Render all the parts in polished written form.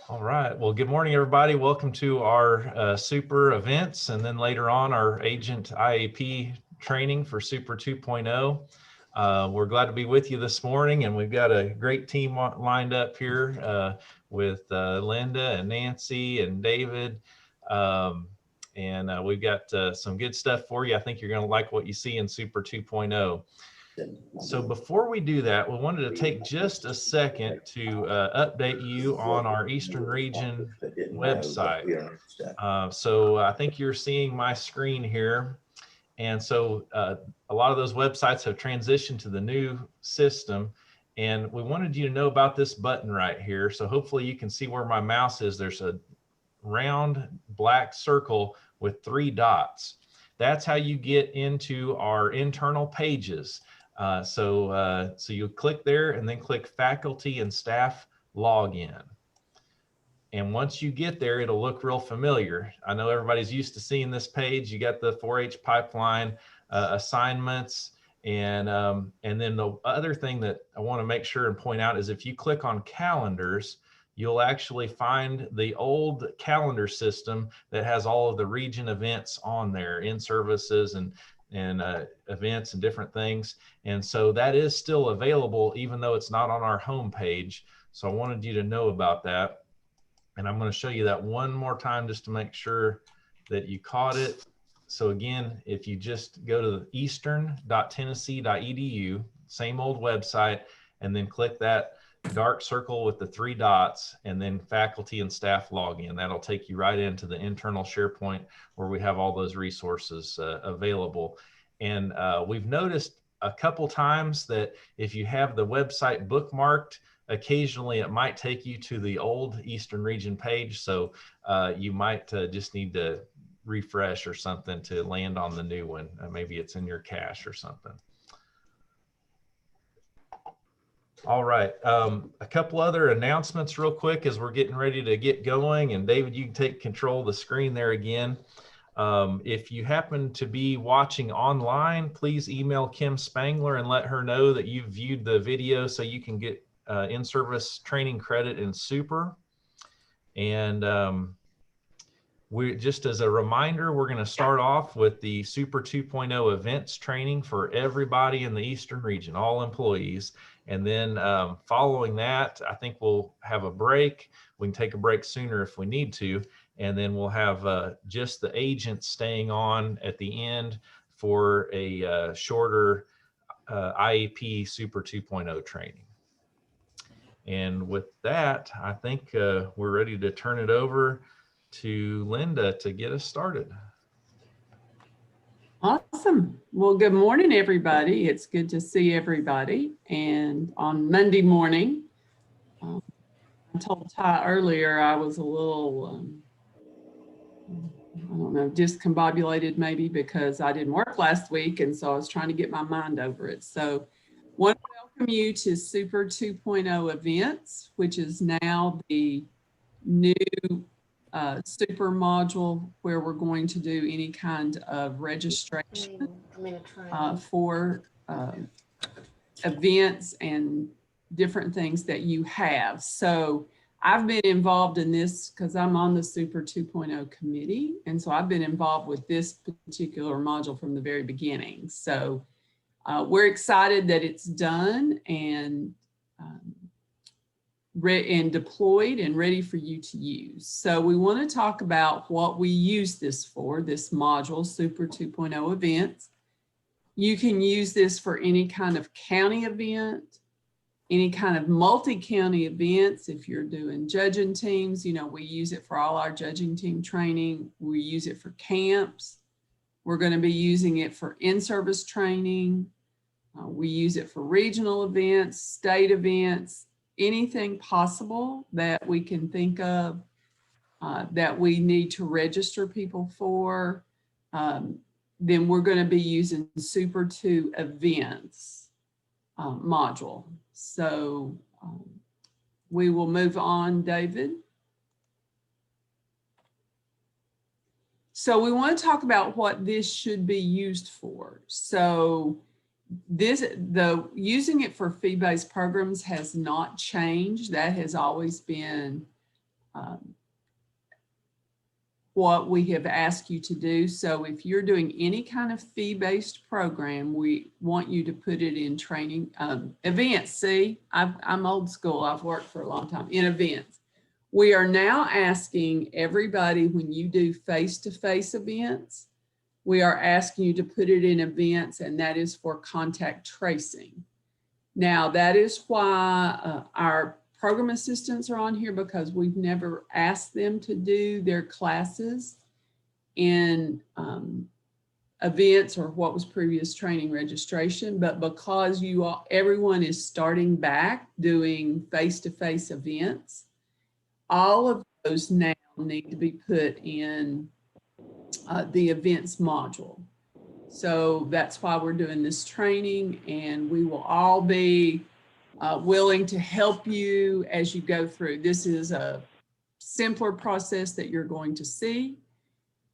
All right. Well, good morning, everybody. Welcome to our super events, and then later on our agent IAP training for Super 2.0. We're glad to be with you this morning, and we've got a great team lined up here with Linda and Nancy and David. And we've got some good stuff for you. I think you're going to like what you see in Super 2.0. So before we do that, we wanted to take just a second to update you on our Eastern Region website. So I think you're seeing my screen here. And so a lot of those websites have transitioned to the new system. And we wanted you to know about this button right here. So hopefully you can see where my mouse is. There's a round black circle with 3 dots. That's how you get into our internal pages. So you click there and then click faculty and staff login. And once you get there, it'll look real familiar. I know everybody's used to seeing this page. You got the 4-H pipeline assignments. And then the other thing that I want to make sure and point out is if you click on calendars, you'll actually find the old calendar system that has all of the region events on there, in services and events and different things. And so that is still available, even though it's not on our home page. So I wanted you to know about that. And I'm going to show you that one more time just to make sure that you caught it. So again, if you just go to eastern.tennessee.edu, same old website, and then click that dark circle with the 3 dots and then faculty and staff login. That'll take you right into the internal SharePoint where we have all those resources available. And we've noticed a couple times that if you have the website bookmarked, occasionally it might take you to the old Eastern Region page. So you might just need to refresh or something to land on the new one. Maybe it's in your cache or something. All right, a couple other announcements real quick as we're getting ready to get going. And David, you can take control of the screen there again. If you happen to be watching online, please email Kim Spangler and let her know that you've viewed the video so you can get in-service training credit in Super. And we just as a reminder, we're going to start off with the Super 2.0 events training for everybody in the Eastern Region, all employees. And then following that, I think we'll have a break. We can take a break sooner if we need to. And then we'll have just the agents staying on at the end for a shorter IAP Super 2.0 training. And with that, I think we're ready to turn it over to Linda to get us started. Awesome. Well, good morning, everybody. It's good to see everybody. And on Monday morning, I told Ty earlier I was a little, I don't know, discombobulated maybe because I didn't work last week. And so I was trying to get my mind over it. So I want to welcome you to Super 2.0 events, which is now the new super module where we're going to do any kind of registration for events and different things that you have. So I've been involved in this because I'm on the Super 2.0 committee. And so I've been involved with this particular module from the very beginning. So we're excited that it's done and deployed and ready for you to use. So we want to talk about what we use this for, this module, Super 2.0 events. You can use this for any kind of county event, any kind of multi-county events. If you're doing judging teams, you know, we use it for all our judging team training. We use it for camps. We're going to be using it for in-service training. We use it for regional events, state events, anything possible that we can think of that we need to register people for, then we're going to be using Super 2 events module. So we will move on, David. So we want to talk about what this should be used for. So using it for fee-based programs has not changed. That has always been what we have asked you to do. So if you're doing any kind of fee-based program, we want you to put it in training events. See, I'm old school. I've worked for a long time in events. We are now asking everybody, when you do face-to-face events, we are asking you to put it in events, and that is for contact tracing. Now, that is why our program assistants are on here, because we've never asked them to do their classes in events or what was previous training registration, but because everyone is starting back doing face-to-face events, all of those now need to be put in the events module. So that's why we're doing this training, and we will all be willing to help you as you go through. This is a simpler process that you're going to see,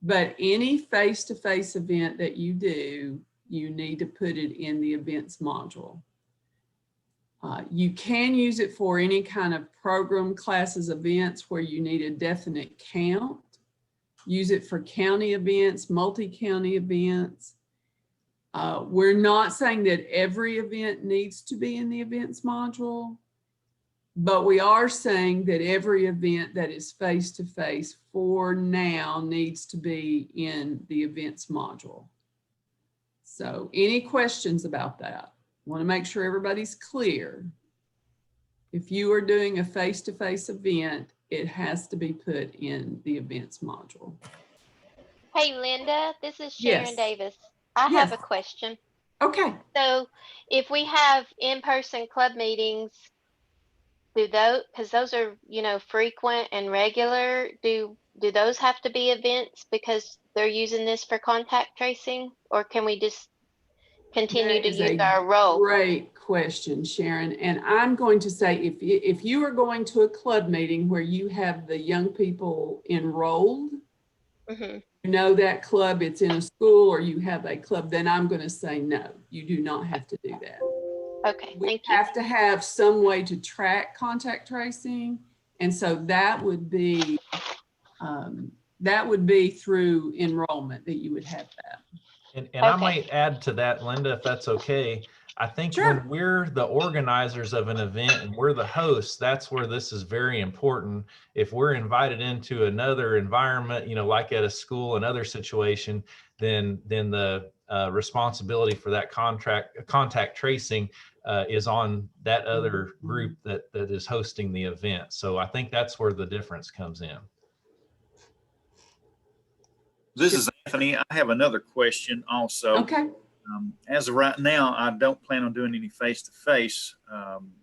but any face-to-face event that you do, you need to put it in the events module. You can use it for any kind of program, classes, events where you need a definite count. Use it for county events, multi-county events. We're not saying that every event needs to be in the events module, but we are saying that every event that is face-to-face for now needs to be in the events module. So any questions about that? Want to make sure everybody's clear. If you are doing a face-to-face event, it has to be put in the events module. Hey, Linda, this is Sharon Yes. Davis. I Yes. have a question. Okay. So if we have in-person club meetings, do those, because those are, you know, frequent and regular, do those have to be events because they're using this for contact tracing, or can we just continue That to is use a our role? great question, Sharon. And I'm going to say, if you are going to a club meeting where you have the young people enrolled, Mm-hmm. you know that club, it's in a school or you have a club, then I'm going to say no, you do not have to do that. Okay, We thank you. have to have some way to track contact tracing. And so that would be through enrollment that you would have that. And Okay. I might add to that, Linda, if that's okay. I think Sure. when we're the organizers of an event and we're the hosts, that's where this is very important. If we're invited into another environment, you know, like at a school, another situation, then the responsibility for that contact tracing is on that other group that is hosting the event. So I think that's where the difference comes in. This is Anthony. I have another question also. Okay. As of right now, I don't plan on doing any face-to-face.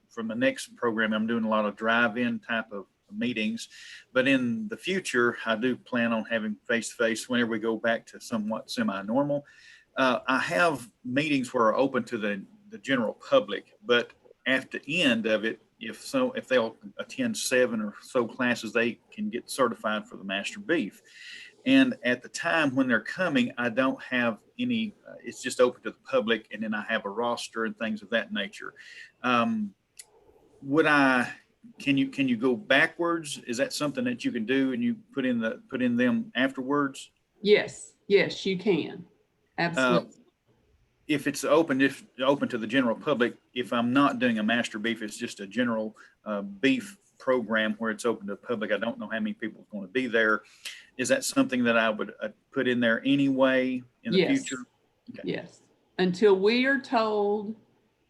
From the next program, I'm doing a lot of drive-in type of meetings. But in the future, I do plan on having face-to-face whenever we go back to somewhat semi-normal. I have meetings where are open to the general public, but at the end of it, if they'll attend 7 or so classes, they can get certified for the Master Beef. And at the time when they're coming, I don't have any, it's just open to the public, and then I have a roster and things of that nature. Can you go backwards? Is that something that you can do and you put in them afterwards? Yes, you can. Absolutely. If it's open to the general public, if I'm not doing a Master Beef, it's just a general beef program where it's open to the public. I don't know how many people are going to be there. Is that something that I would put in there anyway in the future? Okay. Yes. Until we are told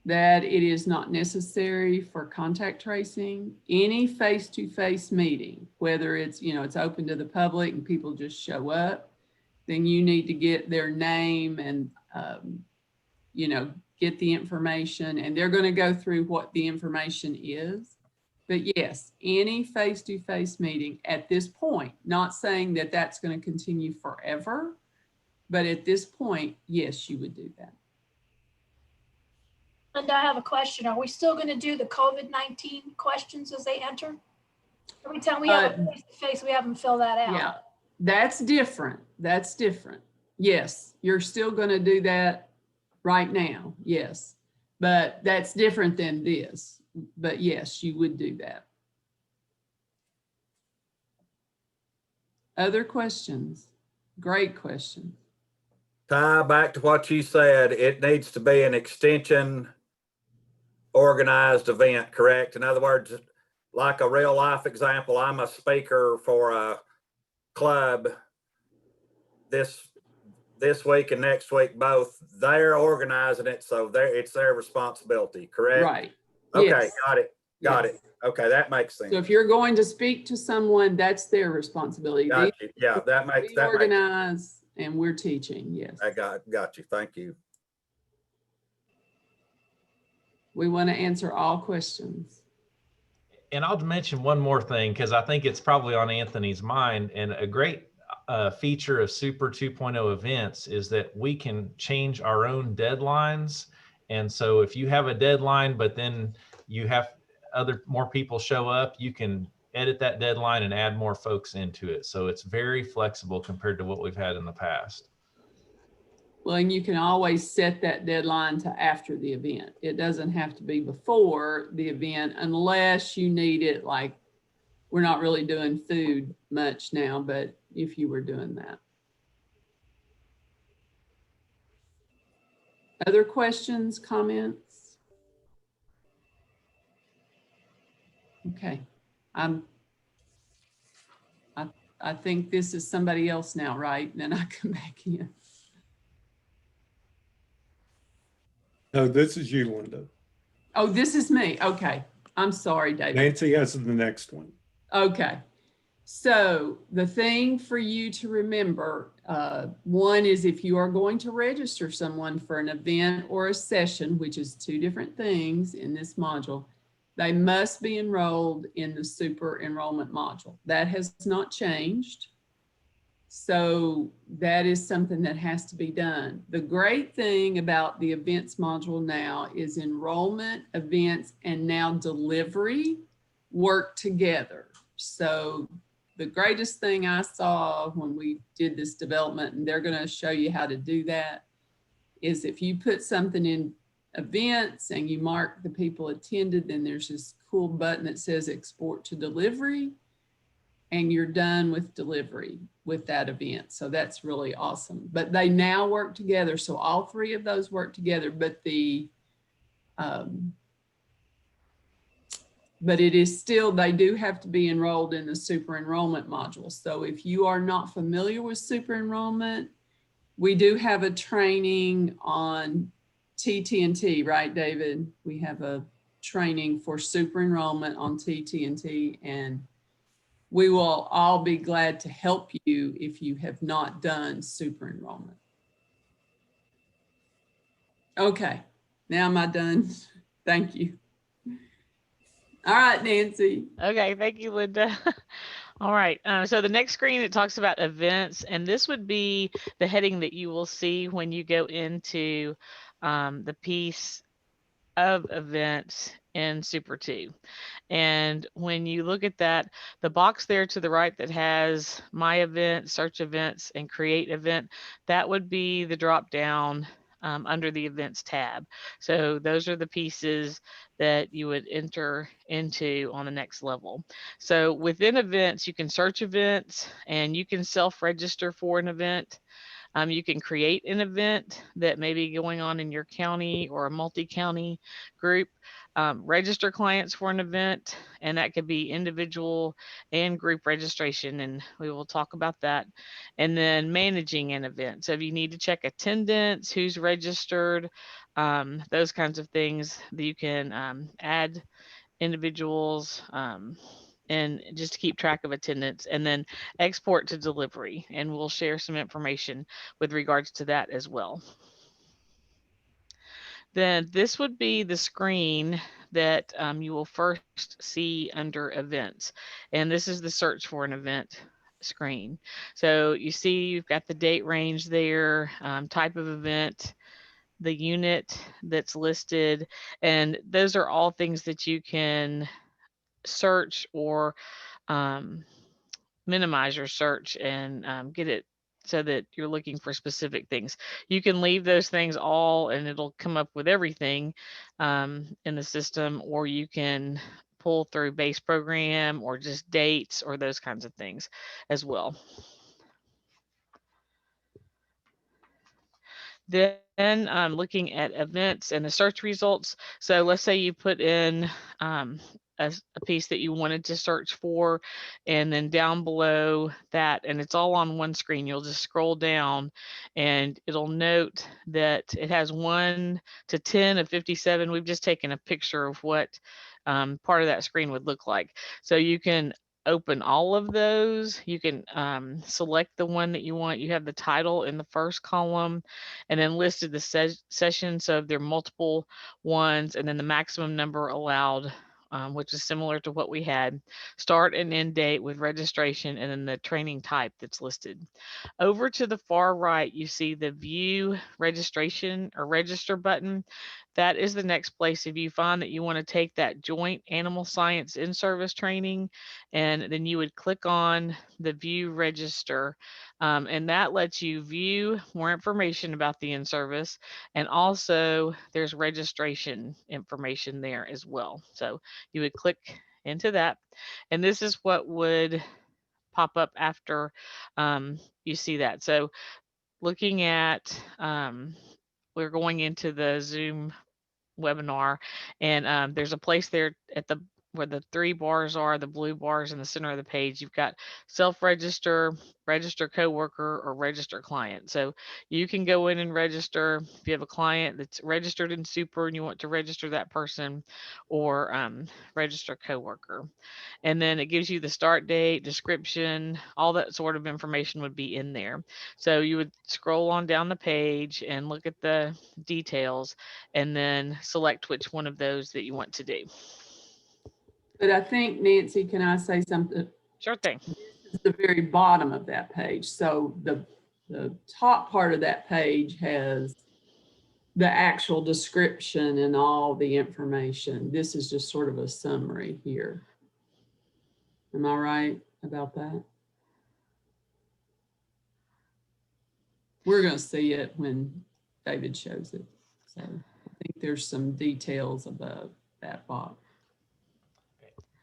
that it is not necessary for contact tracing, any face-to-face meeting, whether it's, you know, it's open to the public and people just show up, then you need to get their name and, you know, get the information, and they're going to go through what the information is. But yes, any face-to-face meeting at this point, not saying that that's going to continue forever, but at this point, yes, you would do that. Linda, I have a question. Are we still going to do the COVID-19 questions as they enter? Every time we have a face-to-face, we have them fill that out. Yeah, that's different. That's different. Yes, you're still going to do that right now. Yes, but that's different than this. But yes, you would do that. Other questions? Great question. Ty, back to what you said, it needs to be an extension organized event, correct? In other words, like a real life example, I'm a speaker for a club this week and next week, both. They're organizing it, so it's their responsibility, correct? Right. Okay, Yes. got Yes. it. Okay, that makes sense. So if you're going to speak to someone, that's their responsibility. Got you. Yeah, that makes We organize and we're teaching, yes. I got you. Thank you. We want to answer all questions. And I'll mention one more thing, because I think it's probably on Anthony's mind, and a great feature of Super 2.0 events is that we can change our own deadlines. And so if you have a deadline, but then you have more people show up, you can edit that deadline and add more folks into it. So it's very flexible compared to what we've had in the past. Well, and you can always set that deadline to after the event. It doesn't have to be before the event unless you need it. Like, we're not really doing food much now, but if you were doing that. Other questions, comments? Okay, I think this is somebody else now, right? And then I come back in. No, this is you, Linda. Oh, this is me. Okay. I'm sorry, David. Nancy has the next one. Okay. So the thing for you to remember, one is if you are going to register someone for an event or a session, which is two different things in this module, they must be enrolled in the super enrollment module. That has not changed. So that is something that has to be done. The great thing about the events module now is enrollment, events, and now delivery work together. So the greatest thing I saw when we did this development, and they're going to show you how to do that, is if you put something in events and you mark the people attended, then there's this cool button that says export to delivery, and you're done with delivery with that event. So that's really awesome. But they now work together. So all three of those work together, but but it is still, they do have to be enrolled in the super enrollment module. So if you are not familiar with super enrollment, we do have a training on TT&T, right, David? We have a training for super enrollment on TT&T, and we will all be glad to help you if you have not done super enrollment. Okay, now am I done? Thank you. All right, Nancy. Okay, thank you, Linda. All right, so the next screen, it talks about events, and this would be the heading that you will see when you go into the piece of events in Super 2. And when you look at that, the box there to the right that has My Event, Search Events, and Create Event, that would be the drop down under the Events tab. So those are the pieces that you would enter into on the next level. So within events, you can search events and you can self-register for an event. You can create an event that may be going on in your county or a multi-county group. Register clients for an event, and that could be individual and group registration, and we will talk about that. And then managing an event. So if you need to check attendance, who's registered, those kinds of things that you can add individuals, and just to keep track of attendance, and then export to delivery. And we'll share some information with regards to that as well. Then this would be the screen that you will first see under events. And this is the search for an event screen. So you see you've got the date range there, type of event, the unit that's listed, and those are all things that you can search or minimize your search and get it so that you're looking for specific things. You can leave those things all and it'll come up with everything in the system, or you can pull through base program or just dates or those kinds of things as well. Then looking at events and the search results. So let's say you put in a piece that you wanted to search for, and then down below that, and it's all on one screen, you'll just scroll down and it'll note that it has 1 to 10 of 57. We've just taken a picture of what part of that screen would look like. So you can open all of those. You can select the one that you want. You have the title in the first column, and then listed the session. So there are multiple ones, and then the maximum number allowed, which is similar to what we had. Start and end date with registration, and then the training type that's listed. Over to the far right, you see the view registration or register button. That is the next place if you find that you want to take that joint animal science in-service training, and then you would click on the view register, and that lets you view more information about the in-service, and also there's registration information there as well. So you would click into that, and this is what would pop up after you see that. So looking at, we're going into the Zoom webinar, and there's a place there at the where the 3 bars are, the blue bars in the center of the page. You've got self-register, register coworker, or register client. So you can go in and register if you have a client that's registered in Super and you want to register that person, or register coworker. And then it gives you the start date, description, all that sort of information would be in there. So you would scroll on down the page and look at the details, and then select which one of those that you want to do. But I think, Nancy, can I say something? Sure thing. This is the very bottom of that page. So the top part of that page has the actual description and all the information. This is just sort of a summary here. Am I right about that? We're going to see it when David shows it. So I think there's some details above that box.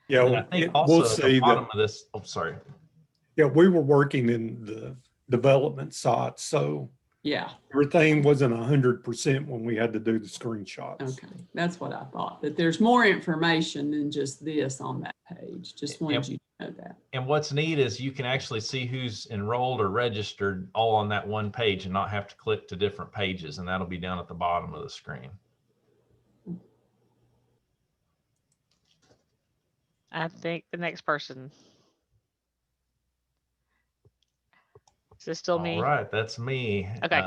Yeah, And I think we'll also at see the bottom that. of this, oh, sorry. Yeah, we were working in the development site, so Yeah, everything wasn't 100% when we had to do the screenshots. okay. That's what I thought. But there's more information than just this on that page. Just wanted you to know that. And what's neat is you can actually see who's enrolled or registered all on that one page and not have to click to different pages. And that'll be down at the bottom of the screen. I think the next person. Is this still me? All right, that's me. Okay.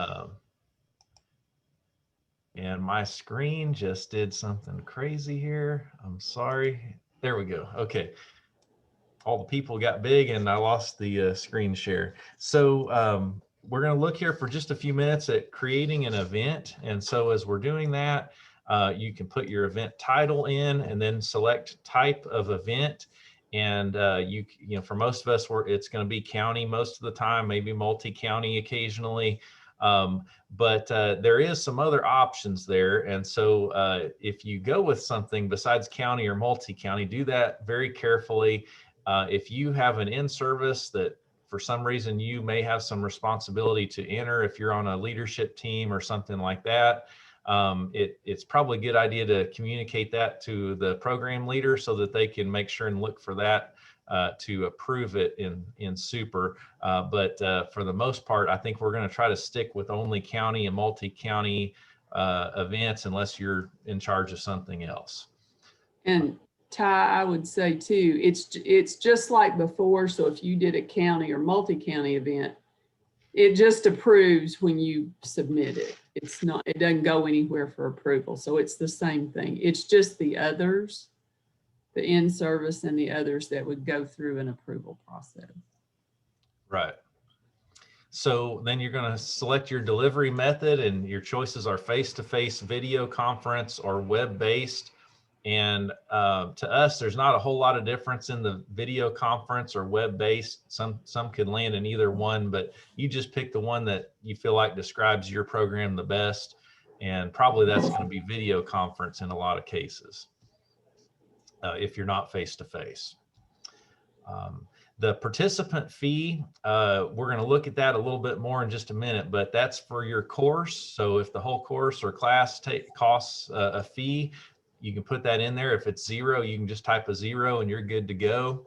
And my screen just did something crazy here. I'm sorry. There we go. Okay. All the people got big and I lost the screen share. So we're going to look here for just a few minutes at creating an event. And so as we're doing that, you can put your event title in and then select type of event. And you know, for most of us, it's going to be county most of the time, maybe multi-county occasionally. But there is some other options there. And so if you go with something besides county or multi-county, do that very carefully. If you have an in-service that for some reason you may have some responsibility to enter, if you're on a leadership team or something like that, it's probably a good idea to communicate that to the program leader so that they can make sure and look for that to approve it in Super. But for the most part, I think we're going to try to stick with only county and multi-county events unless you're in charge of something else. And Ty, I would say too, it's just like before. So if you did a county or multi-county event, it just approves when you submit it. It's not, it doesn't go anywhere for approval. So it's the same thing. It's just the others, the in-service and the others that would go through an approval process. Right. So then you're going to select your delivery method, and your choices are face-to-face, video conference, or web-based. And to us, there's not a whole lot of difference in the video conference or web-based. Some could land in either one, but you just pick the one that you feel like describes your program the best. And probably that's going to be video conference in a lot of cases. if you're not face-to-face. The participant fee, we're going to look at that a little bit more in just a minute, but that's for your course. So if the whole course or class costs a fee, you can put that in there. If it's 0, you can just type a 0 and you're good to go.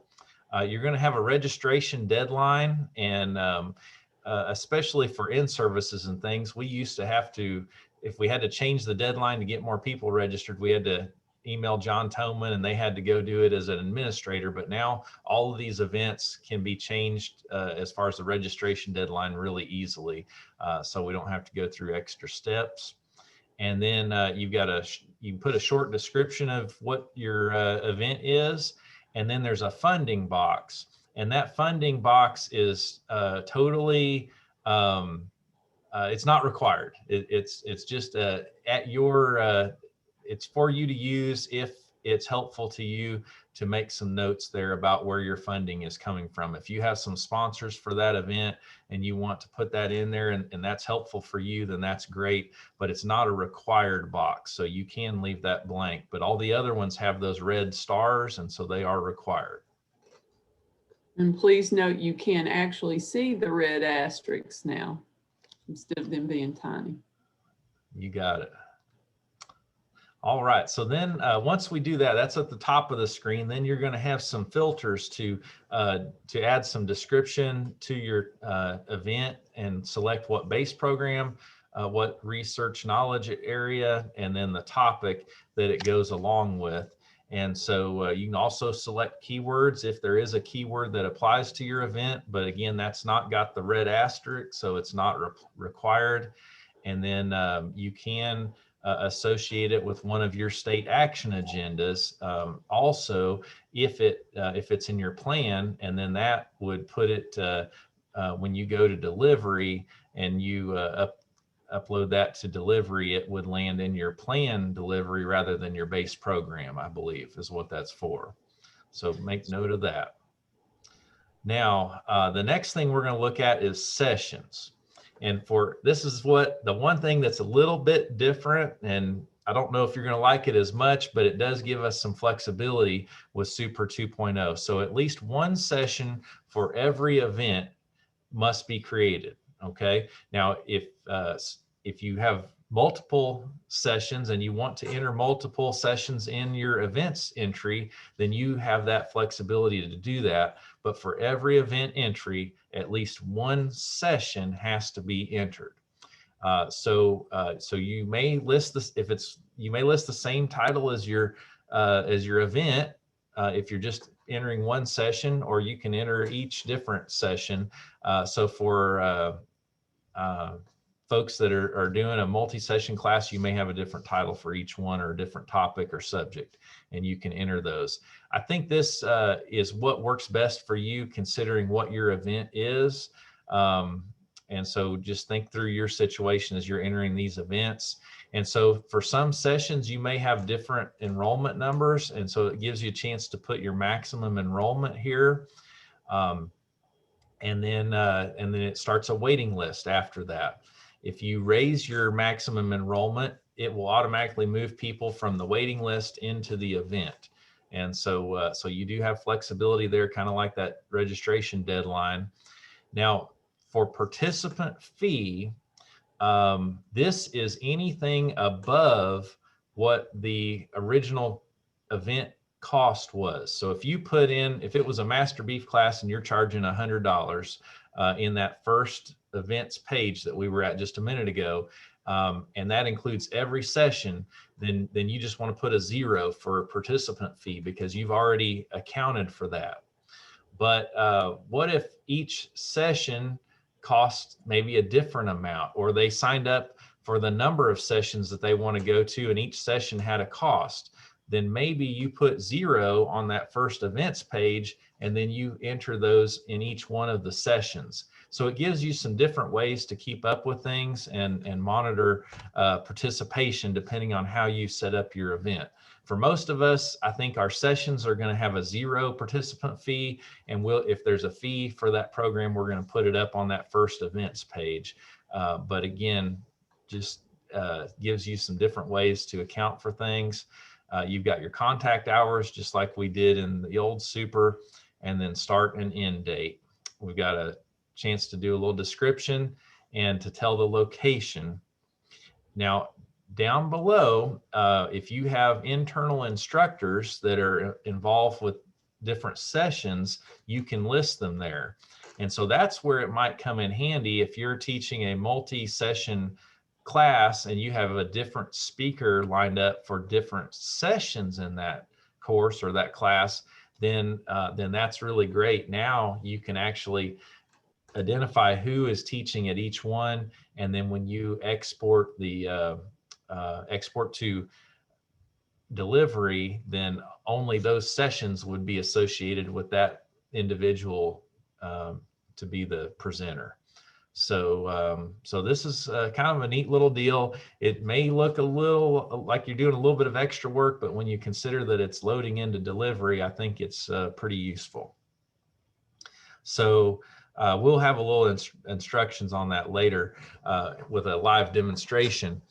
You're going to have a registration deadline, and especially for in-services and things, we used to have to, if we had to change the deadline to get more people registered, we had to email John Toman and they had to go do it as an administrator. But now all of these events can be changed as far as the registration deadline really easily. So we don't have to go through extra steps. And then you can put a short description of what your event is. And then there's a funding box. And that funding box is totally, it's not required. It's just at your, it's for you to use if it's helpful to you to make some notes there about where your funding is coming from. If you have some sponsors for that event and you want to put that in there and that's helpful for you, then that's great, but it's not a required box. So you can leave that blank, but all the other ones have those red stars, and so they are required. And please note, you can actually see the red asterisks now instead of them being tiny. You got it. All right, so then once we do that, that's at the top of the screen. Then you're going to have some filters to add some description to your event and select what base program, what research knowledge area, and then the topic that it goes along with. And so you can also select keywords if there is a keyword that applies to your event. But again, that's not got the red asterisk, so it's not required. And then you can associate it with one of your state action agendas. Also, if it's in your plan, and then that would put it when you go to delivery and you upload that to delivery, it would land in your plan delivery rather than your base program, I believe is what that's for. So make note of that. Now, the next thing we're going to look at is sessions. And this is what the one thing that's a little bit different, and I don't know if you're going to like it as much, but it does give us some flexibility with Super 2.0. So at least one session for every event must be created. Okay. Now, if you have multiple sessions and you want to enter multiple sessions in your events entry, then you have that flexibility to do that. But for every event entry, at least one session has to be entered. So you may list this you may list the same title as your event if you're just entering one session, or you can enter each different session. So for folks that are doing a multi-session class, you may have a different title for each one or a different topic or subject, and you can enter those. I think this is what works best for you considering what your event is. And so just think through your situation as you're entering these events. And so for some sessions, you may have different enrollment numbers. And so it gives you a chance to put your maximum enrollment here. And then it starts a waiting list after that. If you raise your maximum enrollment, it will automatically move people from the waiting list into the event. And so, so you do have flexibility there, kind of like that registration deadline. Now, for participant fee, this is anything above what the original event cost was. So if you put in, if it was a master beef class and you're charging $100 in that first events page that we were at just a minute ago, and that includes every session, then you just want to put a 0 for participant fee because you've already accounted for that. But what if each session cost maybe a different amount, or they signed up for the number of sessions that they want to go to and each session had a cost? Then maybe you put 0 on that first events page and then you enter those in each one of the sessions. So it gives you some different ways to keep up with things and monitor participation depending on how you set up your event. For most of us, I think our sessions are going to have a 0 participant fee, and if there's a fee for that program, we're going to put it up on that first events page. But again, just gives you some different ways to account for things. You've got your contact hours, just like we did in the old Super, and then start and end date. We've got a chance to do a little description and to tell the location. Now, down below, if you have internal instructors that are involved with different sessions, you can list them there. And so that's where it might come in handy if you're teaching a multi-session class and you have a different speaker lined up for different sessions in that course or that class, then that's really great. Now you can actually identify who is teaching at each one, and then when you export the export to delivery, then only those sessions would be associated with that individual to be the presenter. So so this is kind of a neat little deal. It may look a little like you're doing a little bit of extra work, but when you consider that it's loading into delivery, I think it's pretty useful. So we'll have a little instructions on that later with a live demonstration.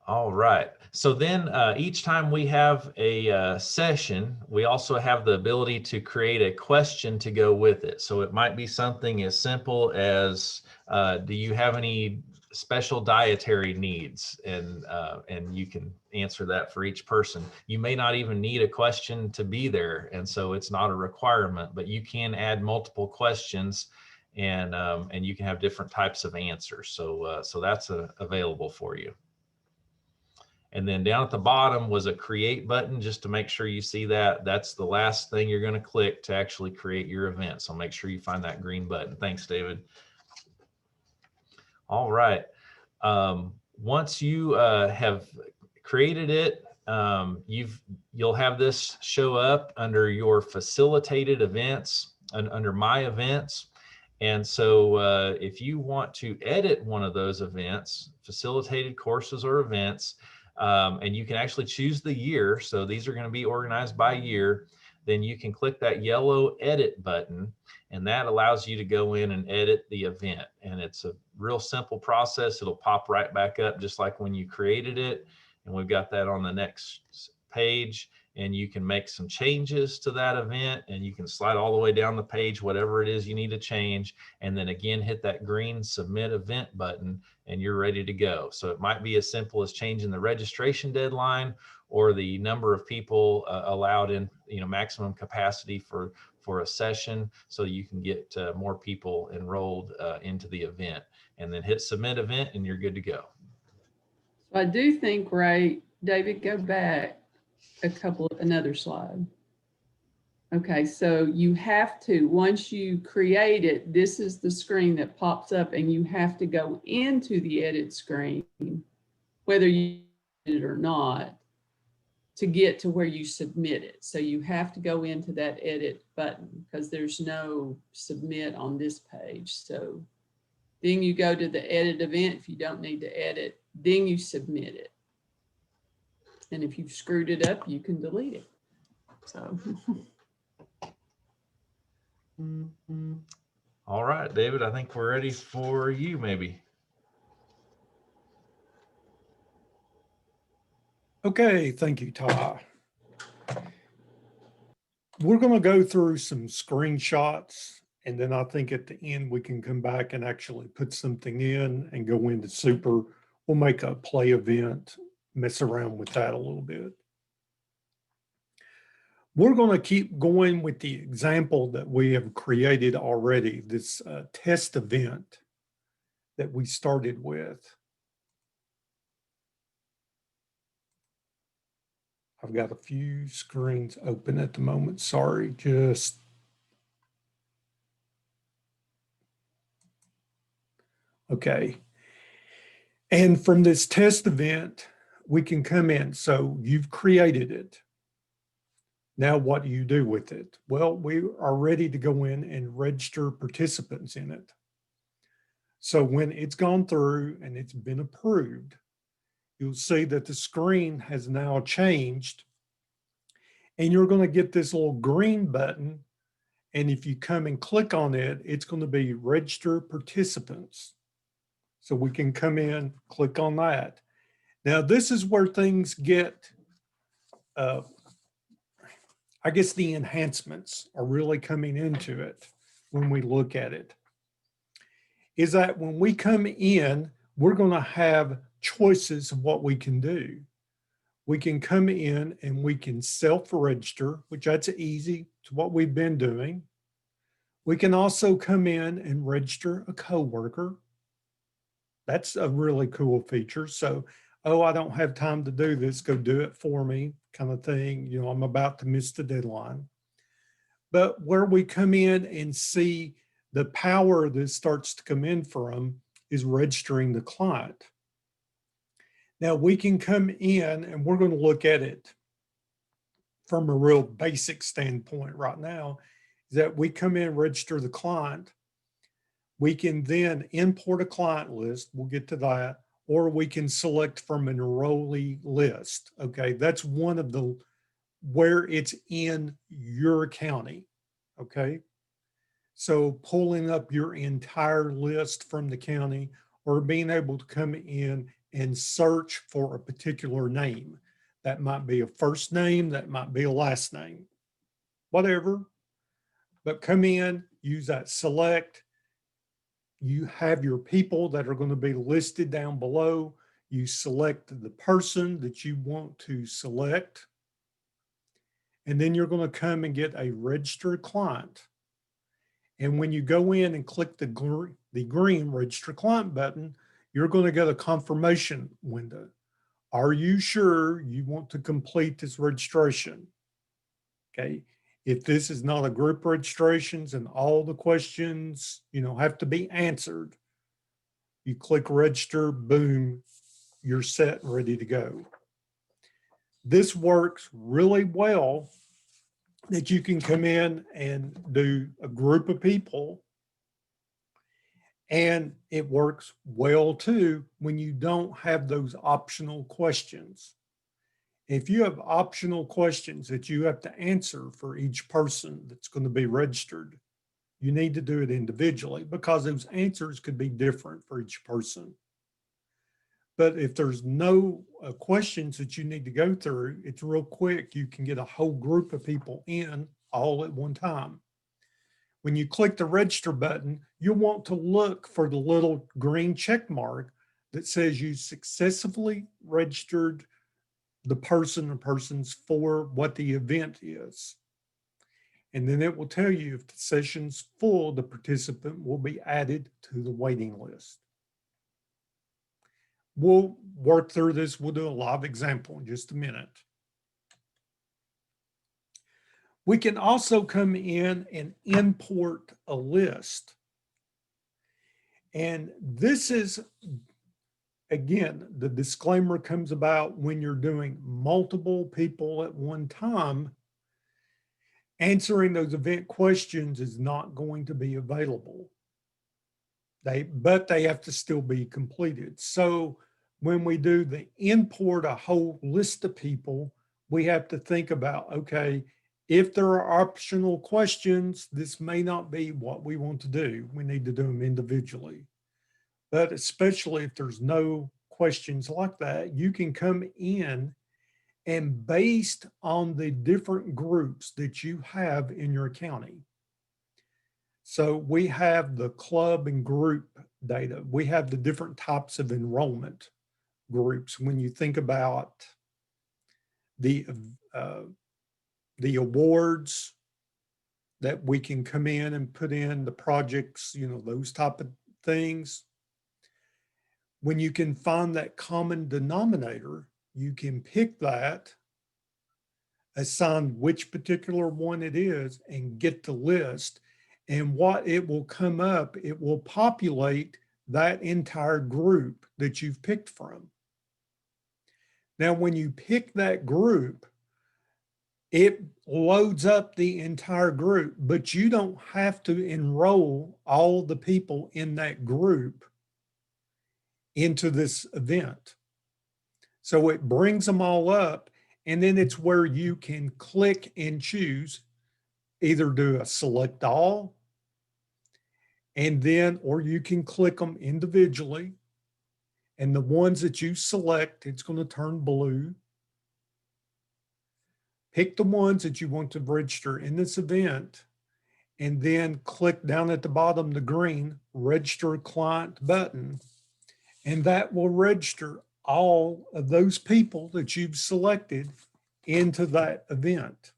All right. So then each time we have a session, we also have the ability to create a question to go with it. So it might be something as simple as, do you have any special dietary needs? And you can answer that for each person. You may not even need a question to be there. And so it's not a requirement, but you can add multiple questions and you can have different types of answers. So, so that's available for you. And then down at the bottom was a create button, just to make sure you see that. That's the last thing you're going to click to actually create your event. So make sure you find that green button. Thanks, David. All right. Once you have created it, you'll have this show up under your facilitated events and under my events. And so if you want to edit one of those events, facilitated courses or events, and you can actually choose the year. So these are going to be organized by year. Then you can click that yellow edit button, and that allows you to go in and edit the event. And it's a real simple process. It'll pop right back up just like when you created it. And we've got that on the next page. And you can make some changes to that event, and you can slide all the way down the page, whatever it is you need to change. And then again, hit that green submit event button and you're ready to go. So it might be as simple as changing the registration deadline or the number of people allowed in, maximum capacity for a session, so you can get more people enrolled into the event, and then hit submit event and you're good to go. So I do think, Ray, David, go back another slide. Okay, so you have to, once you create it, this is the screen that pops up, and you have to go into the edit screen, whether you did it or not, to get to where you submit it. So you have to go into that edit button because there's no submit on this page. So then you go to the edit event if you don't need to edit, then you submit it. And if you've screwed it up, you can delete it. So. All right, David, I think we're ready for you, maybe. Okay, thank you, Ty. We're going to go through some screenshots, and then I think at the end we can come back and actually put something in and go into Super. We'll make a play event, mess around with that a little bit. We're going to keep going with the example that we have created already, this test event that we started with. I've got a few screens open at the moment. Sorry, just. Okay. And from this test event, we can come in. So you've created it. Now, what do you do with it? Well, we are ready to go in and register participants in it. So when it's gone through and it's been approved, you'll see that the screen has now changed, and you're going to get this little green button. And if you come and click on it, it's going to be register participants. So we can come in, click on that. Now, this is where things get, I guess the enhancements are really coming into it when we look at it. Is that when we come in, we're going to have choices of what we can do. We can come in and we can self-register, which that's easy. It's what we've been doing. We can also come in and register a coworker. That's a really cool feature. So, oh, I don't have time to do this, go do it for me kind of thing. You know, I'm about to miss the deadline. But where we come in and see the power that starts to come in from is registering the client. Now we can come in and we're going to look at it from a real basic standpoint right now, is that we come in, register the client. We can then import a client list. We'll get to that. Or we can select from an enrollee list. Okay, that's one of the, where it's in your county. Okay, so pulling up your entire list from the county, or being able to come in and search for a particular name. That might be a first name, that might be a last name, whatever. But come in, use that select. You have your people that are going to be listed down below. You select the person that you want to select. And then you're going to come and get a registered client. And when you go in and click the green register client button, you're going to get a confirmation window. Are you sure you want to complete this registration? Okay. If this is not a group registrations and all the questions, you know, have to be answered, you click register, boom, you're set and ready to go. This works really well that you can come in and do a group of people. And it works well too when you don't have those optional questions. If you have optional questions that you have to answer for each person that's going to be registered, you need to do it individually because those answers could be different for each person. But if there's no questions that you need to go through, it's real quick. You can get a whole group of people in all at one time. When you click the register button, you'll want to look for the little green check mark that says you successfully registered the person or persons for what the event is. And then it will tell you if the session's full, the participant will be added to the waiting list. We'll work through this. We'll do a live example in just a minute. We can also come in and import a list. And this is, again, the disclaimer comes about when you're doing multiple people at one time. Answering those event questions is not going to be available. But they have to still be completed. So when we do the import a whole list of people, we have to think about, okay, if there are optional questions, this may not be what we want to do. We need to do them individually. But especially if there's no questions like that, you can come in and based on the different groups that you have in your county. So we have the club and group data. We have the different types of enrollment groups. When you think about the awards that we can come in and put in, the projects, you know, those type of things. When you can find that common denominator, you can pick that, assign which particular one it is, and get the list. And what it will come up, it will populate that entire group that you've picked from. Now, when you pick that group, it loads up the entire group, but you don't have to enroll all the people in that group into this event. So it brings them all up, and then it's where you can click and choose, either do a select all, and then, or you can click them individually, And the ones that you select, it's going to turn blue. Pick the ones that you want to register in this event, and then click down at the bottom, the green register client button. And that will register all of those people that you've selected into that event.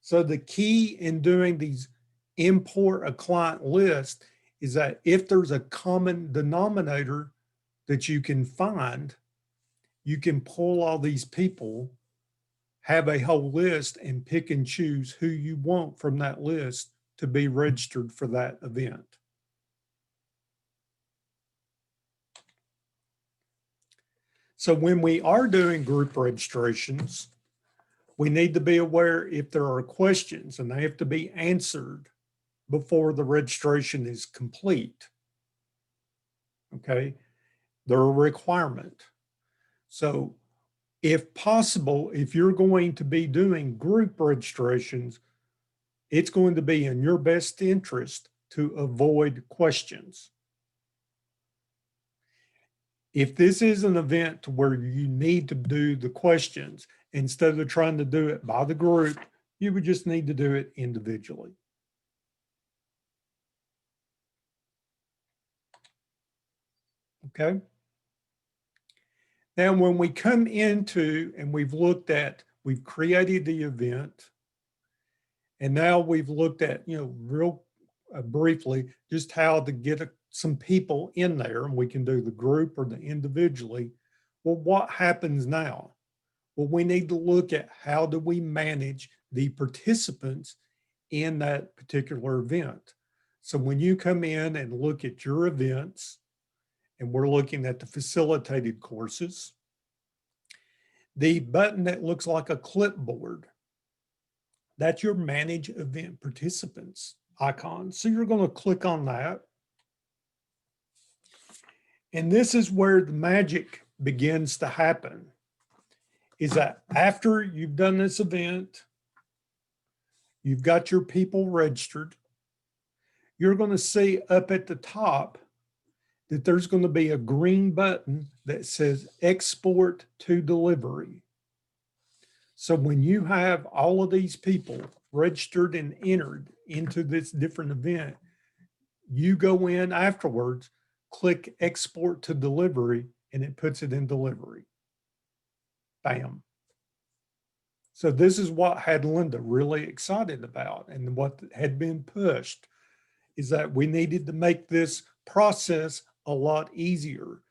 So the key in doing these import a client list is that if there's a common denominator that you can find, you can pull all these people, have a whole list, and pick and choose who you want from that list to be registered for that event. So when we are doing group registrations, we need to be aware if there are questions, and they have to be answered before the registration is complete. Okay, they're a requirement. So if possible, if you're going to be doing group registrations, it's going to be in your best interest to avoid questions. If this is an event where you need to do the questions, instead of trying to do it by the group, you would just need to do it individually. Okay. Now, when we come into and we've looked at, we've created the event, and now we've looked at, real briefly, just how to get some people in there, and we can do the group or the individually. Well, what happens now? Well, we need to look at how do we manage the participants in that particular event. So when you come in and look at your events, and we're looking at the facilitated courses, the button that looks like a clipboard, that's your manage event participants icon. So you're going to click on that. And this is where the magic begins to happen, is that after you've done this event, you've got your people registered, you're going to see up at the top that there's going to be a green button that says export to delivery. So when you have all of these people registered and entered into this different event, you go in afterwards, click export to delivery, and it puts it in delivery. Bam. So this is what had Linda really excited about, and what had been pushed is that we needed to make this process a lot easier.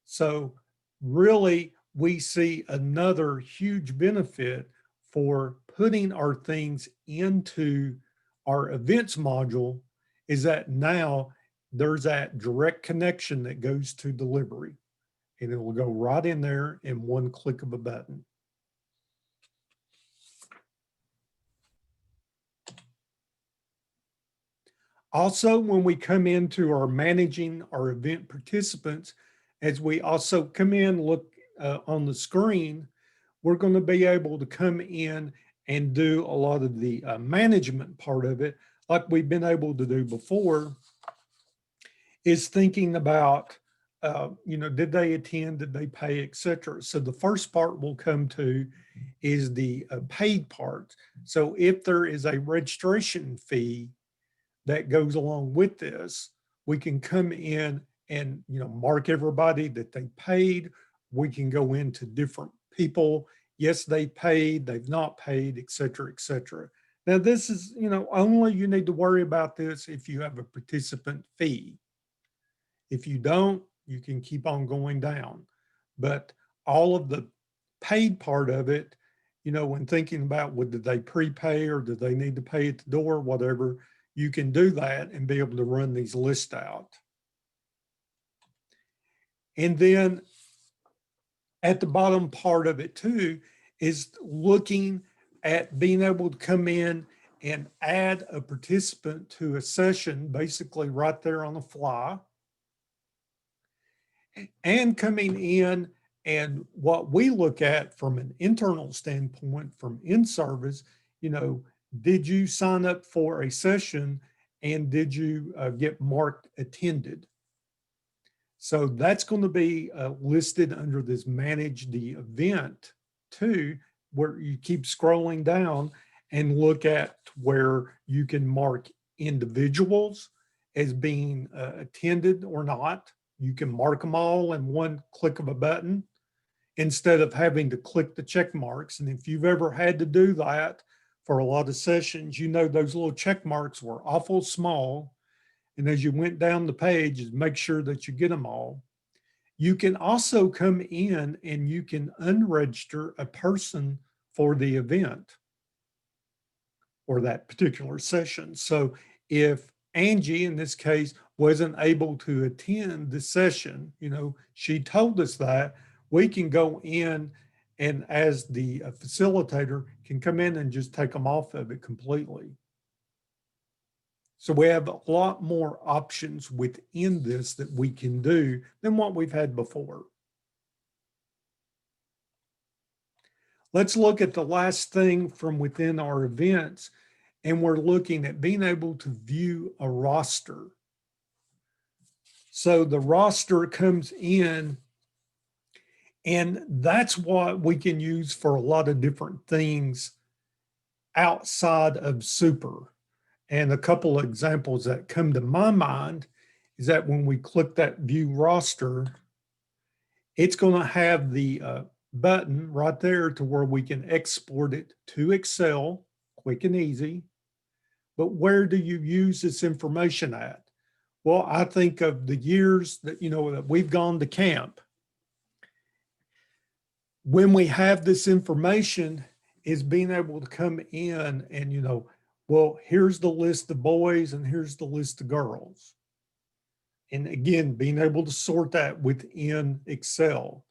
So really, we see another huge benefit for putting our things into our events module is that now there's that direct connection that goes to delivery, and it will go right in there in one click of a button. Also, when we come into our managing our event participants, as we also come in, look on the screen, we're going to be able to come in and do a lot of the management part of it, like we've been able to do before, is thinking about, did they attend, did they pay, et cetera. So the first part we'll come to is the paid part. So if there is a registration fee that goes along with this, we can come in and mark everybody that they paid. We can go into different people. Yes, they paid, they've not paid, et cetera, et cetera. Now this is, only you need to worry about this if you have a participant fee. If you don't, you can keep on going down. But all of the paid part of it, when thinking about did they prepay or did they need to pay at the door, whatever, you can do that and be able to run these lists out. And then at the bottom part of it too is looking at being able to come in and add a participant to a session, basically right there on the fly. And coming in, and what we look at from an internal standpoint, from in-service, did you sign up for a session and did you get marked attended? So that's going to be listed under this manage the event too, where you keep scrolling down and look at where you can mark individuals as being attended or not. You can mark them all in one click of a button instead of having to click the check marks. And if you've ever had to do that for a lot of sessions, you know those little check marks were awful small. And as you went down the page, make sure that you get them all. You can also come in and you can unregister a person for the event or that particular session. So if Angie, in this case, wasn't able to attend the session, you know, she told us that, we can go in and as the facilitator can come in and just take them off of it completely. So we have a lot more options within this that we can do than what we've had before. Let's look at the last thing from within our events, and we're looking at being able to view a roster. So the roster comes in, and that's what we can use for a lot of different things outside of Super. And a couple of examples that come to my mind is that when we click that view roster, it's going to have the button right there to where we can export it to Excel, quick and easy. But where do you use this information at? Well, I think of the years that, you know, that we've gone to camp. When we have this information, is being able to come in and, you know, well, here's the list of boys and here's the list of girls. And again, being able to sort that within Excel,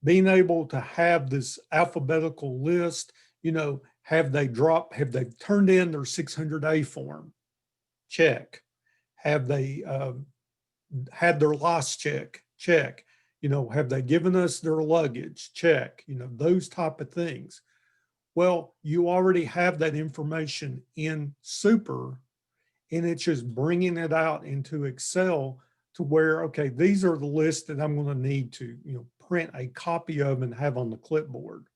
being able to have this alphabetical list, you know, have they turned in their 600A form? Check. Have they had their loss check? Check. You know, have they given us their luggage? Check. You know, those type of things. Well, you already have that information in Super, and it's just bringing it out into Excel to where, okay, these are the lists that I'm going to need to, you know, print a copy of and have on the clipboard.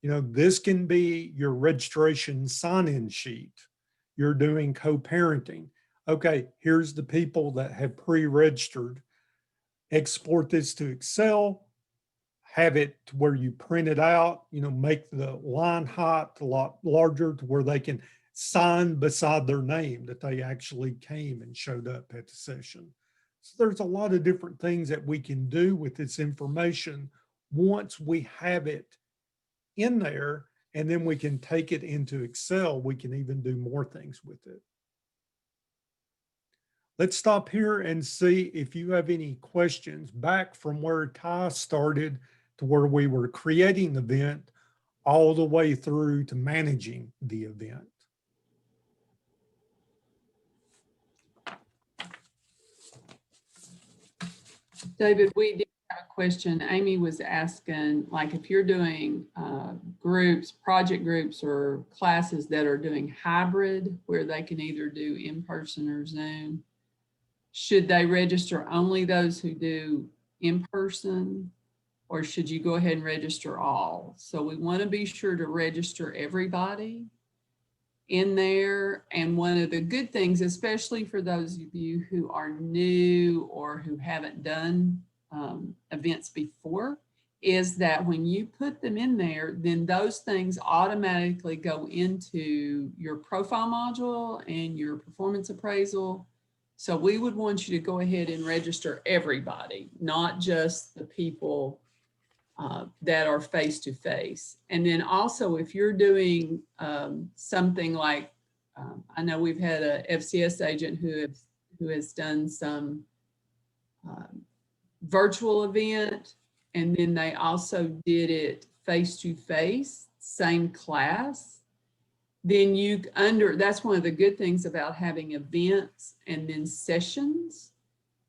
You know, this can be your registration sign-in sheet. You're doing co-parenting. Okay, here's the people that have pre-registered. Export this to Excel, have it to where you print it out, you know, make the line height a lot larger to where they can sign beside their name that they actually came and showed up at the session. So there's a lot of different things that we can do with this information once we have it in there, and then we can take it into Excel. We can even do more things with it. Let's stop here and see if you have any questions back from where Ty started to where we were creating the event all the way through to managing the event. David, we did have a question. Amy was asking, like, if you're doing groups, project groups or classes that are doing hybrid, where they can either do in-person or Zoom, should they register only those who do in-person, or should you go ahead and register all? So we want to be sure to register everybody in there. And one of the good things, especially for those of you who are new or who haven't done events before, is that when you put them in there, then those things automatically go into your profile module and your performance appraisal. So we would want you to go ahead and register everybody, not just the people that are face-to-face. And then also if you're doing something like, I know we've had a FCS agent who has done some virtual event, and then they also did it face-to-face, same class. Then that's one of the good things about having events and then sessions,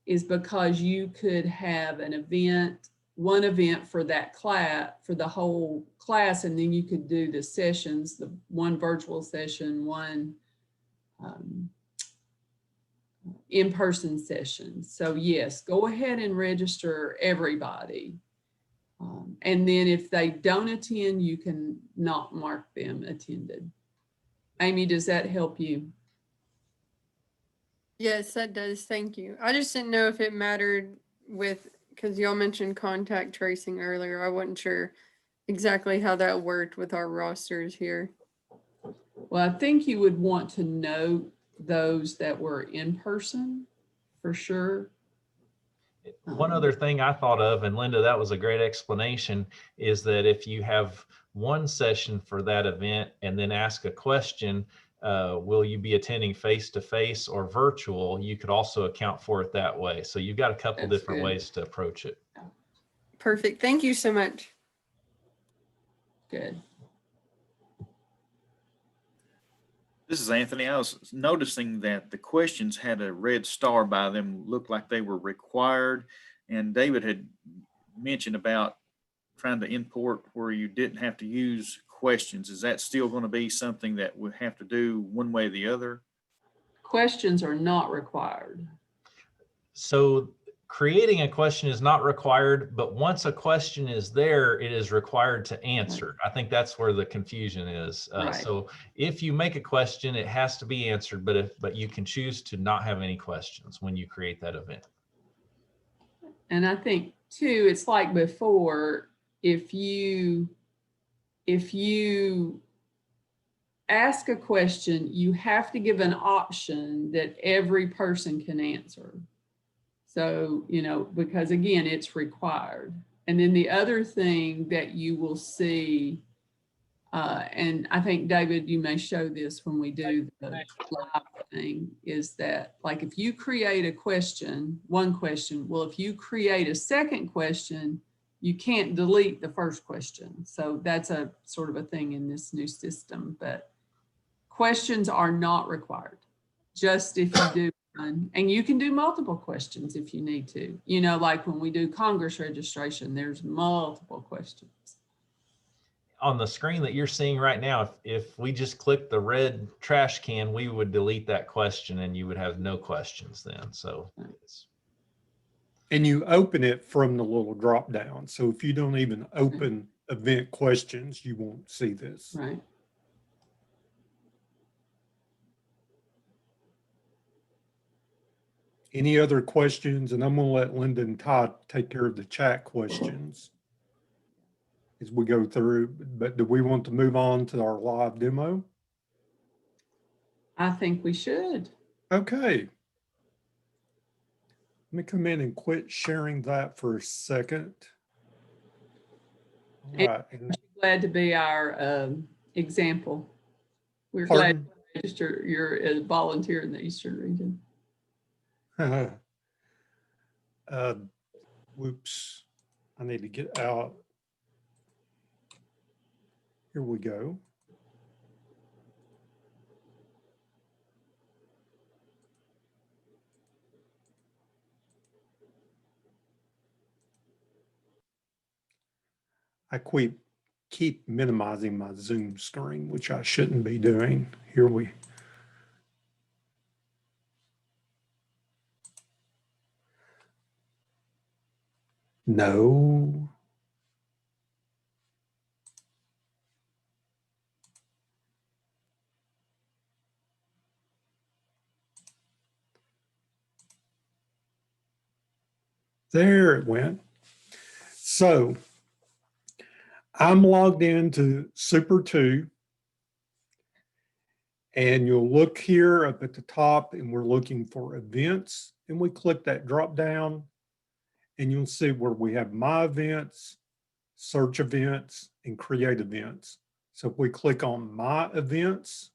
is because you could have an event, one event for that class, for the whole class, and then you could do the sessions, the one virtual session, one in-person sessions. So yes, go ahead and register everybody. And then if they don't attend, you can not mark them attended. Amy, does that help you? Yes, that does. Thank you. I just didn't know if it mattered with, because y'all mentioned contact tracing earlier. I wasn't sure exactly how that worked with our rosters here. Well, I think you would want to note those that were in person for sure. One other thing I thought of, and Linda, that was a great explanation, is that if you have one session for that event and then ask a question, will you be attending face-to-face or virtual? You could also account for it that way. So you've got a couple That's different good. ways to approach it. Perfect. Thank you so much. Good. This is Anthony. I was noticing that the questions had a red star by them, looked like they were required. And David had mentioned about trying to import where you didn't have to use questions. Is that still going to be something that we have to do one way or the other? Questions are not required. So creating a question is not required, but once a question is there, it is required to answer. I think that's where the confusion is. Right. So if you make a question, it has to be answered, but you can choose to not have any questions when you create that event. And I think too, it's like before, if you ask a question, you have to give an option that every person can answer. So, you know, because again, it's required. And then the other thing that you will see, and I think, David, you may show this when we do the live thing, is that like if you create a question, one question, well, if you create a second question, you can't delete the first question. So that's a sort of a thing in this new system, but questions are not required. Just if you do one, and you can do multiple questions if you need to. You know, like when we do Congress registration, there's multiple questions. On the screen that you're seeing right now, if we just click the red trash can, we would delete that question and you would have no questions then. So it's, And you open it from the little drop down. So if you don't even open event questions, you won't see this. Right. Any other questions? And I'm going to let Linda and Todd take care of the chat questions as we go through. But do we want to move on to our live demo? I think we should. Okay. Let me come in and quit sharing that for a second. All right. Glad to be our example. We're Pardon? glad to register you're a volunteer in the Eastern region. Whoops. I need to get out. Here we go. I keep minimizing my Zoom screen, which I shouldn't be doing. Here we No. There it went. So I'm logged into Super 2. And you'll look here up at the top and we're looking for events. And we click that drop down and you'll see where we have my events, search events, and create events. So if we click on my events,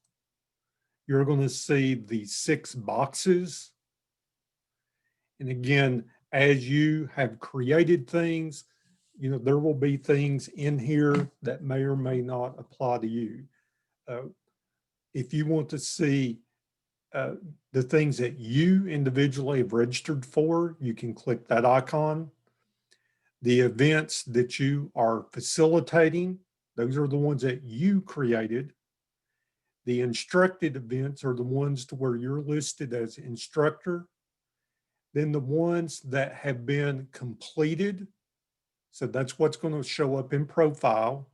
you're going to see the 6 boxes. And again, as you have created things, you know, there will be things in here that may or may not apply to you. If you want to see the things that you individually have registered for, you can click that icon. The events that you are facilitating, those are the ones that you created. The instructed events are the ones to where you're listed as instructor. Then the ones that have been completed, so that's what's going to show up in profile.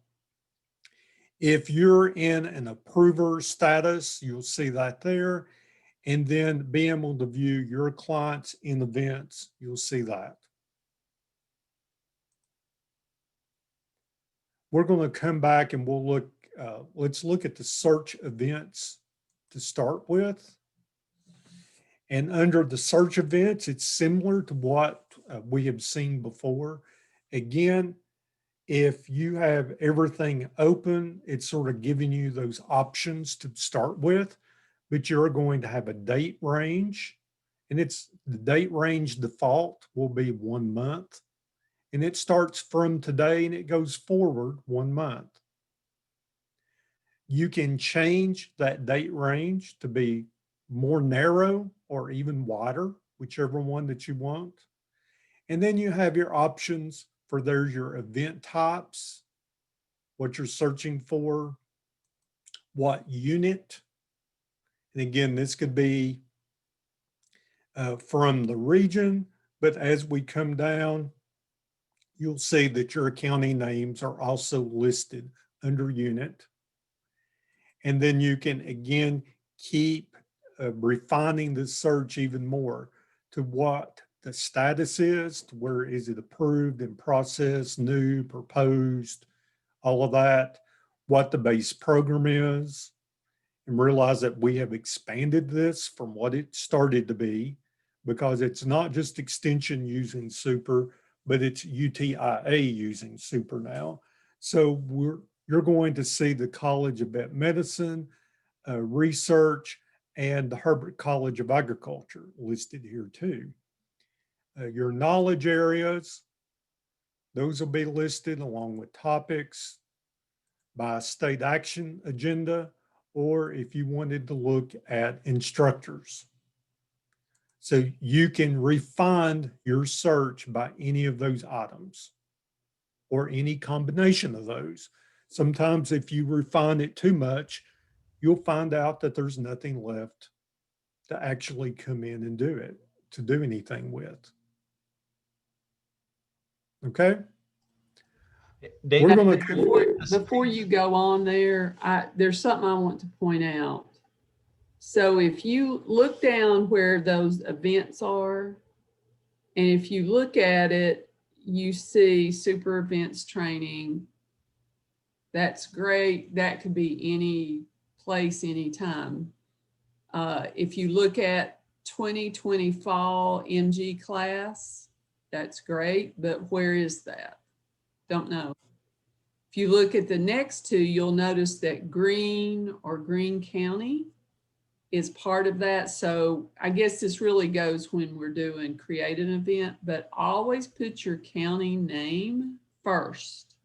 If you're in an approver status, you'll see that there. And then being able to view your clients in events, you'll see that. We're going to come back and we'll look, let's look at the search events to start with. And under the search events, it's similar to what we have seen before. Again, if you have everything open, it's sort of giving you those options to start with, but you're going to have a date range, and it's the date range default will be 1 month, and it starts from today and it goes forward 1 month. You can change that date range to be more narrow or even wider, whichever one that you want. And then you have your options for there's your event types, what you're searching for, what unit. And again, this could be from the region, but as we come down, you'll see that your county names are also listed under unit. And then you can, again, keep refining the search even more to what the status is, to where is it approved, in process, new, proposed, all of that, what the base program is, and realize that we have expanded this from what it started to be, because it's not just extension using super, but it's UTIA using super now. So you're going to see the College of Vet Medicine, research, and the Herbert College of Agriculture listed here too. Your knowledge areas, those will be listed along with topics by state action agenda, or if you wanted to look at instructors. So you can refine your search by any of those items or any combination of those. Sometimes if you refine it too much, you'll find out that there's nothing left to actually come in and do it, to do anything with. Okay? Dave, We're going to Before you go on there, there's something I want to point out. So if you look down where those events are, and if you look at it, you see super events training. That's great. That could be any place, anytime. If you look at 2020 fall MG class, that's great, but where is that? Don't know. If you look at the next two, you'll notice that Greene or Greene County is part of that. So I guess this really goes when we're doing create an event, but always put your county name first.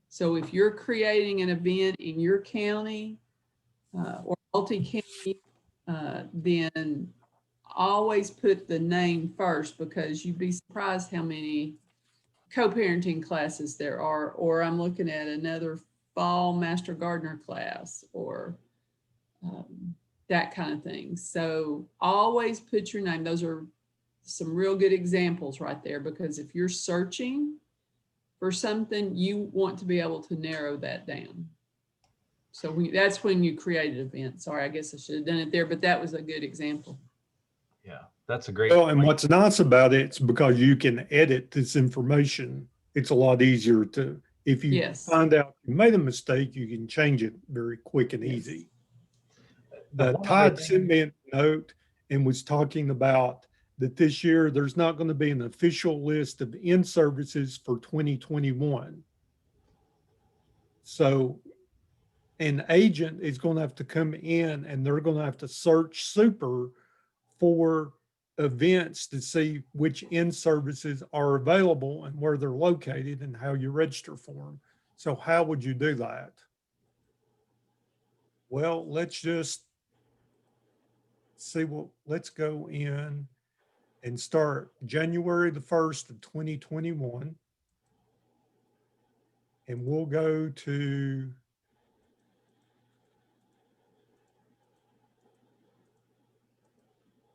So if you're creating an event in your county or multi-county, then always put the name first, because you'd be surprised how many co-parenting classes there are, or I'm looking at another fall master gardener class, or that kind of thing. So always put your name. Those are some real good examples right there, because if you're searching for something, you want to be able to narrow that down. So that's when you create an event. Sorry, I guess I should have done it there, but that was a good example. Yeah, that's a great Well, and point. what's nice about it is because you can edit this information, it's a lot easier to, if you Yes. find out you made a mistake, you can change it very quick and Yes. easy. The one Todd other sent thing- me a note and was talking about that this year there's not going to be an official list of in-services for 2021. So an agent is going to have to come in and they're going to have to search super for events to see which in-services are available and where they're located and how you register for them. So how would you do that? Well, let's just see what, let's go in and start January the 1st of 2021. And we'll go to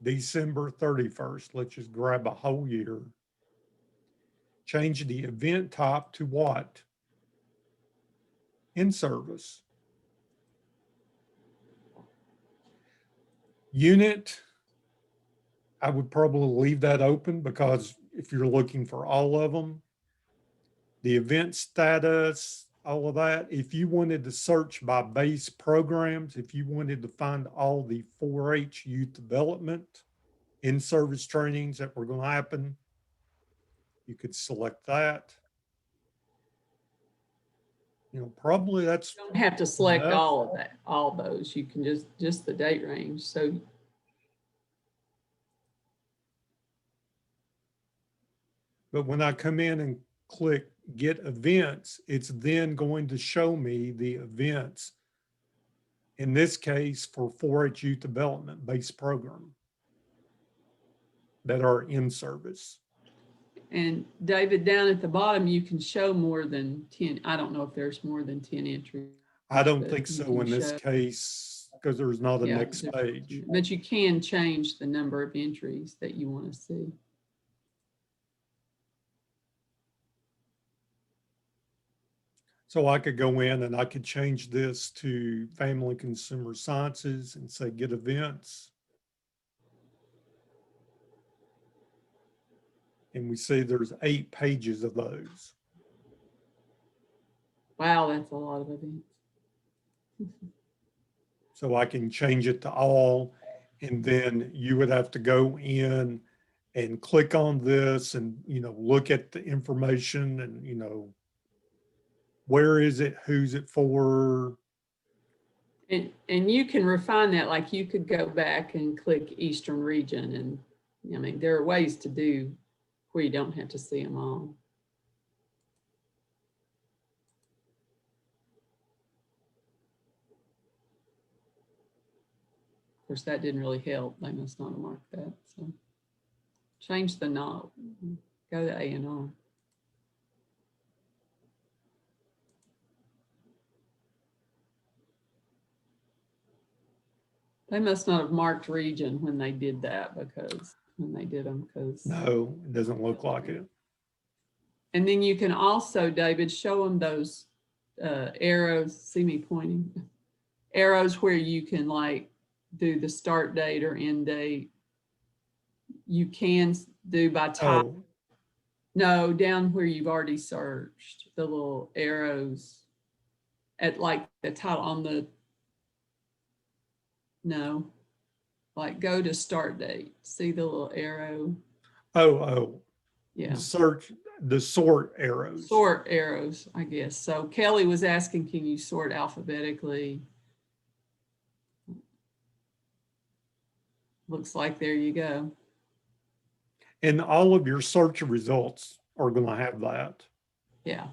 December 31st. Let's just grab a whole year. Change the event type to what? In service. Unit, I would probably leave that open because if you're looking for all of them, the event status, all of that. If you wanted to search by base programs, if you wanted to find all the 4-H youth development in-service trainings that were going to happen, you could select that. You know, probably that's You don't have to select enough. all of that, all those. You can just the date range. So But when I come in and click get events, it's then going to show me the events, in this case for 4-H youth development based program, that are in service. And David, down at the bottom, you can show more than 10. I don't know if there's more than 10 entries. I don't but think you so can in this show- case, because there's not a Yeah, next page. But you can change the number of entries that you want to see. So I could go in and I could change this to family consumer sciences and say get events. And we see there's 8 pages of those. Wow, that's a lot of events. So I can change it to all, and then you would have to go in and click on this and, you know, look at the information and, you know, where is it, who's it for? And you can refine that, like you could go back and click Eastern region, and I mean, there are ways to do where you don't have to see them all. Of course, that didn't really help. They must not have marked that. So change the not, go to A&R. They must not have marked region when they did that, because when they did them, because. No, it doesn't look like it. And then you can also, David, show them those arrows, see me pointing, arrows where you can like do the start date or end date. You can do by time. Oh, No, down where you've already searched, the little arrows at like the title on the, no, like go to start date. See the little arrow? oh, Yeah. search the sort arrows. Sort arrows, I guess. So Kelly was asking, can you sort alphabetically? Looks like there you go. And all of your search results are going to have that. Yeah,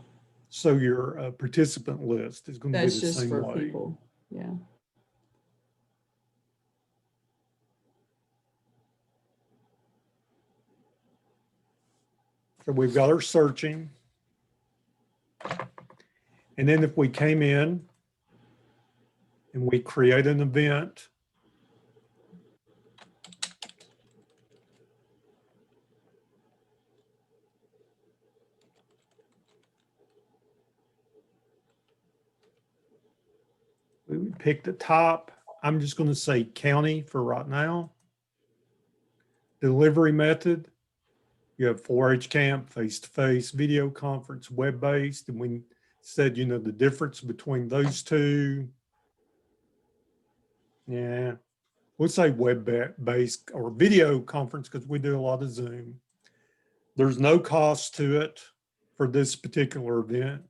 So your participant list is going to be that's the just same for way. people. Yeah. So we've got our searching. And then if we came in and we create an event, we would pick the top. I'm just going to say county for right now. Delivery method. You have 4-H camp, face-to-face, video conference, web-based. And we said, you know, the difference between those two. Yeah, we'll say web-based or video conference because we do a lot of Zoom. There's no cost to it for this particular event.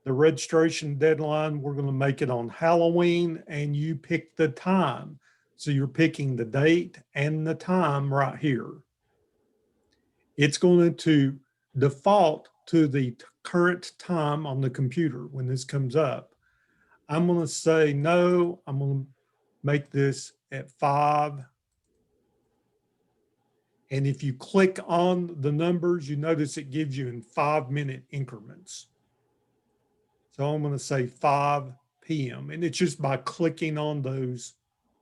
The registration deadline, we're going to make it on Halloween, and you pick the time. So you're picking the date and the time right here. It's going to default to the current time on the computer when this comes up. I'm going to say, no, I'm going to make this at 5. And if you click on the numbers, you notice it gives you in 5-minute increments. So I'm going to say 5 p.m. And it's just by clicking on those,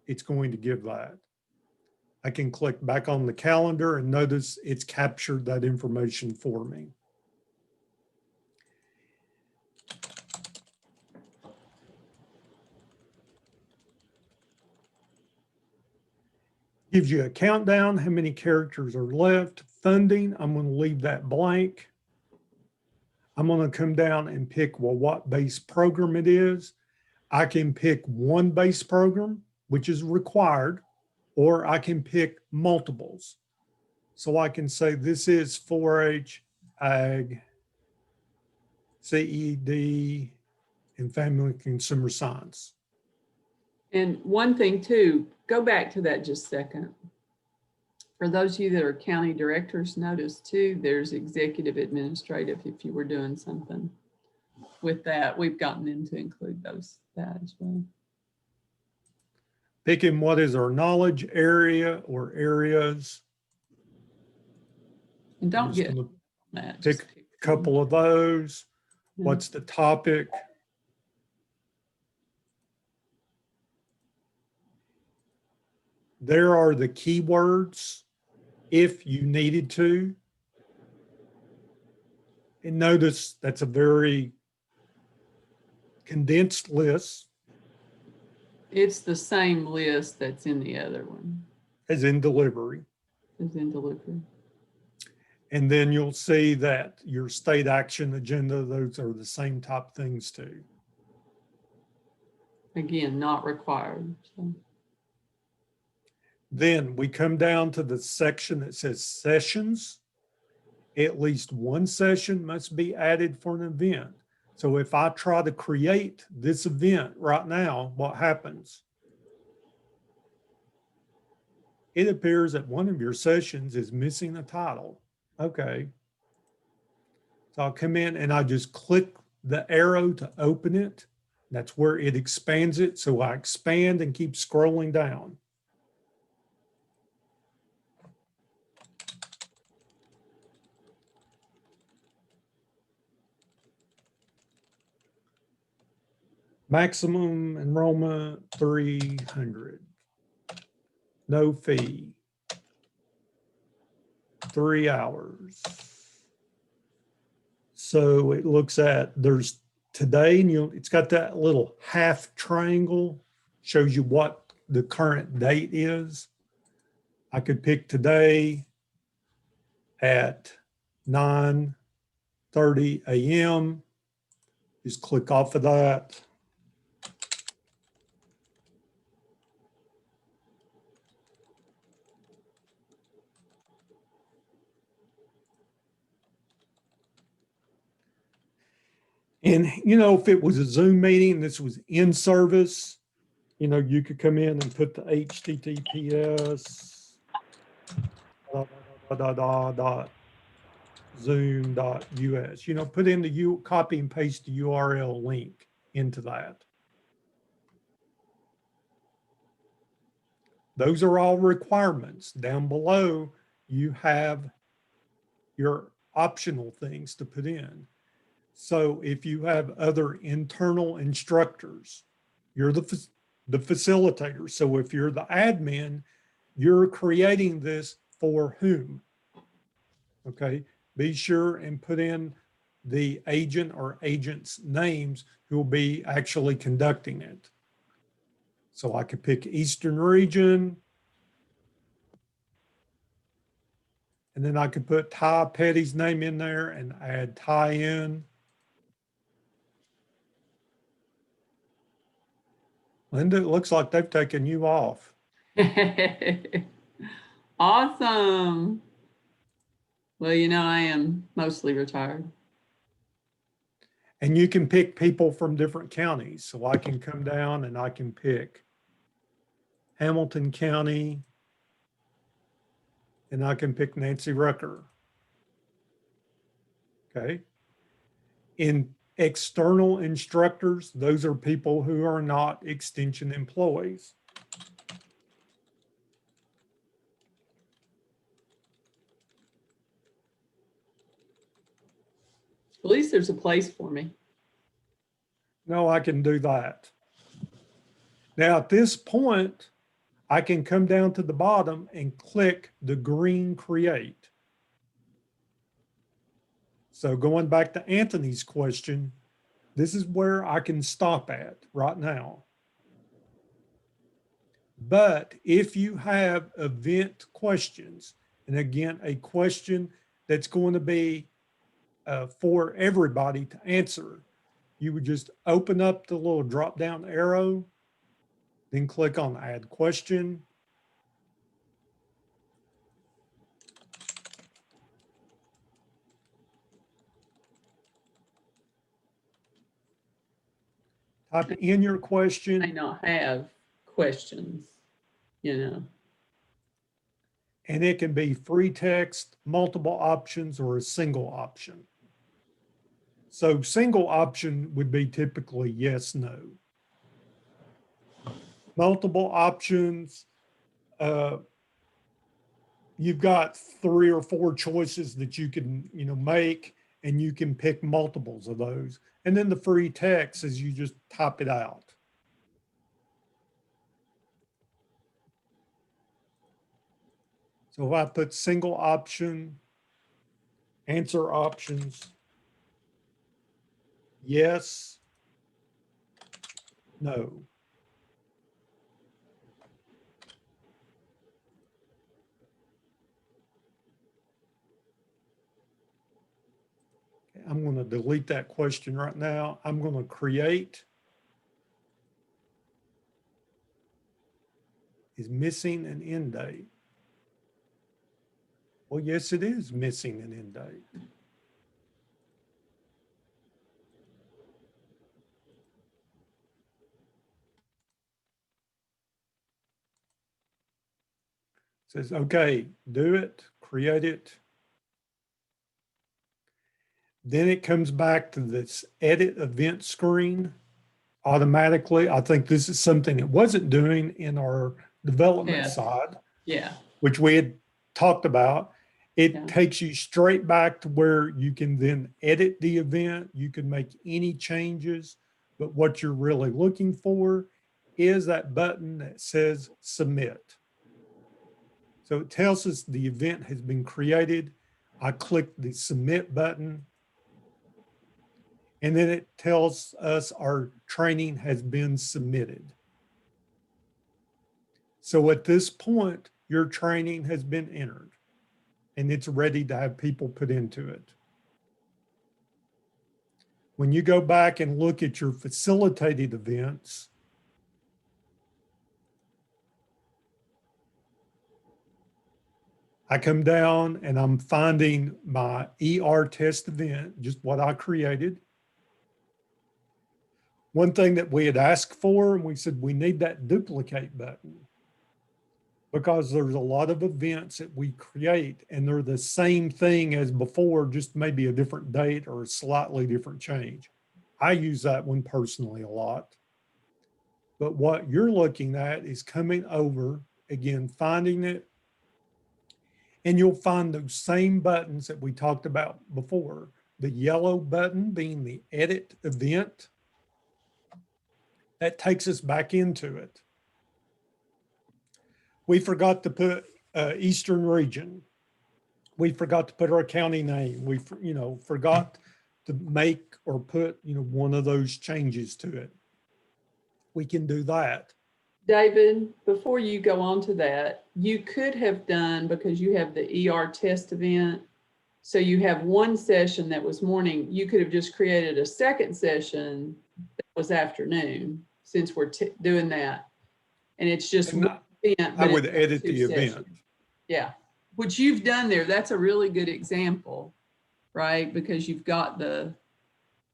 it's going to give that. I can click back on the calendar and notice it's captured that information for me. Gives you a countdown, how many characters are left. Funding, I'm going to leave that blank. I'm going to come down and pick, well, what base program it is. I can pick one base program, which is required, or I can pick multiples. So I can say this is 4-H, Ag, CED, and Family and Consumer Science. And one thing too, go back to that just a second. For those of you that are county directors, notice too, there's executive administrative if you were doing something with that. We've gotten in to include that as well. Picking what is our knowledge area or areas. And don't I'm just get gonna that. pick just pick a couple of those. Yeah. What's the topic? There are the keywords if you needed to. And notice that's a very condensed list, It's the same list that's in the other one, as in delivery. as in delivery. And then you'll see that your state action agenda, those are the same type things too. Again, not required. So. Then we come down to the section that says sessions. At least one session must be added for an event. So if I try to create this event right now, what happens? It appears that one of your sessions is missing a title. Okay. So I'll come in and I just click the arrow to open it. That's where it expands it. So I expand and keep scrolling down. Maximum enrollment 300. No fee. 3 hours. So it looks at there's today, and it's got that little half triangle, shows you what the current date is. I could pick today at 9:30 a.m. Just click off of that. And, you know, if it was a Zoom meeting, this was in service, you know, you could come in and put the HTTPS zoom.us, you know, put in the copy and paste the URL link into that. Those are all requirements. Down below, you have your optional things to put in. So if you have other internal instructors, you're the facilitator. So if you're the admin, you're creating this for whom? Okay, be sure and put in the agent or agents' names who will be actually conducting it. So I could pick Eastern Region, and then I could put Ty Petty's name in there and add Ty in. Linda, it looks like they've taken you off. Awesome. Well, you know, I am mostly retired. And you can pick people from different counties. So I can come down and I can pick Hamilton County, and I can pick Nancy Rucker. Okay. In external instructors, those are people who are not extension employees. At least there's a place for me. No, I can do that. Now at this point, I can come down to the bottom and click the green create. So going back to Anthony's question, this is where I can stop at right now. But if you have event questions, and again, a question that's going to be for everybody to answer, you would just open up the little drop down arrow, then click on add question. Type in your May question, not have questions, you know. and it can be free text, multiple options, or a single option. So single option would be typically yes, no. Multiple options, you've got 3 or 4 choices that you can, make, and you can pick multiples of those. And then the free text is you just type it out. So if I put single option, answer options, yes, no. I'm going to delete that question right now. I'm going to create. Is missing an end date? Well, yes, it is missing an end date. It says, okay, do it, create it. Then it comes back to this edit event screen automatically. I think this is something it wasn't doing in our development side, which we had talked about. It takes you straight back to where you can then edit the event. You can make any changes, but what you're really looking for is that button that says submit. So it tells us the event has been created. I click the submit button, and then it tells us our training has been submitted. So at this point, your training has been entered and it's ready to have people put into it. When you go back and look at your facilitated events, I come down and I'm finding my ER test event, just what I created. One thing that we had asked for, and we said we need that duplicate button, because there's a lot of events that we create and they're the same thing as before, just maybe a different date or a slightly different change. I use that one personally a lot. But what you're looking at is coming over, again, finding it, and you'll find those same buttons that we talked about before. The yellow button being the edit event, that takes us back into it. We forgot to put Eastern region. We forgot to put our county name. We, forgot to make or put, one of those changes to it. We can do that. David, before you go on to that, you could have done, because you have the ER test event, so you have one session that was morning, you could have just created a second session that was afternoon, since we're doing that. And it's just one event. I would edit the event. Yeah, which you've done there. That's a really good example, right? Because you've got the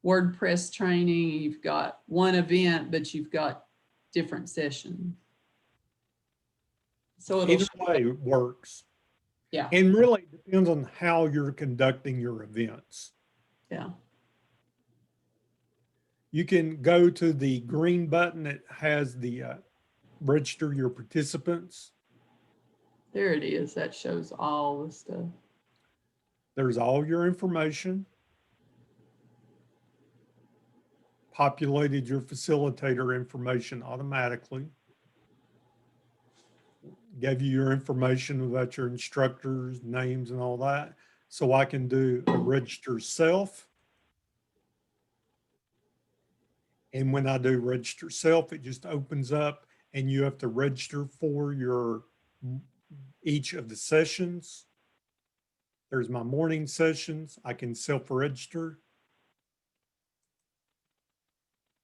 WordPress training, you've got one event, but you've got different sessions. So either way it works. Yeah. And really it depends on how you're conducting your events. Yeah. You can go to the green button that has the register your participants. There it is. That shows all the stuff. There's all your information. Populated your facilitator information automatically. gave you your information about your instructors, names and all that. So I can do a register self. And when I do register self, it just opens up and you have to register for your each of the sessions. There's my morning sessions. I can self-register.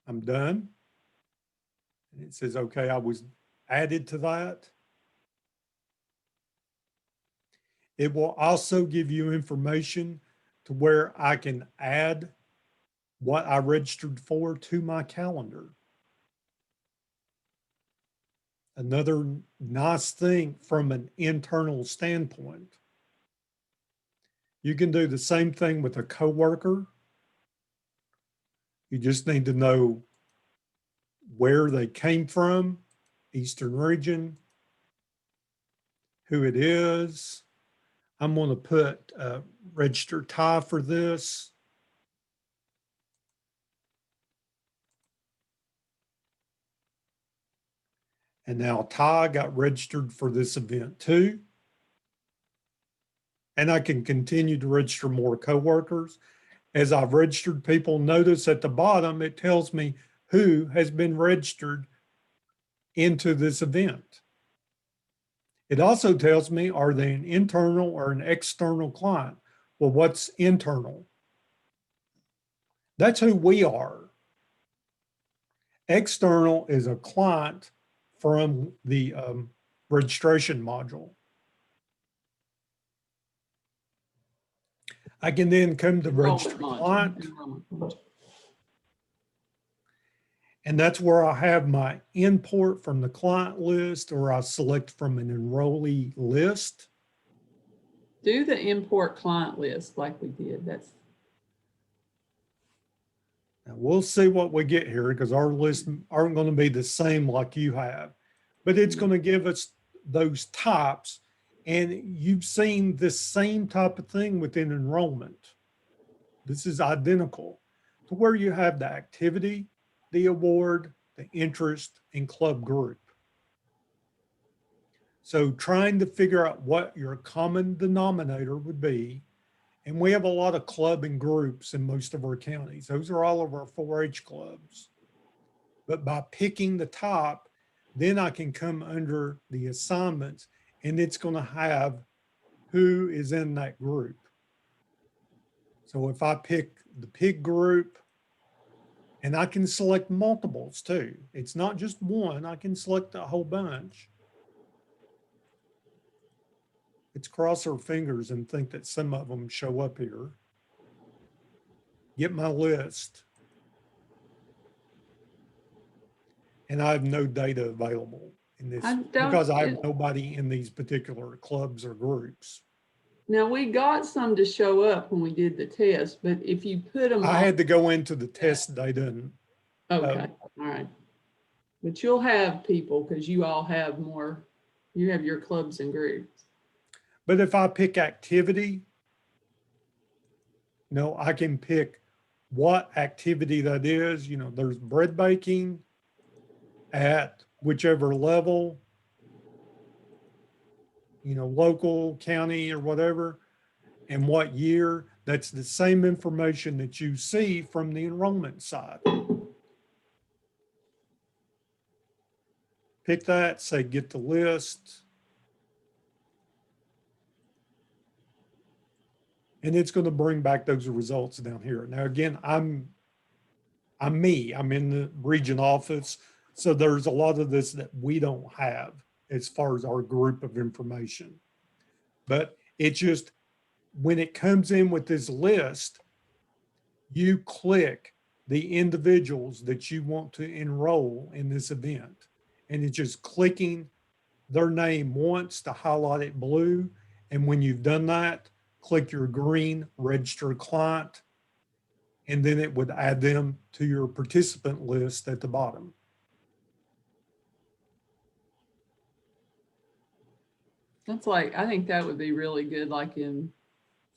I'm done. And it says, okay, I was added to that. It will also give you information to where I can add what I registered for to my calendar. Another nice thing from an internal standpoint. You can do the same thing with a coworker. You just need to know where they came from, Eastern region, who it is. I'm going to put register Ty for this. And now Ty got registered for this event too. And I can continue to register more coworkers. As I've registered people, notice at the bottom, it tells me who has been registered into this event. It also tells me, are they an internal or an external client? Well, what's internal? That's who we are. External is a client from the registration module. I can then come to register client. And that's where I have my import from the client list, or I select from an enrollee list. Do the import client list like we did. Now we'll see what we get here because our lists aren't going to be the same like you have, but it's going to give us those types. And you've seen the same type of thing within enrollment. This is identical to where you have the activity, the award, the interest, and club group. So trying to figure out what your common denominator would be. And we have a lot of club and groups in most of our counties. Those are all of our 4-H clubs. But by picking the top, then I can come under the assignments and it's going to have who is in that group. So if I pick the pig group, and I can select multiples too. It's not just one, I can select a whole bunch. Let's cross our fingers and think that some of them show up here. Get my list. And I have no data available in this because I have nobody in these particular clubs or groups. Now we got some to show up when we did the test, but if you put them, I had to go into the test data. And, okay, all right. But you'll have people because you all have more, you have your clubs and groups. But if I pick activity, no, I can pick what activity that is. You know, there's bread baking at whichever level, you know, local, county, or whatever, and what year. That's the same information that you see from the enrollment side. Pick that, say get the list. And it's going to bring back those results down here. Now, again, I'm me, I'm in the region office. So there's a lot of this that we don't have as far as our group of information. But it just, when it comes in with this list, you click the individuals that you want to enroll in this event. And it's just clicking their name once to highlight it blue. And when you've done that, click your green register client, and then it would add them to your participant list at the bottom. That's like, I think that would be really good, like in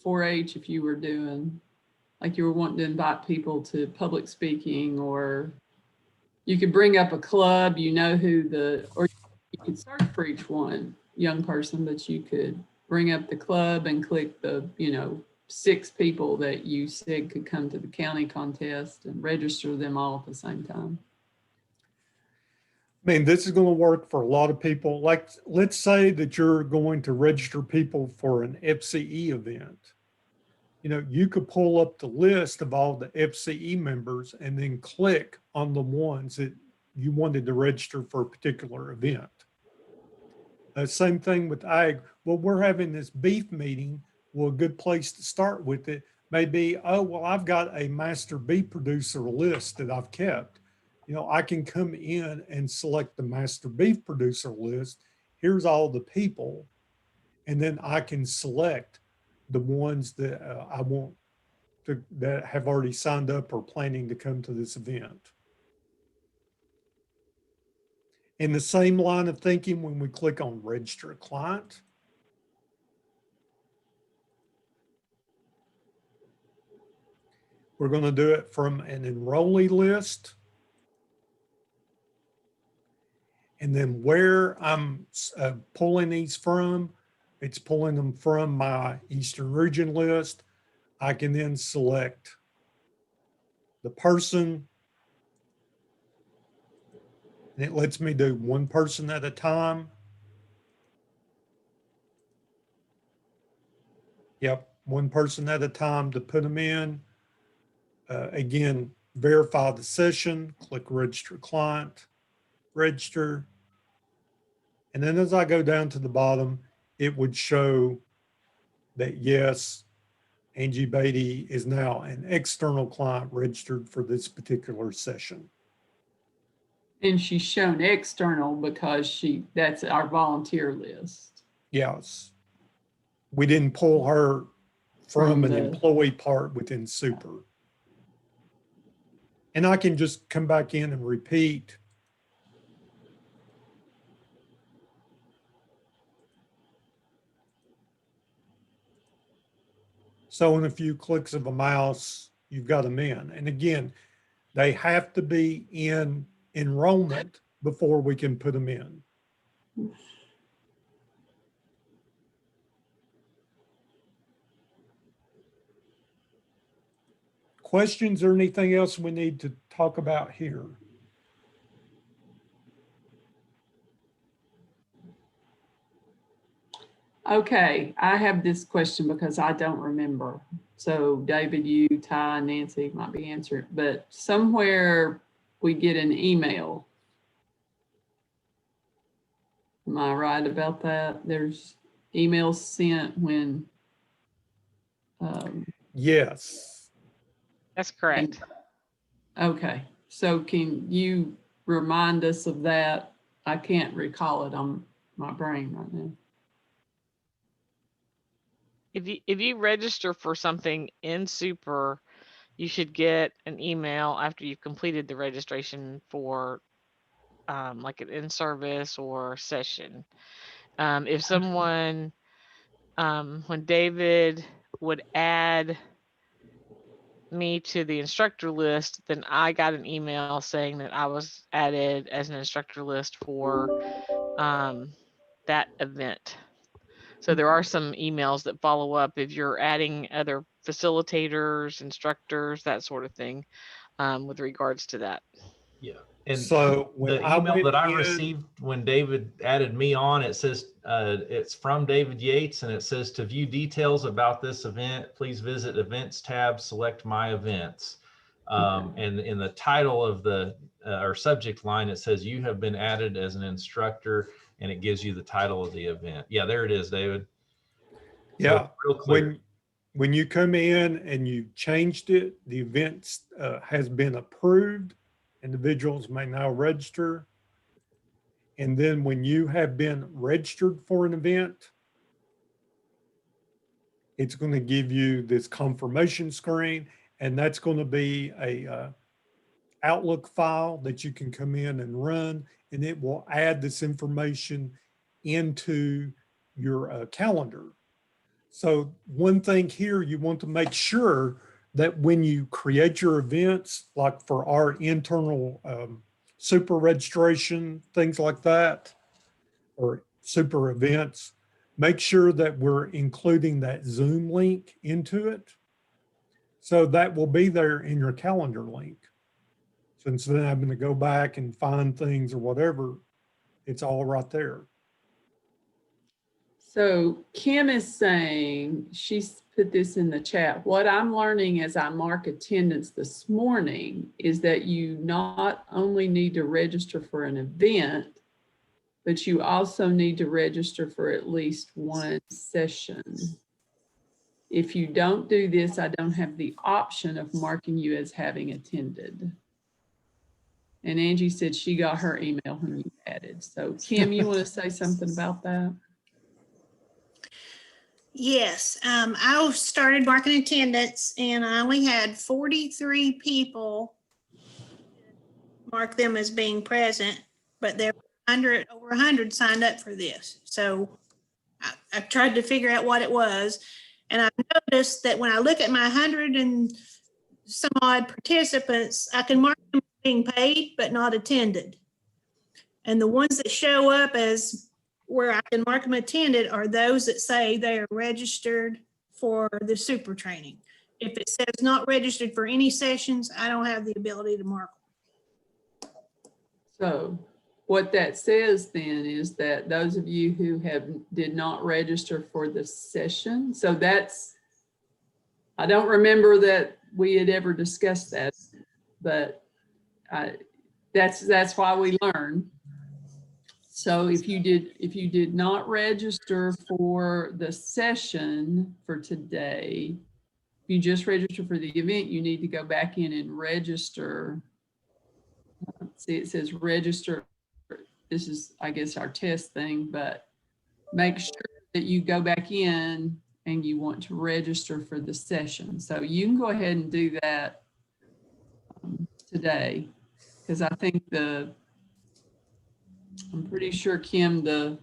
4-H, if you were doing, like you were wanting to invite people to public speaking, or you could bring up a club, you know who the, or you could search for each one. young person, but you could bring up the club and click the, 6 people that you said could come to the county contest and register them all at the same time. I mean, this is going to work for a lot of people. Like, let's say that you're going to register people for an FCE event. You could pull up the list of all the FCE members and then click on the ones that you wanted to register for a particular event. Same thing with ag. Well, we're having this beef meeting. Well, a good place to start with it may be, oh, well, I've got a master beef producer list that I've kept. I can come in and select the master beef producer list. Here's all the people. And then I can select the ones that I want to, that have already signed up or planning to come to this event. In the same line of thinking, when we click on register a client, we're going to do it from an enrollee list. And then where I'm pulling these from, it's pulling them from my Eastern region list. I can then select the person, and it lets me do one person at a time. Yep, one person at a time to put them in. Again, verify the session, click register client, register. And then as I go down to the bottom, it would show that yes, Angie Beatty is now an external client registered for this particular session. And she's shown external because that's our volunteer list. Yes. We didn't pull her from an the- employee part within Super. And I can just come back in and repeat. So in a few clicks of a mouse, you've got them in. And again, they have to be in enrollment before we can put them in. Questions or anything else we need to talk about here? Okay, I have this question because I don't remember. So David, you, Ty, Nancy might be answering, but somewhere we get an email. Am I right about that? There's emails sent when. Yes. That's correct. Okay, so can you remind us of that? I can't recall it on my brain right now. If you register for something in Super, you should get an email after you've completed the registration for like an in-service or session. If someone, when David would add me to the instructor list, then I got an email saying that I was added as an instructor list for that event. So there are some emails that follow up if you're adding other facilitators, instructors, that sort of thing, with regards to that. Yeah. And so when the email that I in, received when David added me on, it says it's from David Yates, and it says to view details about this event, please visit events tab, select my events. And in the title of the or subject line, it says you have been added as an instructor, and it gives you the title of the event. Yeah, there it is, David. Yeah, so real clear. When you come in and you changed it, the event has been approved. Individuals may now register. And then when you have been registered for an event, it's going to give you this confirmation screen, and that's going to be a Outlook file that you can come in and run, and it will add this information into your calendar. So one thing here, you want to make sure that when you create your events, like for our internal Super registration, things like that, or super events, make sure that we're including that Zoom link into it. So that will be there in your calendar link. So instead of having to go back and find things or whatever, it's all right there. So Kim is saying, she's put this in the chat. What I'm learning as I mark attendance this morning is that you not only need to register for an event, but you also need to register for at least one session. If you don't do this, I don't have the option of marking you as having attended. And Angie said she got her email when you added. So Kim, you want to say something about that? Yes, I started marking attendance and I only had 43 people mark them as being present, but there were over 100 signed up for this. So I tried to figure out what it was. And I noticed that when I look at my 100 and some odd participants, I can mark them as being paid, but not attended. And the ones that show up as where I can mark them attended are those that say they are registered for the super training. If it says not registered for any sessions, I don't have the ability to mark them. So what that says then is that those of you who did not register for the session, so that's, I don't remember that we had ever discussed that, but that's why we learn. So if you did not register for the session for today, if you just register for the event, you need to go back in and register. See, it says register. This is, I guess, our test thing, but make sure that you go back in and you want to register for the session. So you can go ahead and do that today, because I think I'm pretty sure, Kim, the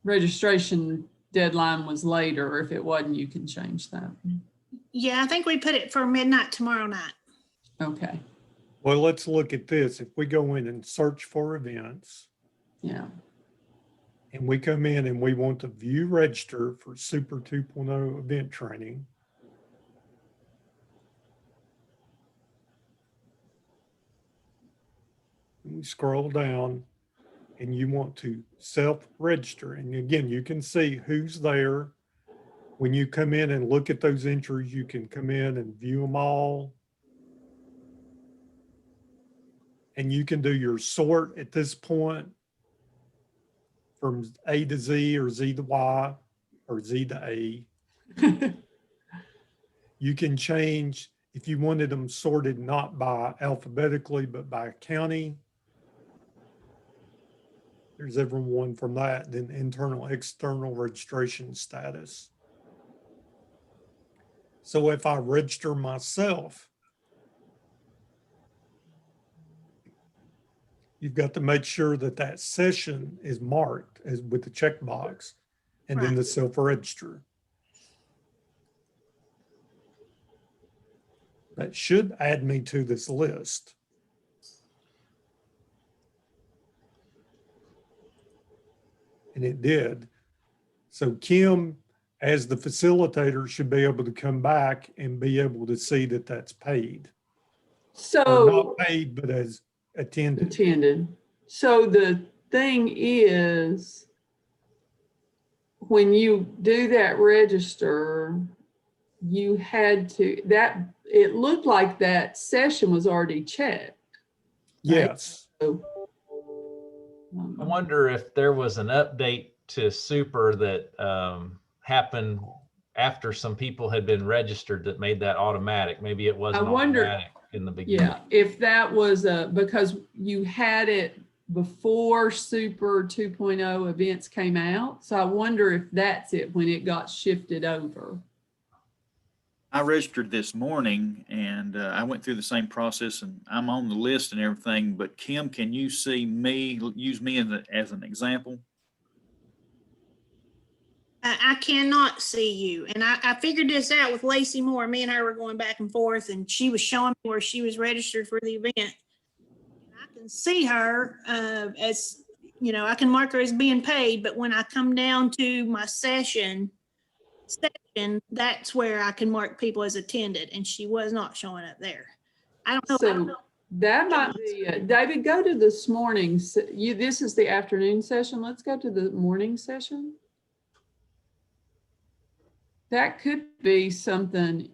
registration deadline was later, or if it wasn't, you can change that. Yeah, I think we put it for midnight tomorrow night. Okay. Well, let's look at this. If we go in and search for events, Yeah. and we come in and we want to view register for Super 2.0 event training, you scroll down and you want to self-register. And again, you can see who's there. When you come in and look at those entries, you can come in and view them all. And you can do your sort at this point from A to Z or Z to Y or Z to A. You can change if you wanted them sorted not by alphabetically, but by county. There's everyone from that, then internal, external registration status. So if I register myself, you've got to make sure that that session is marked as with the checkbox and then the self-register. That should add me to this list. And it did. So Kim, as the facilitator, should be able to come back and be able to see that that's paid. So or not paid, but as attended. So the thing is, when you do that register, you had to, it looked like that session was already checked. Yes. So, I wonder if there was an update to Super that happened after some people had been registered that made that automatic. Maybe it wasn't automatic in the beginning. Yeah, if that was because you had it before Super 2.0 events came out. So I wonder if that's it when it got shifted over. I registered this morning and I went through the same process and I'm on the list and everything, but Kim, can you see me, use me as an example? I cannot see you. And I figured this out with Lacey Moore. Me and her were going back and forth and she was showing me where she was registered for the event. And I can see her as I can mark her as being paid, but when I come down to my session, that's where I can mark people as attended, and she was not showing up there. I don't know. So that might be, David, go to this morning's, this is the afternoon session. Let's go to the morning session. That could be something,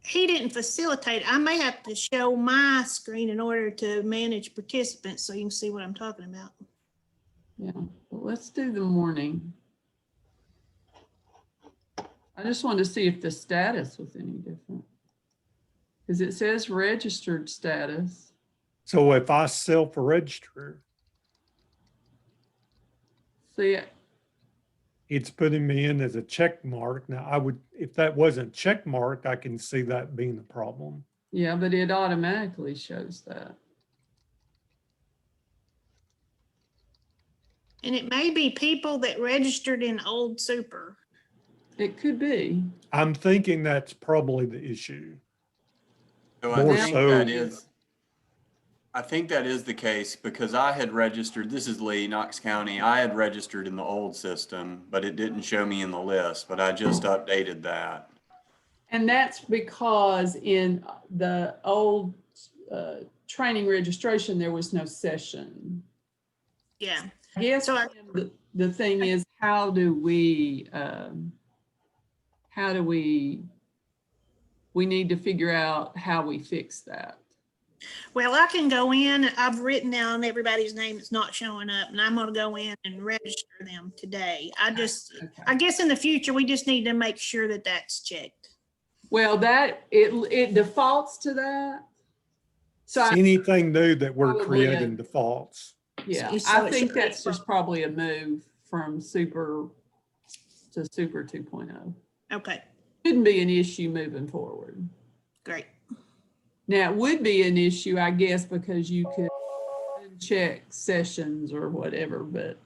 He didn't facilitate. I may have to show my screen in order to manage participants so you can see what I'm talking about. yeah, but let's do the morning. I just wanted to see if the status was any different. Because it says registered status. So if I self-register, See, it's putting me in as a check mark. Now I would, if that wasn't check marked, I can see that being a problem. yeah, but it automatically shows that. And it may be people that registered in Old Super. It could be. I'm thinking that's probably the issue. So I More think so- that is, I think that is the case because I had registered, this is Lee, Knox County. I had registered in the old system, but it didn't show me in the list, but I just updated that. And that's because in the old training registration, there was no session. Yeah. I guess So the thing is, how do we need to figure out how we fix that. Well, I can go in, I've written down everybody's name that's not showing up, and I'm gonna go in and register them today. I guess in the future, we just need to make sure that that's checked. Well, it defaults to that. So Anything new that we're Probably creating defaults. yeah, So I it think should be that's just probably a move from Super to Super 2.0. Okay, Shouldn't be an issue moving forward. great. Now, it would be an issue, I guess, because you could check sessions or whatever, but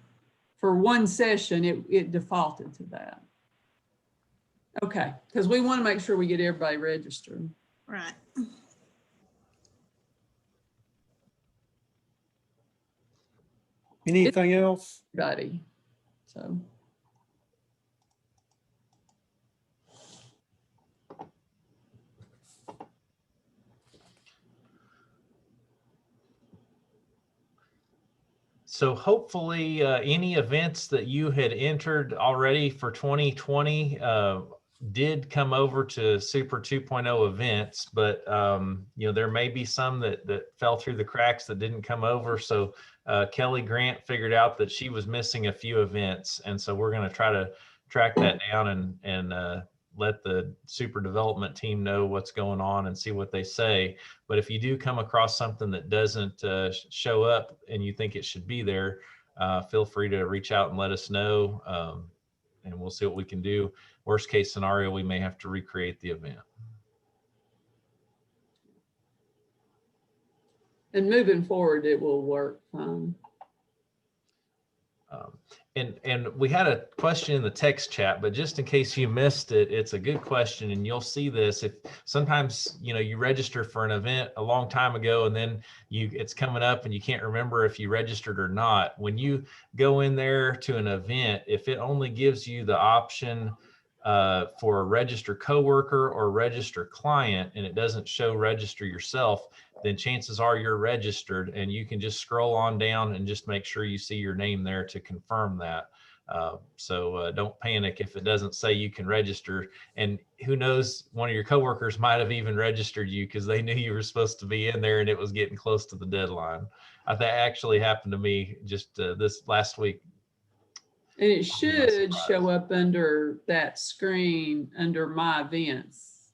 for one session, it defaulted to that. Okay, because we want to make sure we get everybody registered. Right. Anything else? Everybody, so. So hopefully any events that you had entered already for 2020 did come over to Super 2.0 events, but there may be some that fell through the cracks that didn't come over. So Kelly Grant figured out that she was missing a few events. And so we're going to try to track that down and let the super development team know what's going on and see what they say. But if you do come across something that doesn't show up and you think it should be there, feel free to reach out and let us know, and we'll see what we can do. Worst case scenario, we may have to recreate the event. And moving forward, it will work fine. And we had a question in the text chat, but just in case you missed it, it's a good question, and you'll see this. If sometimes you register for an event a long time ago, and then it's coming up and you can't remember if you registered or not. When you go in there to an event, if it only gives you the option for a register coworker or register client, and it doesn't show register yourself, then chances are you're registered, and you can just scroll on down and just make sure you see your name there to confirm that. So don't panic if it doesn't say you can register. And who knows, one of your coworkers might have even registered you because they knew you were supposed to be in there and it was getting close to the deadline. That actually happened to me just this last week. And it should show up under that screen under my events.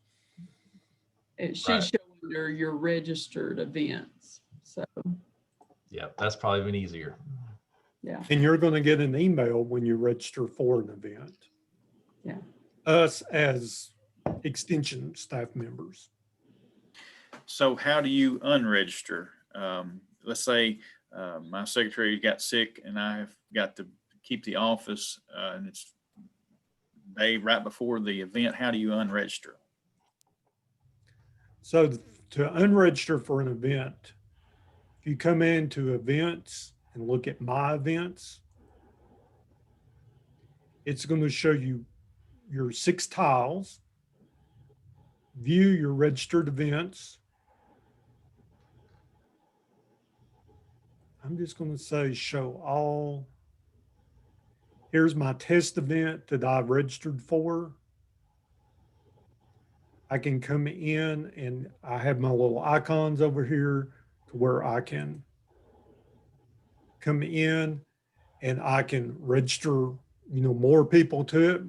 It should show under your registered events. So yeah, that's probably been easier. Yeah. And you're going to get an email when you register for an event. Yeah. Us as extension staff members. So how do you unregister? Let's say my secretary got sick and I've got to keep the office and it's day right before the event. How do you unregister? So to unregister for an event, If you come into events and look at my events, it's going to show you your 6 tiles, view your registered events. I'm just going to say show all. Here's my test event that I registered for. I can come in and I have my little icons over here to where I can come in and I can register, more people to it.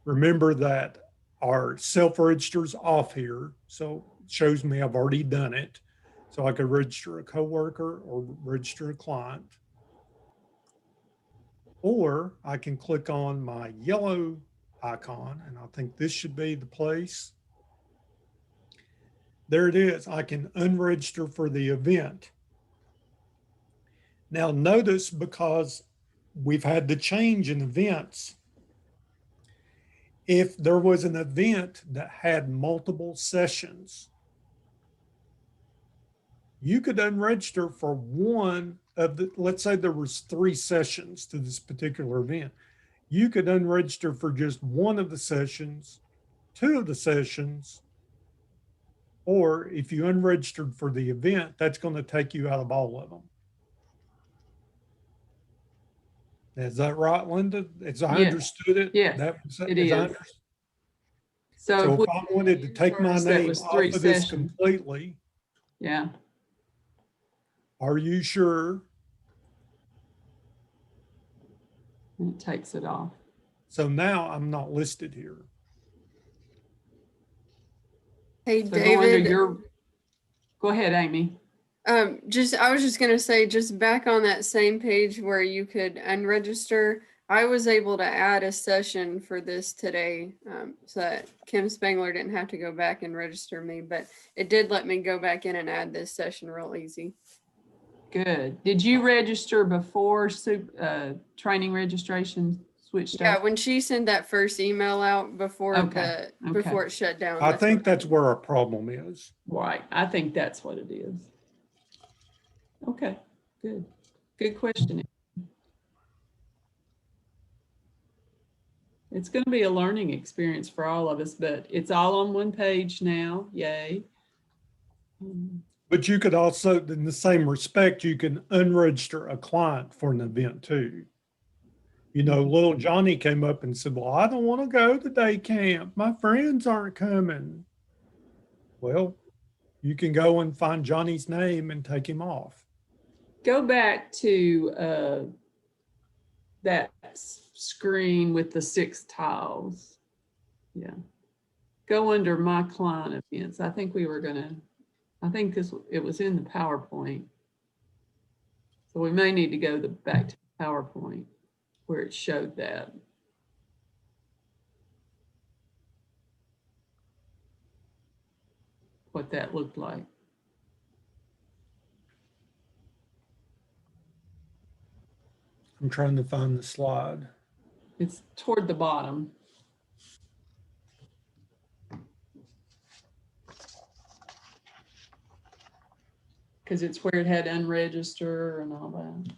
Remember that our self-register is off here. So it shows me I've already done it. So I could register a coworker or register a client. Or I can click on my yellow icon, and I think this should be the place. There it is. I can unregister for the event. Now notice, because we've had the change in events, if there was an event that had multiple sessions, you could unregister for one of the, let's say there was 3 sessions to this particular event. You could unregister for just one of the sessions, 2 of the sessions, or if you unregistered for the event, that's going to take you out of all of them. Is that right, Linda? As I understood it? Yes, it is. So if I wanted to take my name off of this completely. Yeah. Are you sure? And it takes it off. So now I'm not listed here. Hey, So David. Go ahead, Amy. I was just gonna say, just back on that same page where you could unregister, I was able to add a session for this today, so that Kim Spangler didn't have to go back and register me, but it did let me go back in and add this session real easy. Good. Did you register before training registration switched Yeah, up? when she sent that first email out before before it shut down. I think that's where our problem is. Right. I think that's what it is. Okay, good. Good question. It's going to be a learning experience for all of us, but it's all on one page now. Yay. But you could also, in the same respect, you can unregister a client for an event too. Little Johnny came up and said, well, I don't want to go to day camp. My friends aren't coming. Well, you can go and find Johnny's name and take him off. Go back to that screen with the 6 tiles. Yeah. Go under my client events. I think it was in the PowerPoint. So we may need to go back to PowerPoint where it showed that. What that looked like. I'm trying to find the slide. It's toward the bottom. Because it's where it had unregister and all that.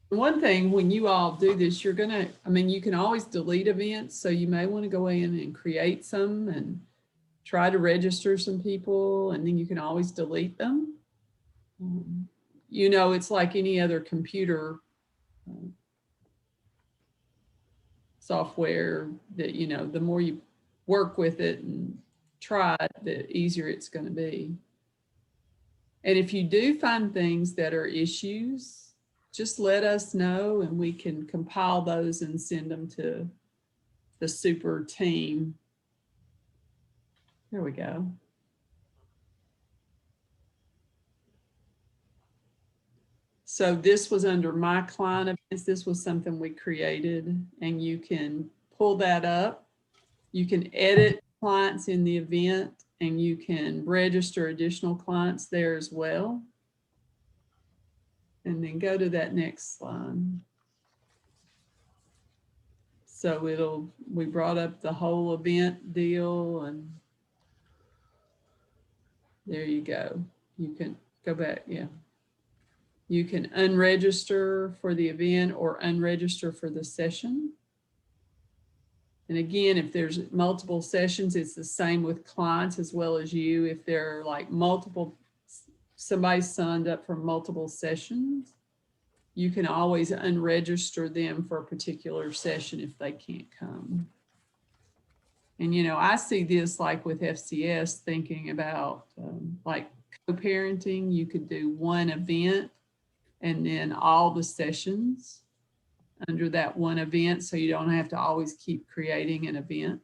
One thing, when you all do this, you can always delete events. So you may want to go in and create some and try to register some people, and then you can always delete them. It's like any other computer software that, the more you work with it and try it, the easier it's going to be. And if you do find things that are issues, just let us know and we can compile those and send them to the super team. There we go. So this was under my client events. This was something we created, and you can pull that up. You can edit clients in the event, and you can register additional clients there as well. And then go to that next slide. So we brought up the whole event deal, and there you go. You can Go back, yeah. You can unregister for the event or unregister for the session. And again, if there's multiple sessions, it's the same with clients as well as you. If there are like multiple, somebody signed up for multiple sessions, you can always unregister them for a particular session if they can't come. And, you know, I see this like with FCS thinking about like co-parenting, you could do one event and then all the sessions under that one event, so you don't have to always keep creating an event.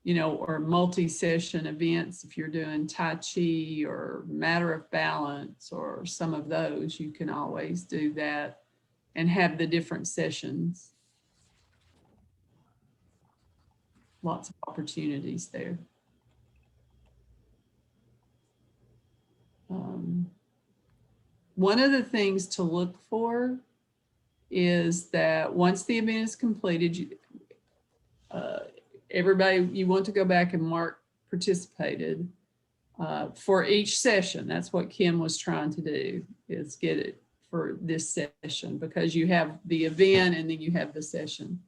You know, or multi-session events, if you're doing Tai Chi or Matter of Balance or some of those, you can always do that and have the different sessions. Lots of opportunities there. One of the things to look for is that once the event is completed, everybody, you want to go back and mark participated for each session. That's what Kim was trying to do, is get it for this session, because you have the event and then you have the session.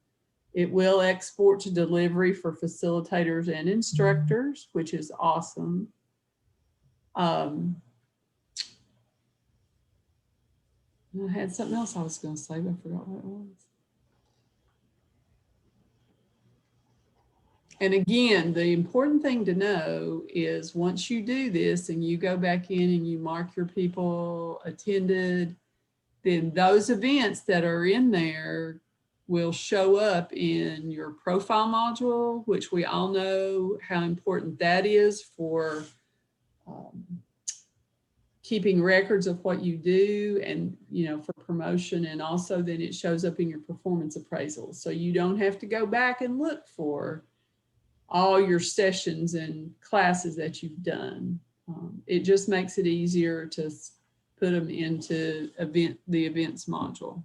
It will export to delivery for facilitators and instructors, which is awesome. I had something else I was going to say, but I forgot what it was. And again, the important thing to know is once you do this and you go back in and you mark your people attended, then those events that are in there will show up in your profile module, which we all know how important that is for keeping records of what you do and, you know, for promotion. And also then it shows up in your performance appraisal. So you don't have to go back and look for all your sessions and classes that you've done. It just makes it easier to put them into the events module.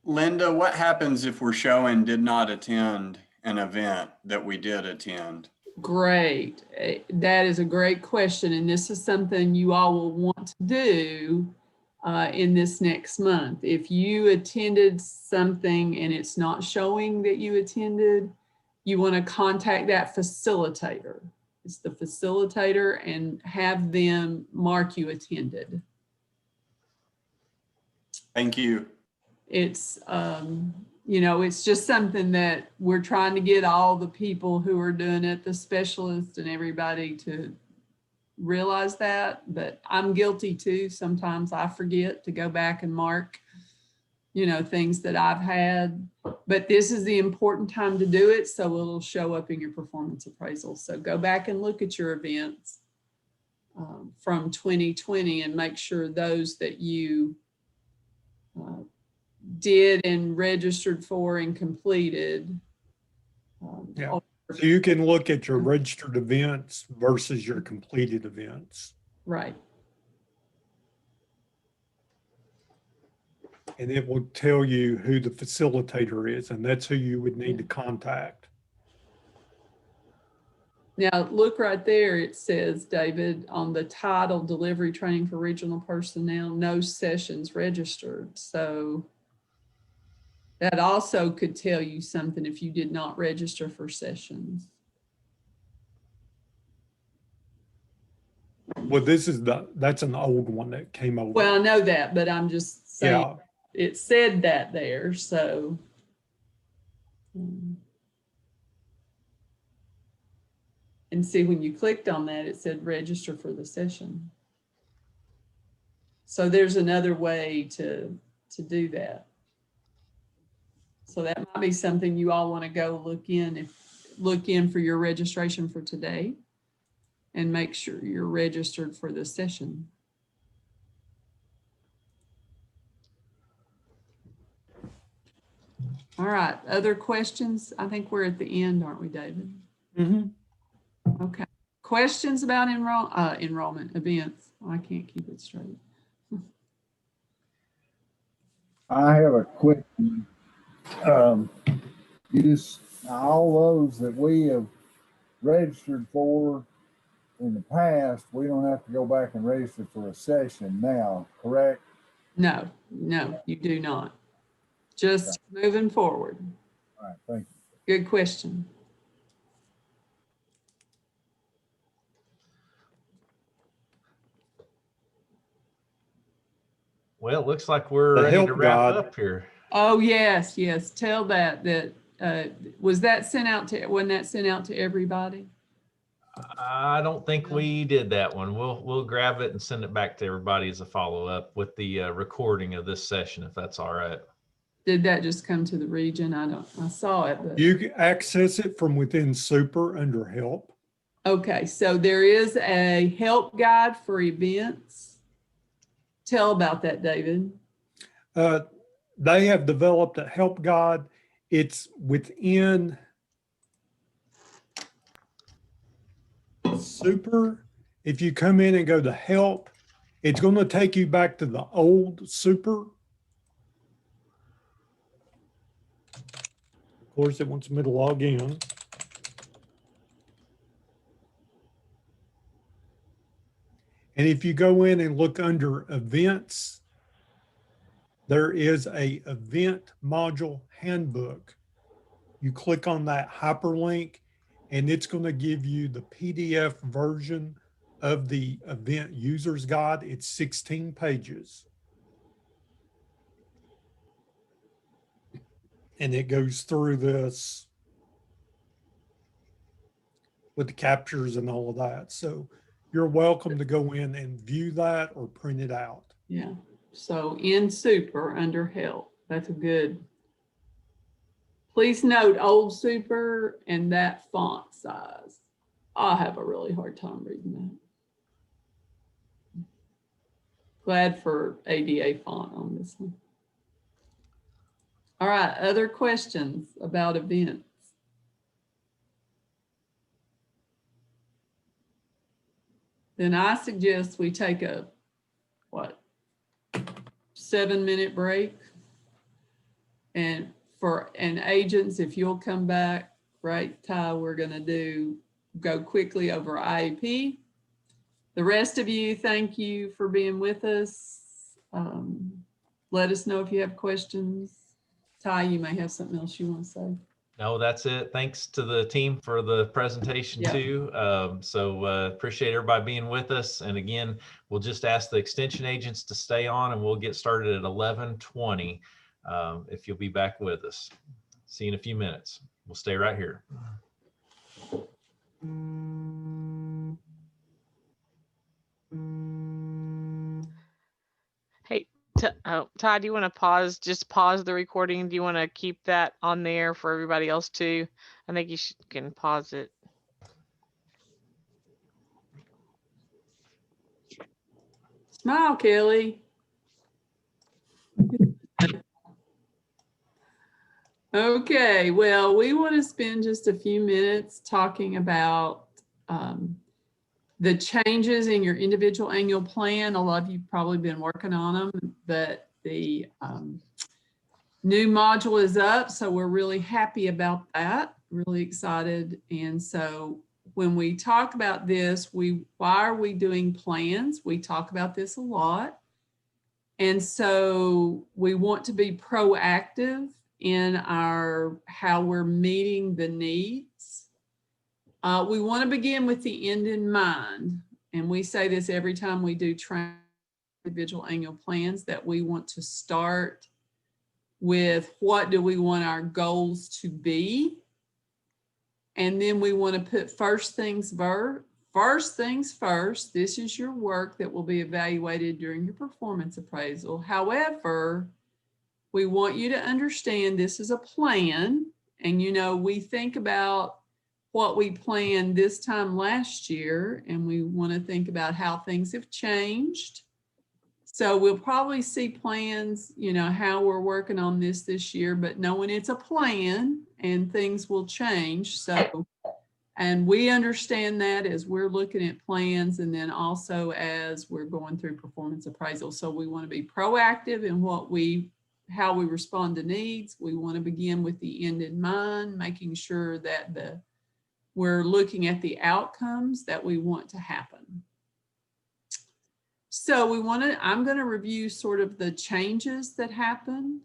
Linda, what happens if we're showing did not attend an event that we did attend? Great. That is a great question. And this is something you all will want to do in this next month. If you attended something and it's not showing that you attended, you want to contact that facilitator. It's the facilitator and have them mark you attended. Thank you. It's, you know, it's just something that we're trying to get all the people who are doing it, the specialists and everybody, to realize that. But I'm guilty too. Sometimes I forget to go back and mark, you know, things that I've had. But this is the important time to do it, so it'll show up in your performance appraisal. So go back and look at your events from 2020 and make sure those that you did and registered for and completed. Yeah. So you can look at your registered events versus your completed events. Right. And it will tell you who the facilitator is, and that's who you would need to contact. Now, look right there. It says, David, on the title, Delivery Training for Regional Personnel, no sessions registered. So that also could tell you something if you did not register for sessions. Well, that's an old one that came over. Well, I know that, but I'm just saying, yeah. It said that there, so. And see, when you clicked on that, it said register for the session. So there's another way to do that. So that might be something you all want to go look in for your registration for today and make sure you're registered for the session. All right, other questions? I think we're at the end, aren't we, David? Mm-hmm. Okay. Questions about enrollment events? Oh, I can't keep it straight. I have a question. Is all those that we have registered for in the past, we don't have to go back and register for a session now, correct? No, no, you do not. Just moving forward. All right, thank you. Good question. Well, it looks like we're The ready to help wrap guide. up here. Oh, yes, yes. Tell that, was that sent out to, wasn't that sent out to everybody? I don't think we did that one. We'll grab it and send it back to everybody as a follow-up with the recording of this session, if that's all right. Did that just come to the region? I saw it, but. You can access it from within Super under Help. Okay, so there is a help guide for events. Tell about that, David. They have developed a help guide. It's within Super. If you come in and go to help, it's going to take you back to the old Super. Of course, it wants me to log in. And if you go in and look under events, there is a event module handbook. You click on that hyperlink and it's going to give you the PDF version of the event user's guide. It's 16 pages. And it goes through this with the captures and all of that. So you're welcome to go in and view that or print it out. Yeah, so in Super under help, that's a good. Please note old Super and that font size. I have a really hard time reading that. Glad for ADA font on this one. All right, other questions about events? Then I suggest we take a, 7-minute break. And agents, if you'll come back, right, Ty, we're gonna go quickly over IAP. The rest of you, thank you for being with us. Let us know if you have questions. Ty, you may have something else you want to say. No, that's it. Thanks to the team for the presentation too. Appreciate everybody being with us. And again, we'll just ask the extension agents to stay on and we'll get started at 11:20 if you'll be back with us. See you in a few minutes. We'll stay right here. Hey, Todd, do you want to pause the recording? Do you want to keep that on there for everybody else too? I think you can pause it. Smile, Kelly. Okay, well, we want to spend just a few minutes talking about the changes in your individual annual plan. A lot of you probably been working on them, but the new module is up, so we're really happy about that, really excited. And so when we talk about this, why are we doing plans? We talk about this a lot. And so we want to be proactive in how we're meeting the needs. We want to begin with the end in mind. And we say this every time we do individual annual plans, that we want to start with what do we want our goals to be. And then we want to put first things first. This is your work that will be evaluated during your performance appraisal. However, we want you to understand this is a plan. And, we think about what we planned this time last year, and we want to think about how things have changed. So we'll probably see plans, how we're working on this year, but knowing it's a plan and things will change. So, and we understand that as we're looking at plans and then also as we're going through performance appraisal. So we want to be proactive in how we respond to needs. We want to begin with the end in mind, making sure that we're looking at the outcomes that we want to happen. So I'm going to review sort of the changes that happen.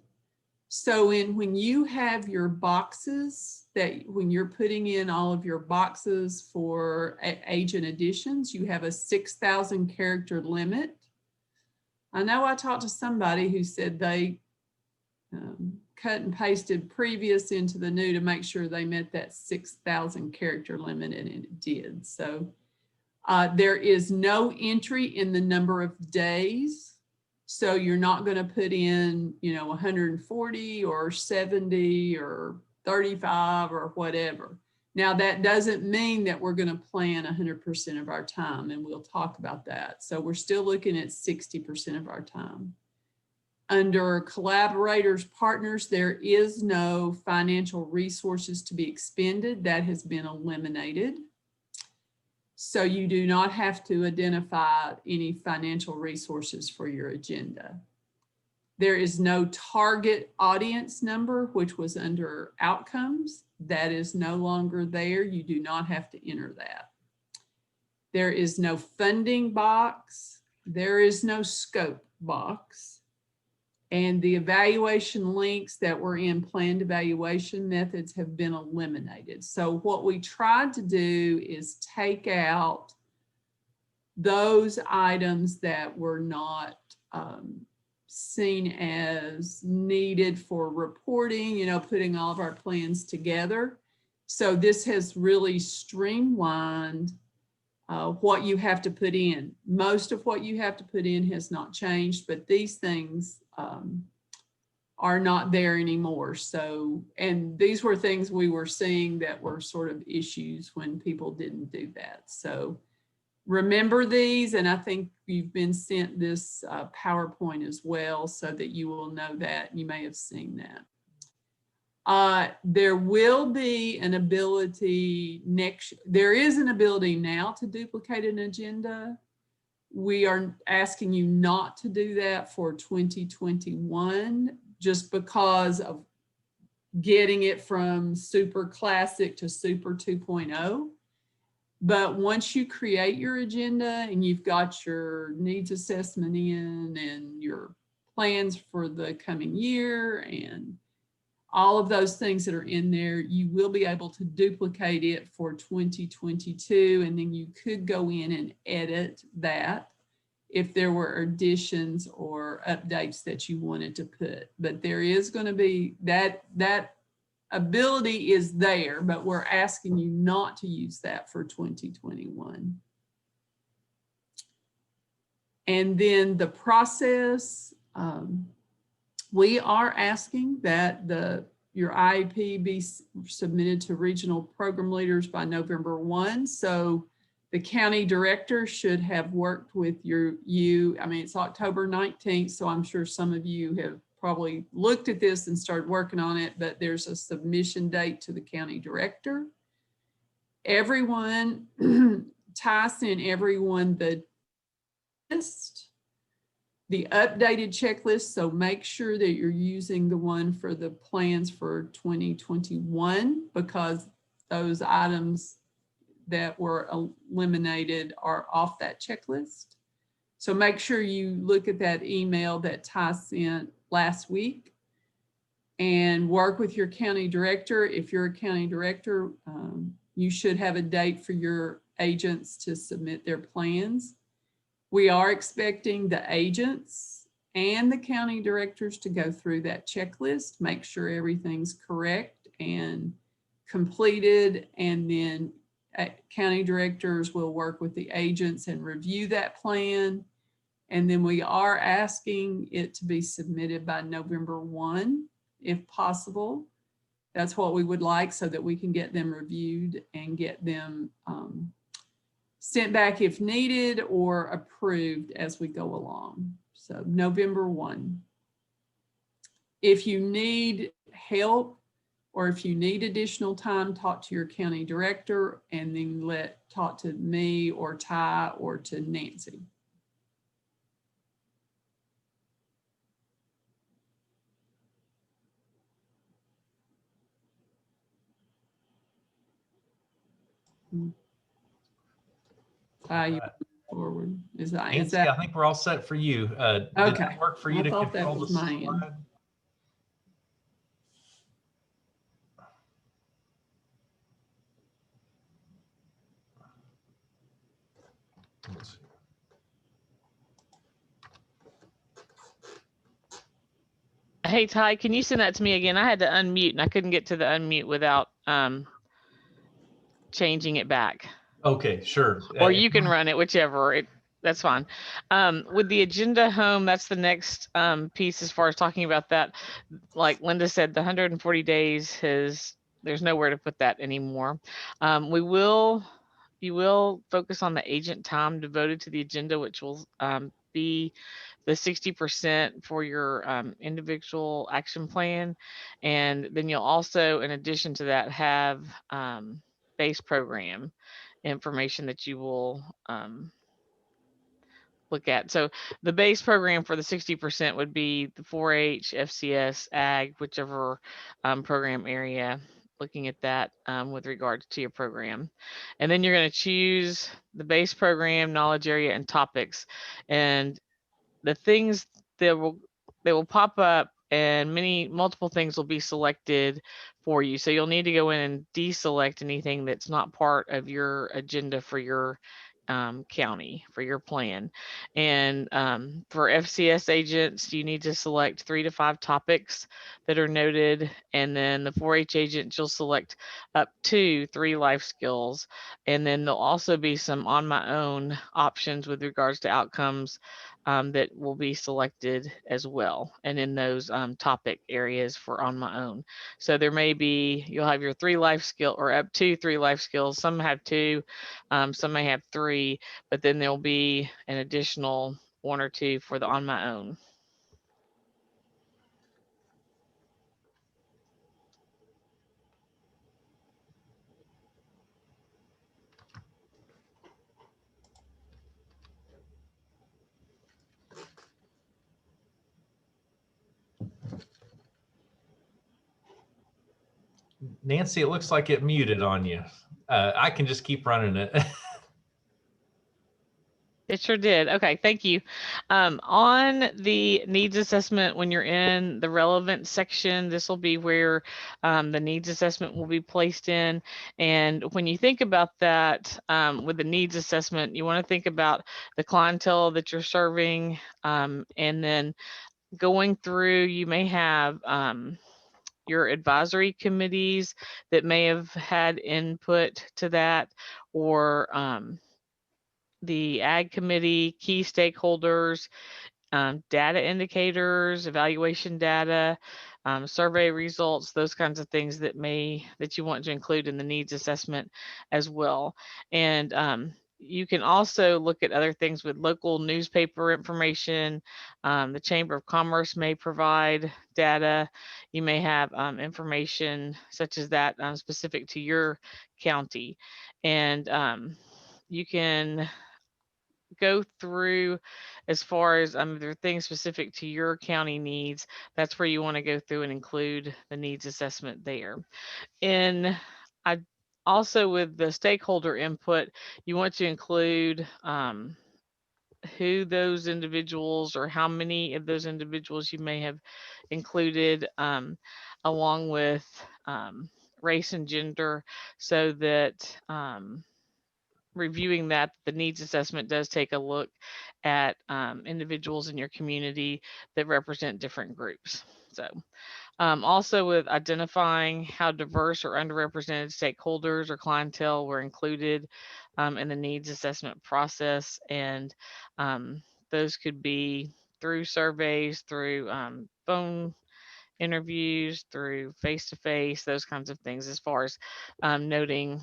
So when you have your boxes, that when you're putting in all of your boxes for agent additions, you have a 6,000 character limit. I know I talked to somebody who said they cut and pasted previous into the new to make sure they met that 6,000 character limit, and it did. So there is no entry in the number of days. So you're not going to put in, 140 or 70 or 35 or whatever. Now, that doesn't mean that we're going to plan 100% of our time, and we'll talk about that. So we're still looking at 60% of our time. Under collaborators, partners, there is no financial resources to be expended. That has been eliminated. So you do not have to identify any financial resources for your agenda. There is no target audience number, which was under outcomes. That is no longer there. You do not have to enter that. There is no funding box. There is no scope box. And the evaluation links that were in planned evaluation methods have been eliminated. So what we tried to do is take out those items that were not seen as needed for reporting, putting all of our plans together. So this has really streamlined what you have to put in. Most of what you have to put in has not changed, but these things are not there anymore. So, and these were things we were seeing that were sort of issues when people didn't do that. So remember these, and I think you've been sent this PowerPoint as well so that you will know that. You may have seen that. There will be an ability there is an ability now to duplicate an agenda. We are asking you not to do that for 2021, just because of getting it from Super Classic to Super 2.0. But once you create your agenda and you've got your needs assessment in and your plans for the coming year and all of those things that are in there, you will be able to duplicate it for 2022. And then you could go in and edit that if there were additions or updates that you wanted to put. But there is going to be that ability is there, but we're asking you not to use that for 2021. And then the process, we are asking that your IAP be submitted to regional program leaders by November 1. So the county director should have worked with you. I mean, it's October 19th, so I'm sure some of you have probably looked at this and started working on it, but there's a submission date to the county director. Everyone, Tyson, everyone the list, the updated checklist. So make sure that you're using the one for the plans for 2021, because those items that were eliminated are off that checklist. So make sure you look at that email that Ty sent last week and work with your county director. If you're a county director, you should have a date for your agents to submit their plans. We are expecting the agents and the county directors to go through that checklist, make sure everything's correct and completed, and then county directors will work with the agents and review that plan. And then we are asking it to be submitted by November 1, if possible. That's what we would like, so that we can get them reviewed and get them sent back if needed or approved as we go along. So November 1. If you need help or if you need additional time, talk to your county director, and then talk to me or Ty or to Nancy. how you move forward. Is Nancy, that I think we're all set for you. Did okay? it work for you I to thought that control was the mine. slide? Let's see. Hey, Ty, can you send that to me again? I had to unmute and I couldn't get to the unmute without changing it back. Okay, sure. Or you can run it, whichever. That's fine. With the agenda home, that's the next piece as far as talking about that. Like Linda said, the 140 days there's nowhere to put that anymore. You will focus on the agent time devoted to the agenda, which will be the 60% for your individual action plan. And then you'll also, in addition to that, have base program information that you will look at. So the base program for the 60% would be the 4-H, FCS, Ag, whichever program area, looking at that with regards to your program. And then you're going to choose the base program, knowledge area, and topics. And the things that will pop up, and multiple things will be selected for you. So you'll need to go in and deselect anything that's not part of your agenda for your county, for your plan. And for FCS agents, you need to select 3 to 5 topics that are noted. And then the 4-H agents, you'll select up to 3 life skills. And then there'll also be some on my own options with regards to outcomes that will be selected as well, and in those topic areas for on my own. So there may be, you'll have your 3 life skill, or up to 3 life skills. Some have 2, some may have 3, but then there'll be an additional 1 or 2 for the on my own. Nancy, it looks like it muted on you. I can just keep running it. It sure did. Okay, thank you. On the needs assessment, when you're in the relevant section, this will be where the needs assessment will be placed in. And when you think about that with the needs assessment, you want to think about the clientele that you're serving, and then going through, you may have your advisory committees that may have had input to that, or the Ag Committee, key stakeholders, data indicators, evaluation data, survey results, those kinds of things that you want to include in the needs assessment as well. And you can also look at other things with local newspaper information. The Chamber of Commerce may provide data. You may have information such as that specific to your county. And you can go through as far as if there are things specific to your county needs, that's where you want to go through and include the needs assessment there. And I also, with the stakeholder input, you want to include who those individuals, or how many of those individuals you may have included, along with race and gender, so that reviewing that, the needs assessment does take a look at individuals in your community that represent different groups. So also with identifying how diverse or underrepresented stakeholders or clientele were included in the needs assessment process. And those could be through surveys, through phone interviews, through face-to-face, those kinds of things, as far as noting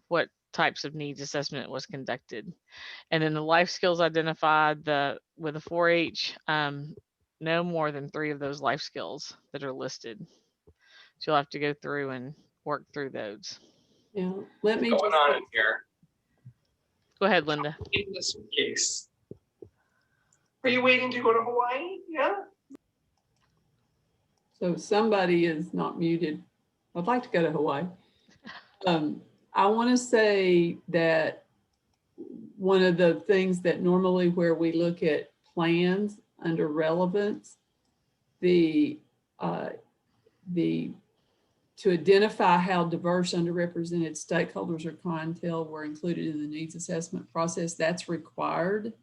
what types of needs assessment was conducted. And then the life skills identified, with the 4-H, no more than 3 of those life skills that are listed. So you'll have to go through and work through those. Yeah, let me What's just going on here? Go ahead, Linda. In this case, are you waiting to go to Hawaii? Yeah. So somebody is not muted. I'd like to go to Hawaii. I want to say that one of the things that normally where we look at plans under relevance, the to identify how diverse underrepresented stakeholders or clientele were included in the needs assessment process, that's required.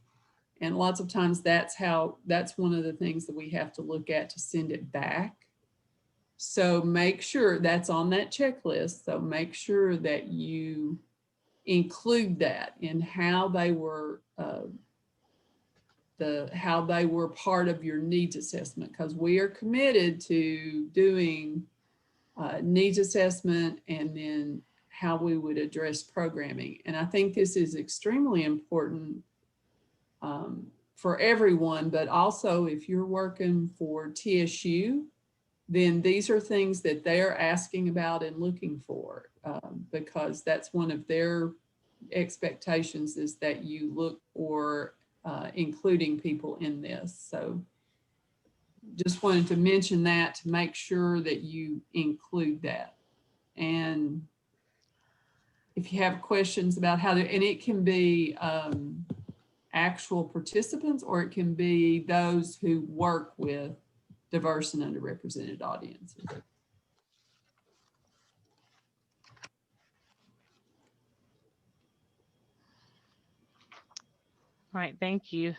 And lots of times that's one of the things that we have to look at to send it back. So make sure that's on that checklist. So make sure that you include that in how they were how they were part of your needs assessment, because we are committed to doing needs assessment and then how we would address programming. And I think this is extremely important for everyone, but also if you're working for TSU, then these are things that they're asking about and looking for, because that's one of their expectations, is that you look for including people in this. So just wanted to mention that to make sure that you include that. And if you have questions about how to, and it can be actual participants, or it can be those who work with diverse and underrepresented audiences. All right, thank you.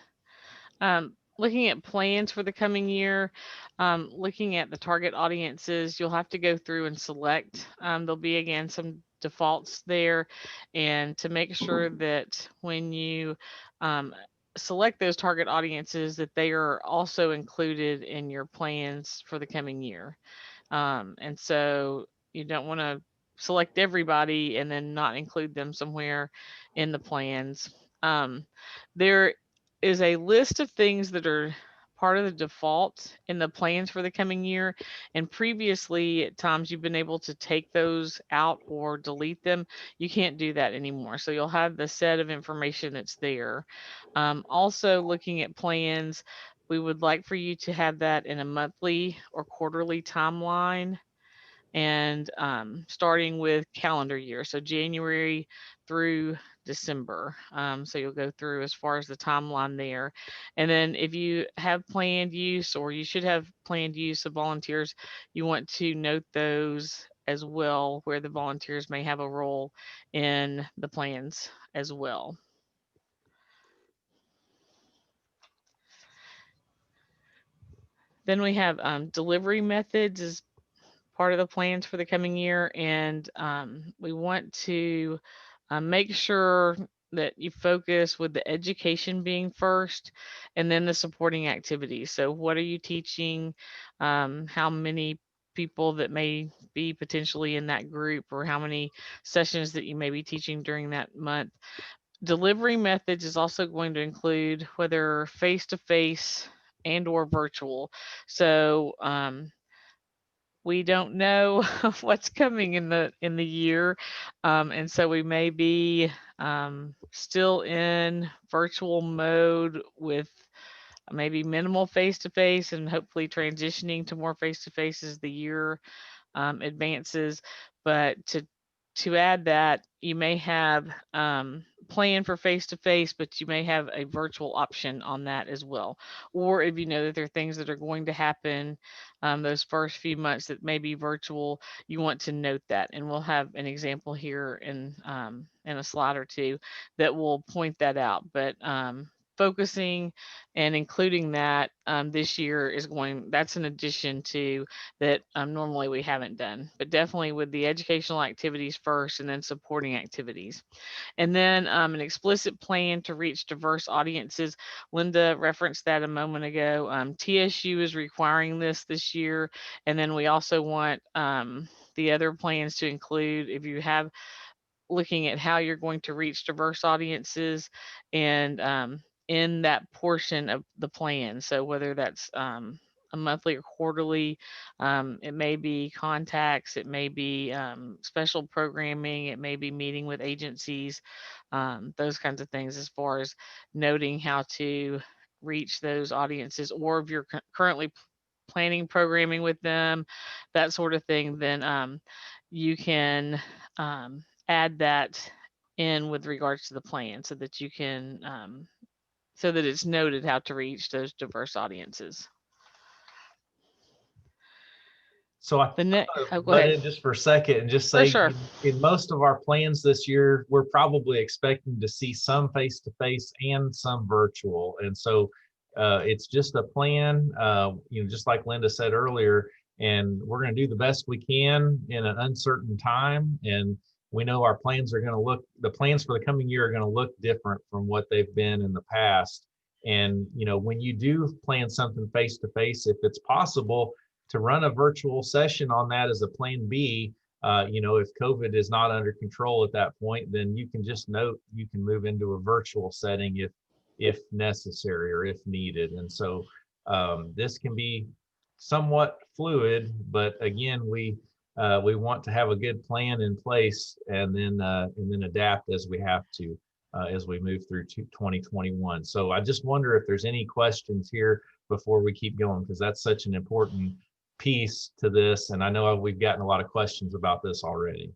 Looking at plans for the coming year, looking at the target audiences, you'll have to go through and select. There'll be, again, some defaults there. And to make sure that when you select those target audiences, that they are also included in your plans for the coming year. And so you don't want to select everybody and then not include them somewhere in the plans. There is a list of things that are part of the default in the plans for the coming year. And previously, at times, you've been able to take those out or delete them. You can't do that anymore. So you'll have the set of information that's there. Also, looking at plans, we would like for you to have that in a monthly or quarterly timeline, and starting with calendar year, so January through December. So you'll go through as far as the timeline there. And then if you have planned use, or you should have planned use of volunteers, you want to note those as well, where the volunteers may have a role in the plans as well. Then we have delivery methods as part of the plans for the coming year. And we want to make sure that you focus with the education being first, and then the supporting activities. So what are you teaching? How many people that may be potentially in that group, or how many sessions that you may be teaching during that month. Delivery methods is also going to include whether face-to-face and or virtual. So we don't know what's coming in the year, and so we may be still in virtual mode with maybe minimal face-to-face, and hopefully transitioning to more face-to-face as the year advances. But to add that, you may have plan for face-to-face, but you may have a virtual option on that as well. Or if you know that there are things that are going to happen those first few months that may be virtual, you want to note that. And we'll have an example here in a slide or two that will point that out. But focusing and including that this year that's an addition to that normally we haven't done, but definitely with the educational activities first, and then supporting activities. And then an explicit plan to reach diverse audiences. Linda referenced that a moment ago. TSU is requiring this year. And then we also want the other plans to include, if you have looking at how you're going to reach diverse audiences, and in that portion of the plan. So whether that's a monthly or quarterly, it may be contacts, it may be special programming, it may be meeting with agencies, those kinds of things, as far as noting how to reach those audiences. Or if you're currently planning programming with them, that sort of thing, then you can add that in with regards to the plan so that you can, so that it's noted how to reach those diverse audiences. So I The next, want to oh, go butt ahead. in just for a second and just Oh, say sure. in most of our plans this year, we're probably expecting to see some face-to-face and some virtual. And so it's just a plan, just like Linda said earlier, and we're going to do the best we can in an uncertain time. And we know our plans are going to look, the plans for the coming year are going to look different from what they've been in the past. And, when you do plan something face-to-face, if it's possible, to run a virtual session on that as a plan B, if COVID is not under control at that point, then you can just note you can move into a virtual setting if necessary or if needed. And so this can be somewhat fluid, but again, we want to have a good plan in place and then adapt as we have to as we move through 2021. So I just wonder if there's any questions here before we keep going, because that's such an important piece to this. And I know we've gotten a lot of questions about this already.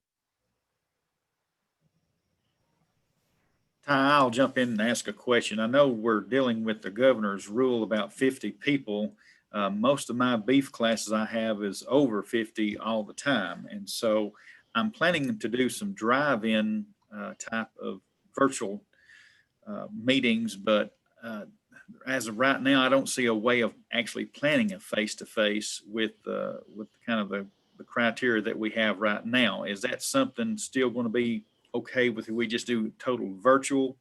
Ty, I'll jump in and ask a question. I know we're dealing with the governor's rule about 50 people. Most of my beef classes I have is over 50 all the time. And so I'm planning to do some drive-in type of virtual meetings, but as of right now, I don't see a way of actually planning a face-to-face with kind of the criteria that we have right now. Is that something still going to be okay with if we just do total virtual?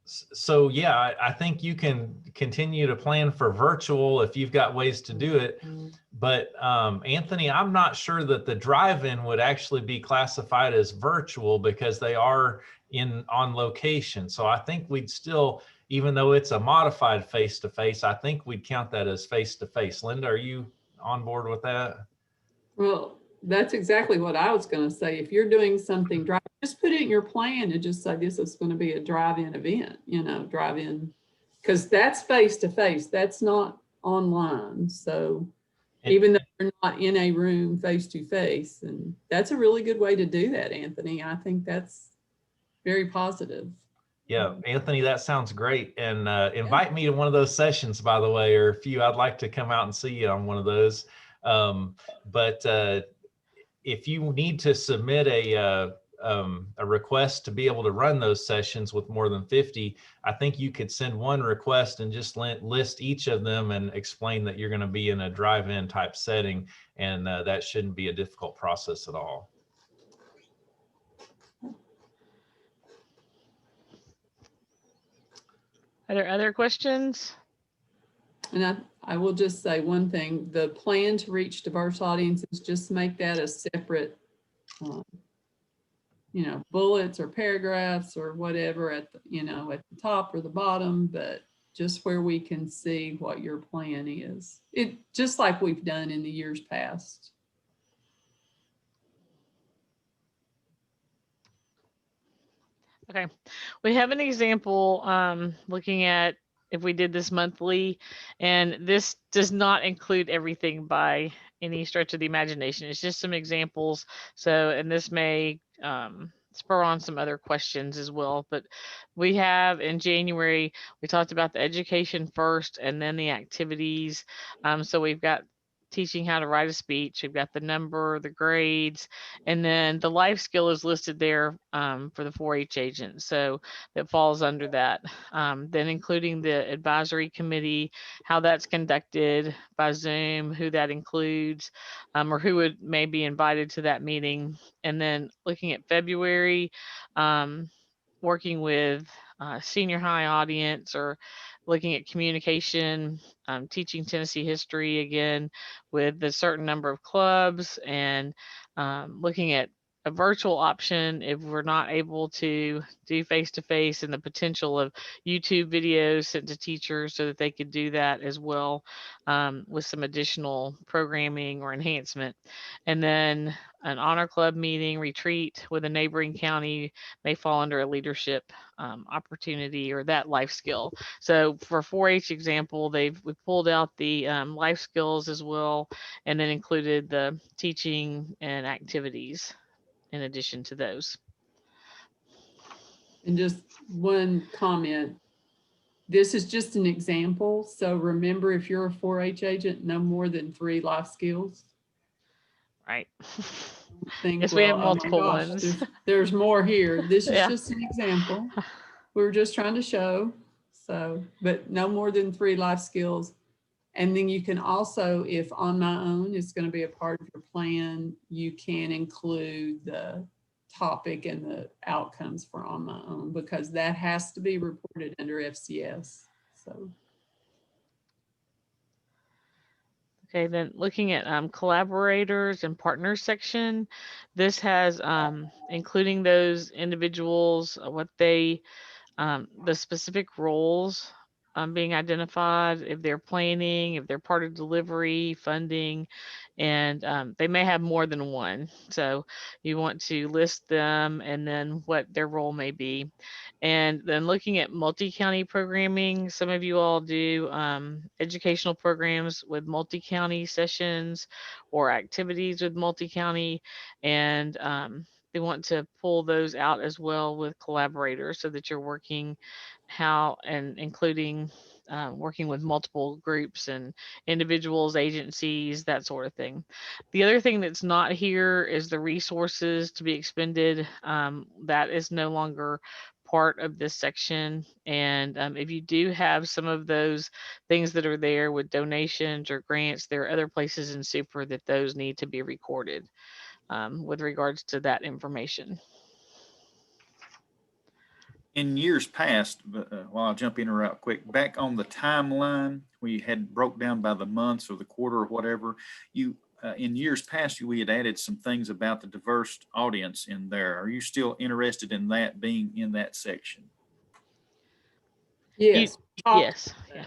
So yeah, I think you can continue to plan for virtual if you've got ways to do it. But Anthony, I'm not sure that the drive-in would actually be classified as virtual because they are on location. So I think we'd still, even though it's a modified face-to-face, I think we'd count that as face-to-face. Linda, are you on board with that? Well, that's exactly what I was going to say. If you're doing something, just put it in your plan and just say this is going to be a drive-in event, drive-in, because that's face-to-face. That's not online. So even though you're not in a room face-to-face, and that's a really good way to do that, Anthony. I think that's very positive. Yeah, Anthony, that sounds great. And invite me to one of those sessions, by the way, or if I'd like to come out and see you on one of those. But if you need to submit a request to be able to run those sessions with more than 50, I think you could send one request and just list each of them and explain that you're going to be in a drive-in type setting. And that shouldn't be a difficult process at all. Are there other questions? And I will just say one thing, the plan to reach diverse audiences, just make that a separate, bullets or paragraphs or whatever at the top or the bottom, but just where we can see what your plan is. It just like we've done in the years past. Okay, we have an example looking at if we did this monthly, and this does not include everything by any stretch of the imagination. It's just some examples. So, and this may spur on some other questions as well. But we have in January, we talked about the education first and then the activities. So we've got teaching how to write a speech. We've got the number, the grades, and then the life skill is listed there for the 4-H agent. So that falls under that. Then including the advisory committee, how that's conducted by Zoom, who that includes, or who would may be invited to that meeting. And then looking at February, working with senior high audience or looking at communication, teaching Tennessee history again with a certain number of clubs, and looking at a virtual option if we're not able to do face-to-face, and the potential of YouTube videos sent to teachers so that they could do that as well with some additional programming or enhancement. And then an honor club meeting retreat with a neighboring county may fall under a leadership opportunity or that life skill. So for 4-H example, we pulled out the life skills as well, and then included the teaching and activities. in addition to those. And just one comment. This is just an example. So remember, if you're a 4-H agent, no more than 3 life skills. Right. Think, Yes, we have well, oh my multiple gosh, ones. there's more here. This is Yeah. just an example. We were just trying to show. So, but no more than 3 life skills. And then you can also, if on my own is going to be a part of your plan, you can include the topic and the outcomes for on my own, because that has to be reported under FCS. So. Okay, then looking at collaborators and partners section, this has including those individuals, what they, the specific roles being identified, if they're planning, if they're part of delivery, funding, and they may have more than one. So you want to list them and then what their role may be. And then looking at multi-county programming, some of you all do educational programs with multi-county sessions or activities with multi-county, and they want to pull those out as well with collaborators so that you're working how and including working with multiple groups and individuals, agencies, that sort of thing. The other thing that's not here is the resources to be expended. That is no longer part of this section. And if you do have some of those things that are there with donations or grants, there are other places in Super that those need to be recorded with regards to that information. In years past, while I'll jump in real quick, back on the timeline, we had broke down by the months or the quarter or whatever. You in years past, we had added some things about the diverse audience in there. Are you still interested in that being in that section? Yes. Yes. Yeah.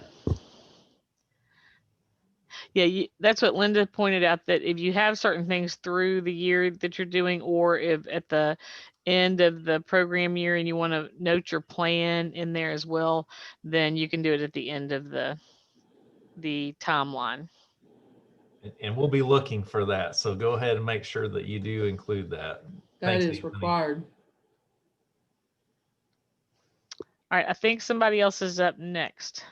Yeah, that's what Linda pointed out, that if you have certain things through the year that you're doing, or if at the end of the program year and you want to note your plan in there as well, then you can do it at the end of the timeline. And we'll be looking for that. So go ahead and make sure that you do include that. That Thanks, is Anthony. required. All right, I think somebody else is up next.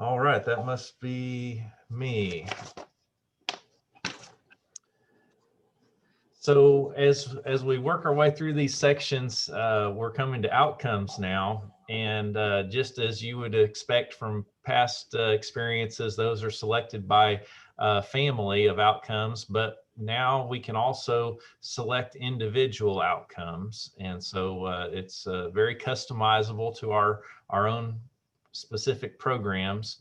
All right, that must be me. So as we work our way through these sections, we're coming to outcomes now. And just as you would expect from past experiences, those are selected by family of outcomes, but now we can also select individual outcomes. And so it's very customizable to our own specific programs.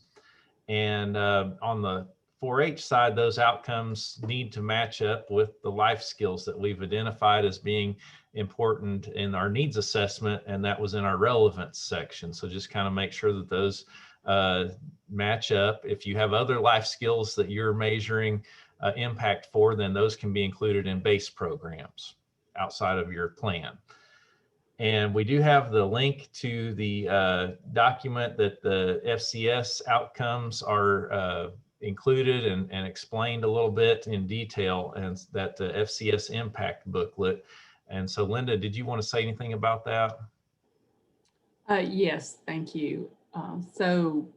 And on the 4-H side, those outcomes need to match up with the life skills that we've identified as being important in our needs assessment, and that was in our relevance section. So just kind of make sure that those match up. If you have other life skills that you're measuring impact for, then those can be included in base programs outside of your plan. And we do have the link to the document that the FCS outcomes are included and explained a little bit in detail, and that the FCS impact booklet. And so Linda, did you want to say anything about that? Yes, thank you. So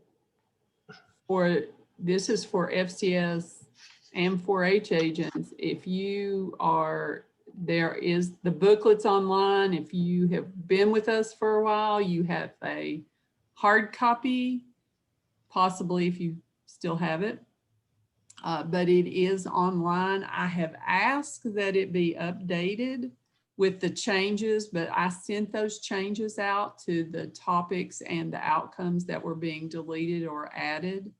this is for FCS and 4-H agents. If you are, there is the booklets online. If you have been with us for a while, you have a hard copy, possibly if you still have it, but it is online. I have asked that it be updated with the changes, but I sent those changes out to the topics and the outcomes that were being deleted or added.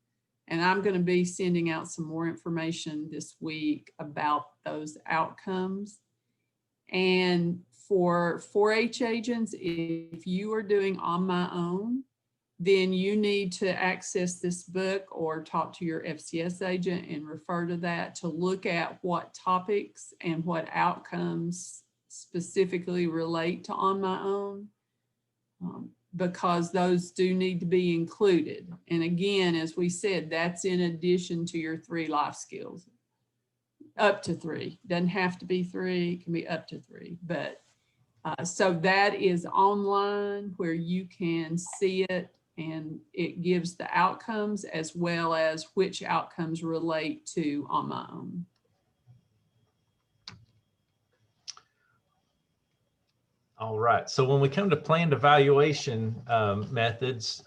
And I'm going to be sending out some more information this week about those outcomes. And for 4-H agents, if you are doing on my own, then you need to access this book or talk to your FCS agent and refer to that to look at what topics and what outcomes specifically relate to on my own, because those do need to be included. And again, as we said, that's in addition to your 3 life skills. Up to 3. Doesn't have to be 3, it can be up to 3. But so that is online where you can see it, and it gives the outcomes as well as which outcomes relate to on my own. All right. So when we come to planned evaluation methods,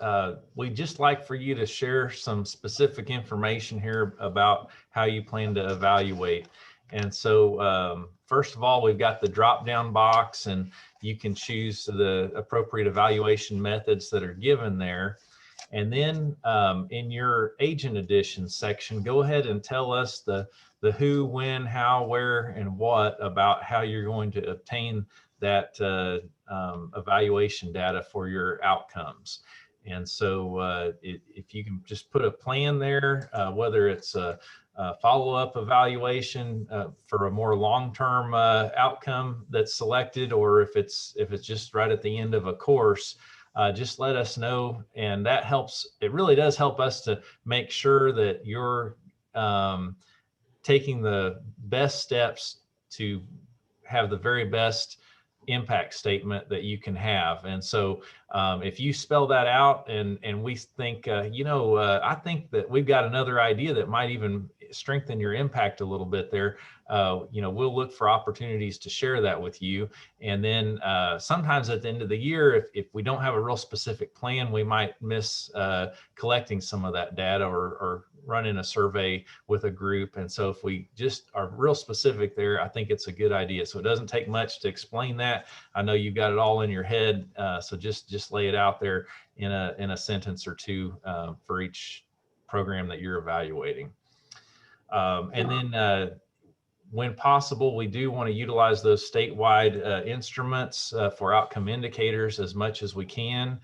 we'd just like for you to share some specific information here about how you plan to evaluate. And so first of all, we've got the drop-down box, and you can choose the appropriate evaluation methods that are given there. And then in your agent addition section, go ahead and tell us the who, when, how, where, and what about how you're going to obtain that evaluation data for your outcomes. And so if you can just put a plan there, whether it's a follow-up evaluation for a more long-term outcome that's selected, or if it's just right at the end of a course, just let us know. And that helps, it really does help us to make sure that you're taking the best steps to have the very best impact statement that you can have. And so if you spell that out and we think, I think that we've got another idea that might even strengthen your impact a little bit there, we'll look for opportunities to share that with you. And then sometimes at the end of the year, if we don't have a real specific plan, we might miss collecting some of that data or running a survey with a group. And so if we just are real specific there, I think it's a good idea. So it doesn't take much to explain that. I know you've got it all in your head. So just lay it out there in a sentence or two for each program that you're evaluating. And then when possible, we do want to utilize those statewide instruments for outcome indicators as much as we can.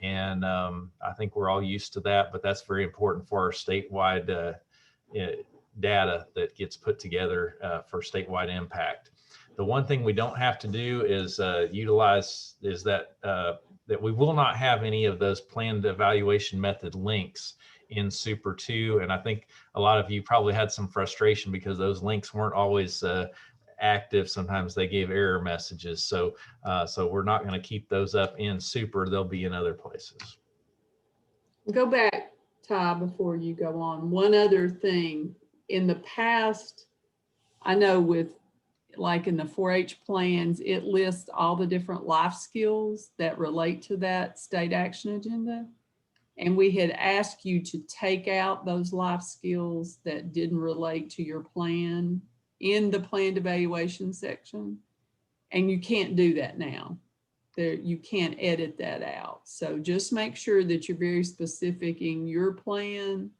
And I think we're all used to that, but that's very important for our statewide data that gets put together for statewide impact. The one thing we don't have to do is utilize is that we will not have any of those planned evaluation method links in Super 2. And I think a lot of you probably had some frustration because those links weren't always active. Sometimes they gave error messages. So we're not going to keep those up in Super. They'll be in other places. Go back, Ty, before you go on. One other thing. In the past, I know with like in the 4-H plans, it lists all the different life skills that relate to that state action agenda. And we had asked you to take out those life skills that didn't relate to your plan in the planned evaluation section. And you can't do that now. You can't edit that out. So just make sure that you're very specific in your plan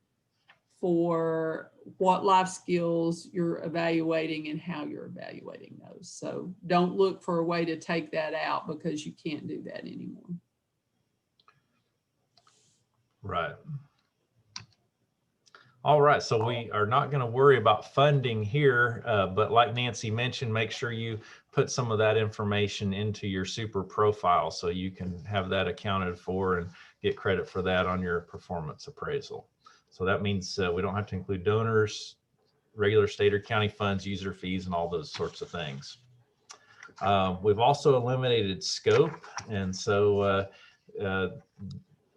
for what life skills you're evaluating and how you're evaluating those. So don't look for a way to take that out because you can't do that anymore. Right. All right, so we are not going to worry about funding here, but like Nancy mentioned, make sure you put some of that information into your Super profile so you can have that accounted for and get credit for that on your performance appraisal. So that means we don't have to include donors, regular state or county funds, user fees, and all those sorts of things. We've also eliminated scope, and so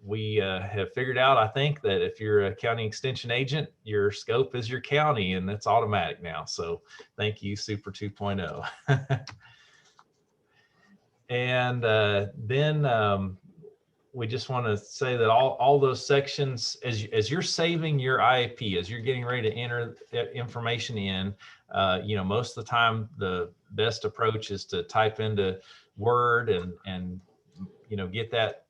we have figured out, I think, that if you're a county extension agent, your scope is your county, and that's automatic now. So thank you, Super 2.0. And then we just want to say that all those sections, as you're saving your IAP, as you're getting ready to enter information in, most of the time the best approach is to type into Word and get that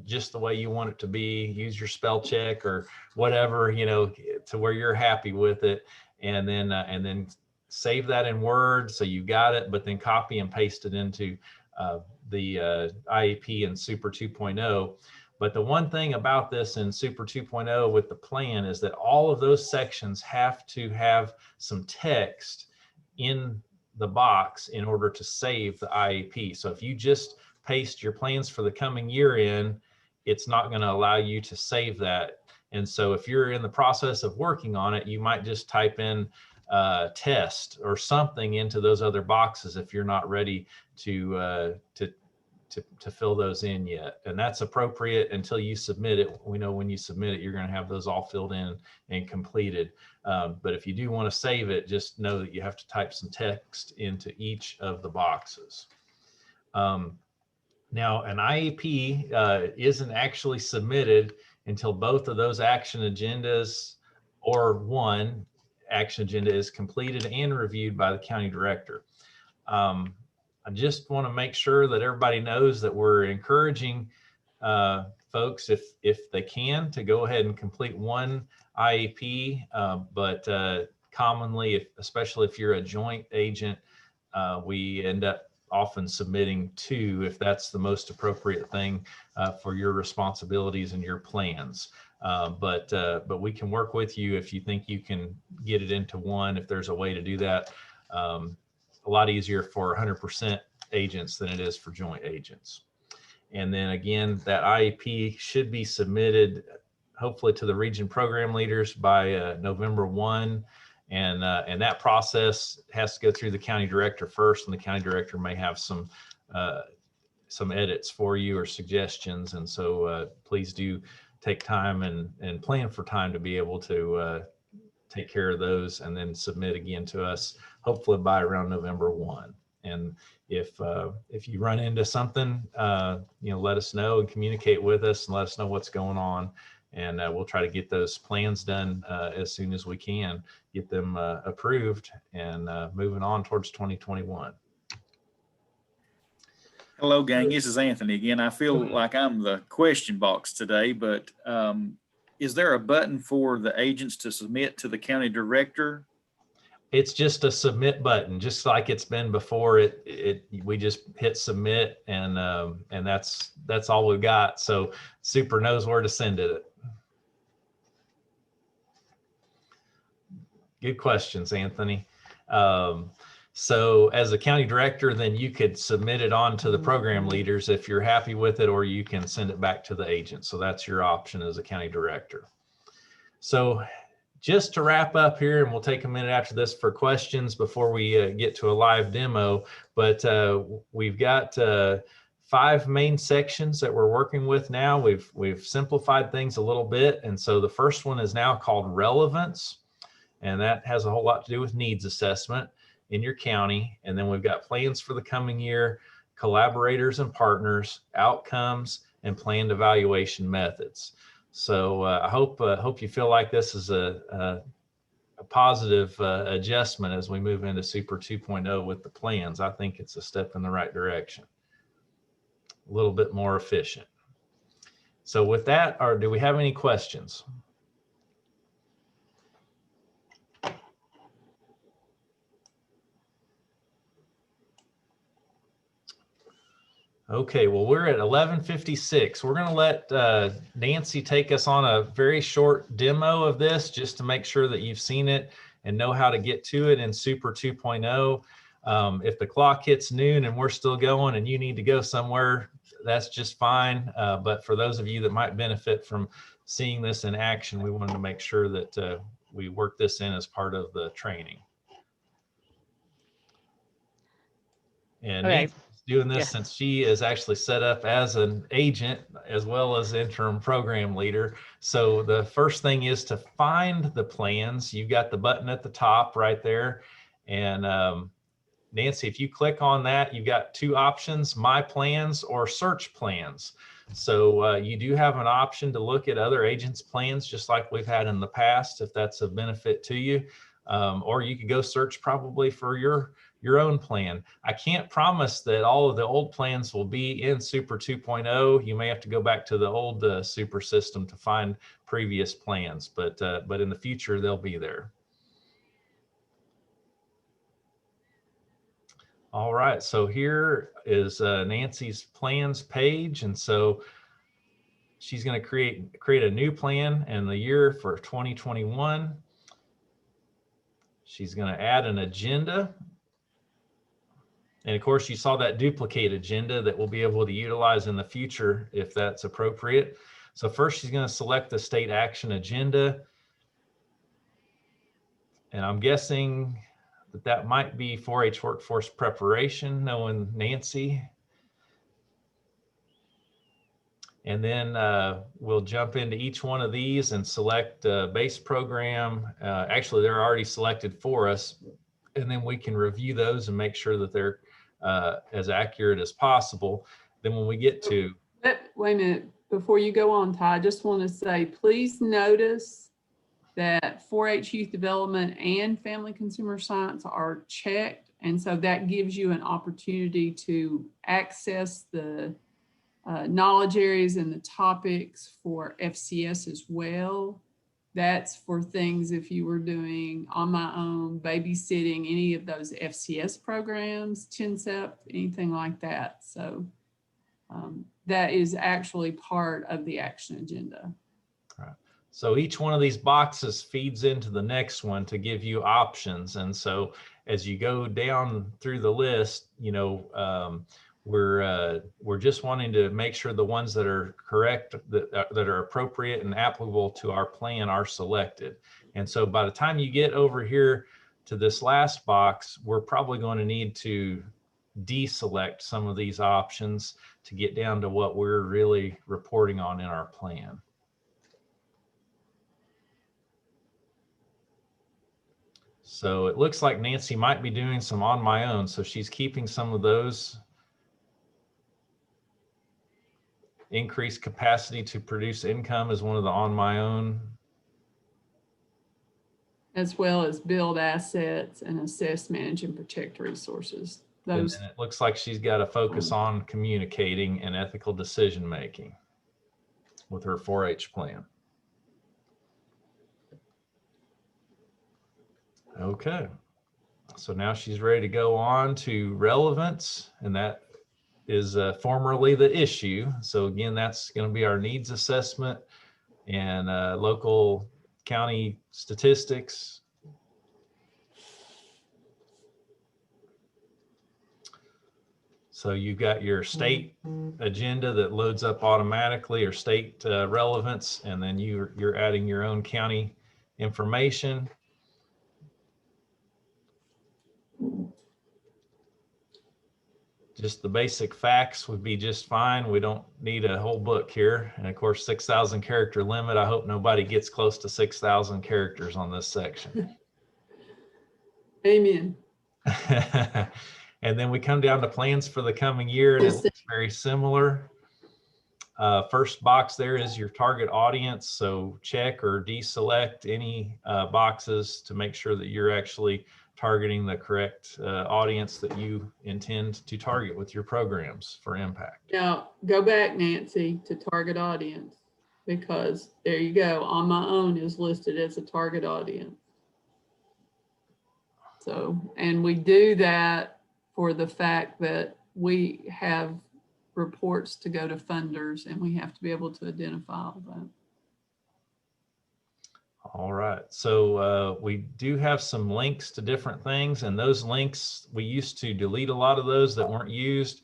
just the way you want it to be, use your spell check or whatever, to where you're happy with it. And then save that in Word so you got it, but then copy and paste it into the IAP in Super 2.0. But the one thing about this in Super 2.0 with the plan is that all of those sections have to have some text in the box in order to save the IAP. So if you just paste your plans for the coming year in, it's not going to allow you to save that. And so if you're in the process of working on it, you might just type in test or something into those other boxes if you're not ready to fill those in yet. And that's appropriate until you submit it. We know when you submit it, you're going to have those all filled in and completed. But if you do want to save it, just know that you have to type some text into each of the boxes. Now, an IAP isn't actually submitted until both of those action agendas or one action agenda is completed and reviewed by the county director. I just want to make sure that everybody knows that we're encouraging folks, if they can, to go ahead and complete one IAP, but commonly, especially if you're a joint agent, we end up often submitting two if that's the most appropriate thing for your responsibilities and your plans. But we can work with you if you think you can get it into one, if there's a way to do that. A lot easier for 100% agents than it is for joint agents. And then again, that IAP should be submitted hopefully to the region program leaders by November 1. And that process has to go through the county director first, and the county director may have some edits for you or suggestions. And so please do take time and plan for time to be able to take care of those and then submit again to us, hopefully by around November 1. And if you run into something, let us know and communicate with us and let us know what's going on. And we'll try to get those plans done as soon as we can, get them approved and moving on towards 2021. Hello, gang. This is Anthony again. I feel like I'm the question box today, but is there a button for the agents to submit to the county director? It's just a submit button, just like it's been before. We just hit submit, and that's all we've got. So Super knows where to send it. Good questions, Anthony. So as a county director, then you could submit it on to the program leaders if you're happy with it, or you can send it back to the agent. So that's your option as a county director. So just to wrap up here, and we'll take a minute after this for questions before we get to a live demo, but we've got 5 main sections that we're working with now. We've simplified things a little bit. And so the first one is now called relevance. And that has a whole lot to do with needs assessment in your county. And then we've got plans for the coming year, collaborators and partners, outcomes, and planned evaluation methods. So I hope you feel like this is a positive adjustment as we move into Super 2.0 with the plans. I think it's a step in the right direction, a little bit more efficient. So with that, do we have any questions? Okay, well, we're at 11:56. We're going to let Nancy take us on a very short demo of this just to make sure that you've seen it and know how to get to it in Super 2.0. If the clock hits noon and we're still going and you need to go somewhere, that's just fine. But for those of you that might benefit from seeing this in action, we wanted to make sure that we work this in as part of the training. And okay. Nancy's doing this since she is actually set up as an agent as well as interim program leader. So the first thing is to find the plans. You've got the button at the top right there. And Nancy, if you click on that, you've got 2 options, My Plans or Search Plans. So you do have an option to look at other agents' plans, just like we've had in the past, if that's of benefit to you. Or you could go search probably for your own plan. I can't promise that all of the old plans will be in Super 2.0. You may have to go back to the old Super system to find previous plans, but in the future, they'll be there. All right, so here is Nancy's plans page. And so she's going to create a new plan in the year for 2021. She's going to add an agenda. And of course, you saw that duplicate agenda that we'll be able to utilize in the future if that's appropriate. So first, she's going to select the state action agenda. And I'm guessing that might be 4-H workforce preparation, knowing Nancy. And then we'll jump into each one of these and select a base program. Actually, they're already selected for us. And then we can review those and make sure that they're as accurate as possible. Then when we get to... Wait a minute, before you go on, Ty, I just want to say, please notice that 4-H youth development and family consumer science are checked. And so that gives you an opportunity to access the knowledge areas and the topics for FCS as well. That's for things if you were doing on my own, babysitting, any of those FCS programs, TNCEP, anything like that. So that is actually part of the action agenda. Right. So each one of these boxes feeds into the next one to give you options. And so as you go down through the list, you know, we're just wanting to make sure the ones that are correct, that are appropriate and applicable to our plan are selected. And so by the time you get over here to this last box, we're probably going to need to deselect some of these options to get down to what we're really reporting on in our plan. So it looks like Nancy might be doing some on my own. So she's keeping some of those. Increased capacity to produce income is one of the on my own. As well as build assets and assess, manage, and protect resources. Those. And it looks like she's got a focus on communicating and ethical decision making with her 4-H plan. Okay, so now she's ready to go on to relevance, and that is formerly the issue. So again, that's going to be our needs assessment and local county statistics. So you've got your state agenda that loads up automatically, or state relevance, and then you're adding your own county information. Just the basic facts would be just fine. We don't need a whole book here. And of course, 6,000 character limit. I hope nobody gets close to 6,000 characters on this section. Amen. And then we come down to plans for the coming year, and it looks very similar. First box there is your target audience. So check or deselect any boxes to make sure that you're actually targeting the correct audience that you intend to target with your programs for impact. Now, go back, Nancy, to target audience, because there you go. On my own is listed as a target audience. So, and we do that for the fact that we have reports to go to funders, and we have to be able to identify all that. All right, so we do have some links to different things, and those links, we used to delete a lot of those that weren't used.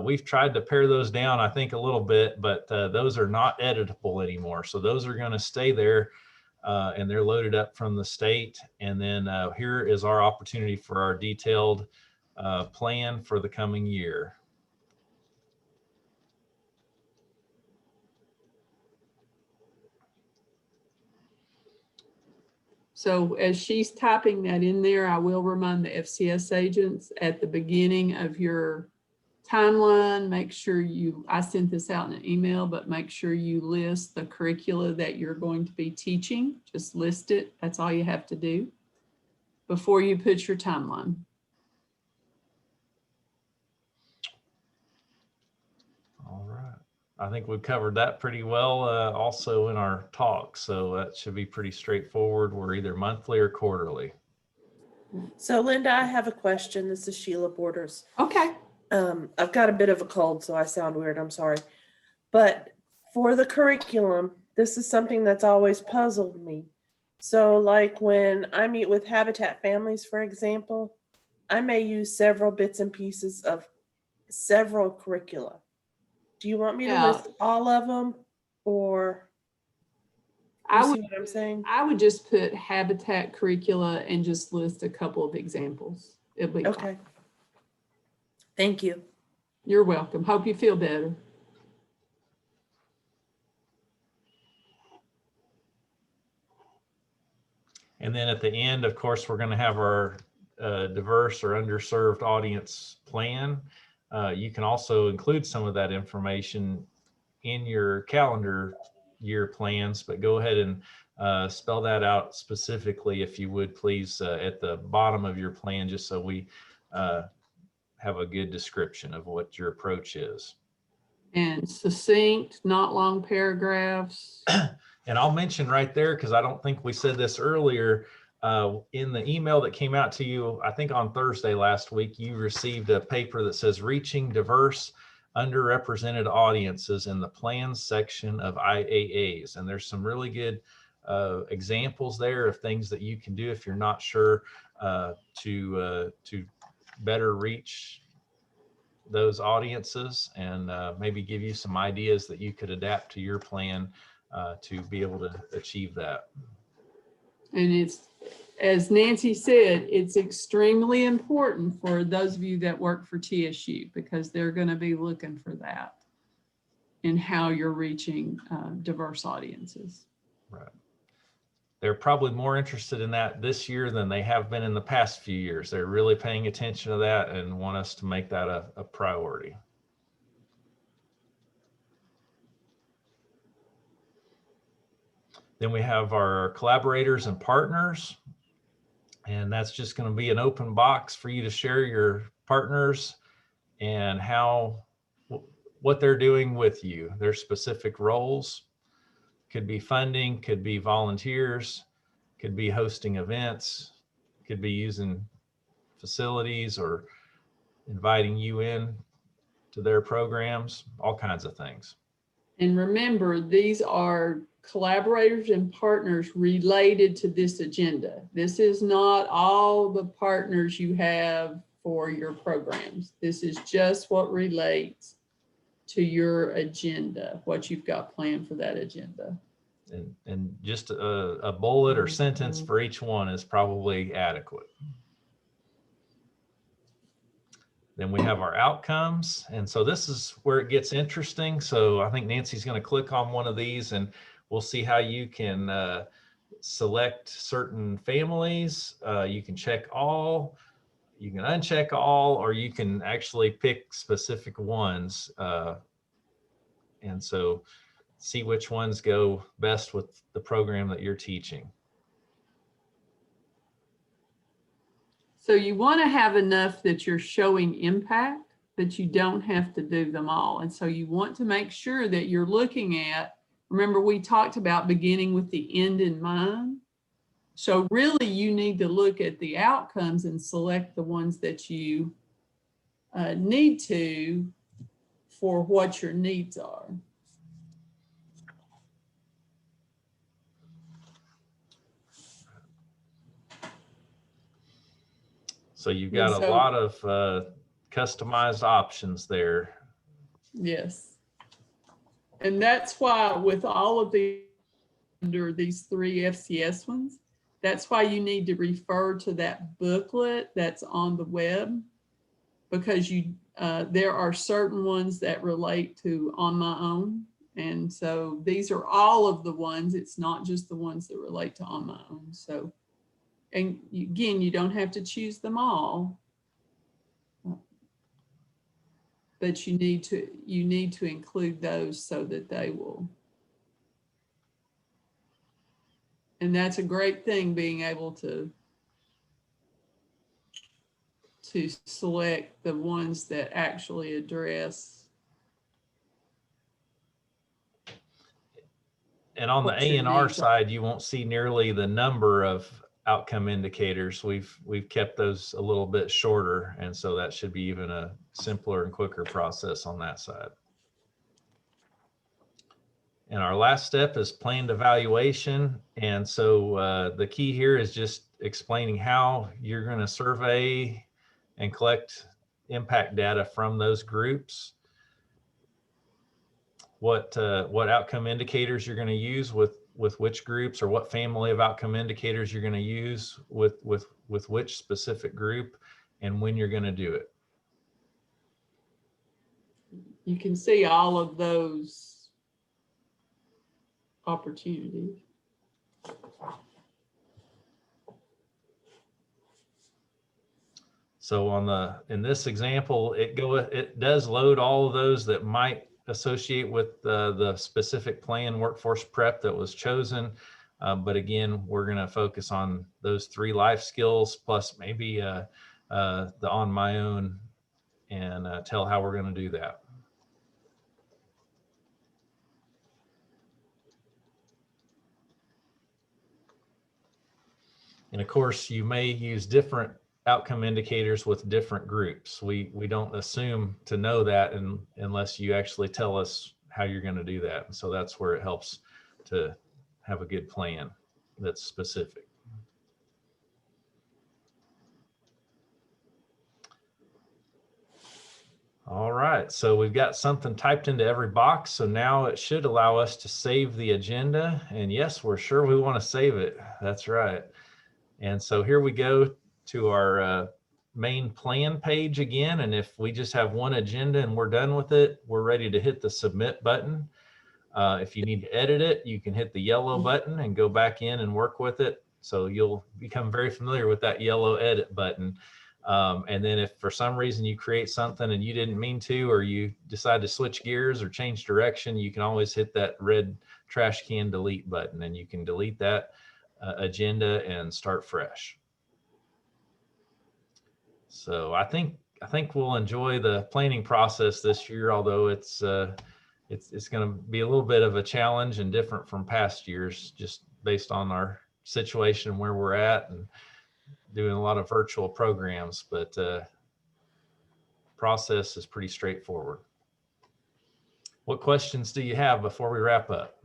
We've tried to pare those down, I think, a little bit, but those are not editable anymore. So those are going to stay there, and they're loaded up from the state. And then here is our opportunity for our detailed plan for the coming year. So as she's typing that in there, I will remind the FCS agents at the beginning of your timeline, make sure I sent this out in an email, but make sure you list the curricula that you're going to be teaching. Just list it. That's all you have to do before you put your timeline. All right. I think we've covered that pretty well also in our talk. So that should be pretty straightforward. We're either monthly or quarterly. So Linda, I have a question. This is Sheila Borders. Okay. I've got a bit of a cold, so I sound weird. I'm sorry. But for the curriculum, this is something that's always puzzled me. So like when I meet with Habitat families, for example, I may use several bits and pieces of several curricula. Do you want me to list all of them, or? I You see would, what I'm saying? I would just put habitat curricula and just list a couple of examples. It'll be fine. Okay. Thank you. You're welcome. Hope you feel better. And then at the end, of course, we're going to have our diverse or underserved audience plan. You can also include some of that information in your calendar year plans, but go ahead and spell that out specifically, if you would, please, at the bottom of your plan, just so we have a good description of what your approach is. And succinct, not long paragraphs. And I'll mention right there, because I don't think we said this earlier, in the email that came out to you, I think on Thursday last week, you received a paper that says Reaching Diverse Underrepresented Audiences in the Plans section of IAAs. And there's some really good examples there of things that you can do if you're not sure to better reach those audiences, and maybe give you some ideas that you could adapt to your plan to be able to achieve that. And it's, as Nancy said, it's extremely important for those of you that work for TSU, because they're going to be looking for that in how you're reaching diverse audiences. Right. They're probably more interested in that this year than they have been in the past few years. They're really paying attention to that and want us to make that a priority. Then we have our collaborators and partners, and that's just going to be an open box for you to share your partners and what they're doing with you, their specific roles. Could be funding, could be volunteers, could be hosting events, could be using facilities or inviting you in to their programs, all kinds of things. And remember, these are collaborators and partners related to this agenda. This is not all the partners you have for your programs. This is just what relates to your agenda, what you've got planned for that agenda. And just a bullet or sentence for each one is probably adequate. Then we have our outcomes. And so this is where it gets interesting. So I think Nancy's going to click on one of these and we'll see how you can select certain families. You can check all, you can uncheck all, or you can actually pick specific ones. And so see which ones go best with the program that you're teaching. So you want to have enough that you're showing impact, but you don't have to do them all. And so you want to make sure that you're looking at, remember we talked about beginning with the end in mind. So really you need to look at the outcomes and select the ones that you need to for what your needs are. So you've got a lot of customized options there. Yes. And that's why with all of the, under these 3 FCS ones, that's why you need to refer to that booklet that's on the web, because you there are certain ones that relate to On My Own. And so these are all of the ones, it's not just the ones that relate to On My Own. So, and again, you don't have to choose them all, but you need to include those so that they will. And that's a great thing, being able to select the ones that actually address. And on the A&R side, you won't see nearly the number of outcome indicators. We've kept those a little bit shorter, and so that should be even a simpler and quicker process on that side. And our last step is planned evaluation. And so the key here is just explaining how you're going to survey and collect impact data from those groups. What outcome indicators you're going to use with which groups, or what family of outcome indicators you're going to use with which specific group, and when you're going to do it. You can see all of those opportunities. So in this example, it does load all of those that might associate with the specific plan workforce prep that was chosen. But again, we're going to focus on those 3 life skills plus maybe the on my own, and tell how we're going to do that. And of course, you may use different outcome indicators with different groups. We don't assume to know that unless you actually tell us how you're going to do that. And so that's where it helps to have a good plan that's specific. All right, so we've got something typed into every box. So now it should allow us to save the agenda. And yes, we're sure we want to save it. That's right. And so here we go to our main plan page again. And if we just have one agenda and we're done with it, we're ready to hit the submit button. If you need to edit it, you can hit the yellow button and go back in and work with it. So you'll become very familiar with that yellow edit button. And then if for some reason you create something and you didn't mean to, or you decide to switch gears or change direction, you can always hit that red trash can delete button, and you can delete that agenda and start fresh. So I think we'll enjoy the planning process this year, although it's going to be a little bit of a challenge and different from past years, just based on our situation and where we're at, and doing a lot of virtual programs, but process is pretty straightforward. What questions do you have before we wrap up?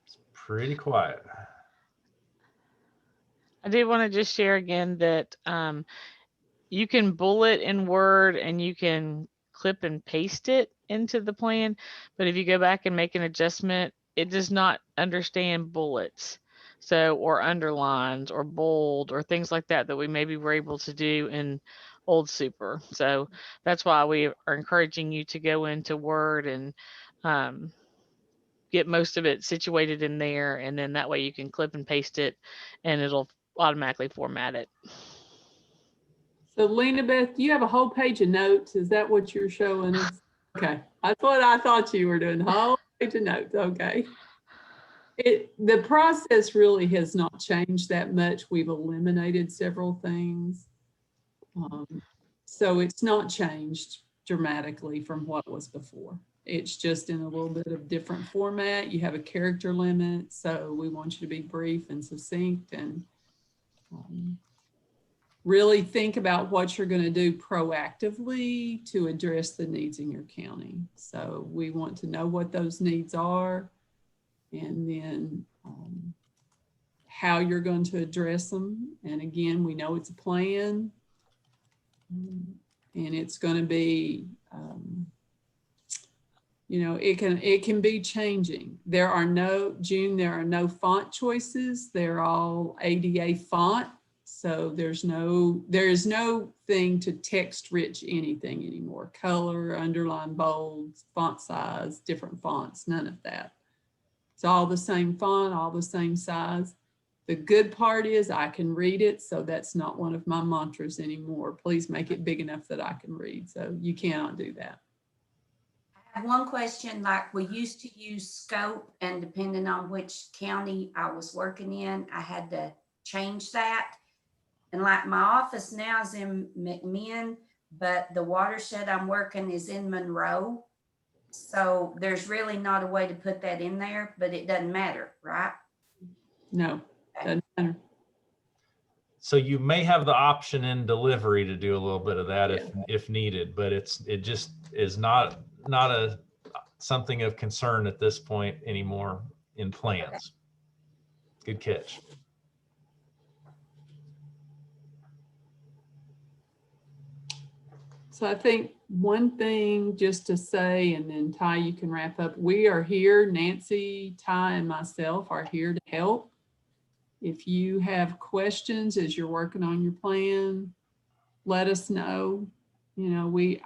It's pretty quiet. I did want to just share again that you can bullet in Word and you can clip and paste it into the plan. But if you go back and make an adjustment, it does not understand bullets. So, or underlines or bold or things like that we maybe were able to do in old Super. So that's why we are encouraging you to go into Word and get most of it situated in there. And then that way you can clip and paste it and it'll automatically format it. So Lena Beth, do you have a whole page of notes? Is that what you're showing us? Okay, that's what I thought you were doing, a whole page of notes, okay. The process really has not changed that much. We've eliminated several things. So it's not changed dramatically from what was before. It's just in a little bit of different format. You have a character limit, so we want you to be brief and succinct, and really think about what you're going to do proactively to address the needs in your county. So we want to know what those needs are, and then how you're going to address them. And again, we know it's a plan, and it's going to be, you know, it can be changing. There are no font choices. They're all ADA font. So there is no thing to text rich anything anymore. Color, underline, bold, font size, different fonts, none of that. It's all the same font, all the same size. The good part is I can read it, so that's not one of my mantras anymore. Please make it big enough that I can read. So you cannot do that. I have one question. Like, we used to use scope, and depending on which county I was working in, I had to change that. And like, my office now is in McMinn, but the watershed I'm working is in Monroe. So there's really not a way to put that in there, but it doesn't matter, right? No, doesn't matter. So you may have the option in delivery to do a little bit of that if needed, but it just is not something of concern at this point anymore in plans. Good catch. So I think one thing just to say, and then Ty, you can wrap up. We are here, Nancy, Ty, and myself are here to help. If you have questions as you're working on your plan, let us know. You know,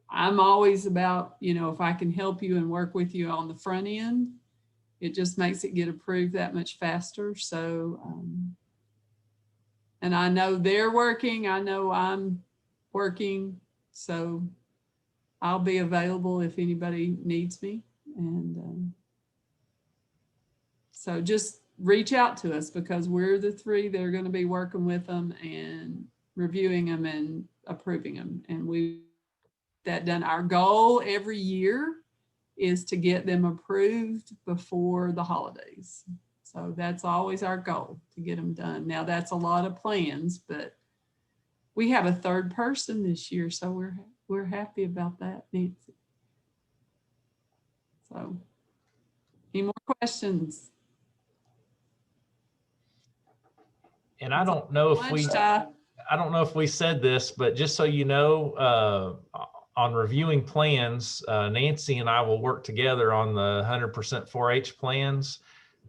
I'm always about, you know, if I can help you and work with you on the front end, it just makes it get approved that much faster. So, and I know they're working, I know I'm working, so I'll be available if anybody needs me. And so just reach out to us, because we're the three that are going to be working with them and reviewing them and approving them. And we that done. Our goal every year is to get them approved before the holidays. So that's always our goal, to get them done. Now that's a lot of plans, but we have a third person this year, so we're happy about that, Nancy. So, any more questions? And I don't know if we said this, but just so you know, on reviewing plans, Nancy and I will work together on the 100% 4-H plans,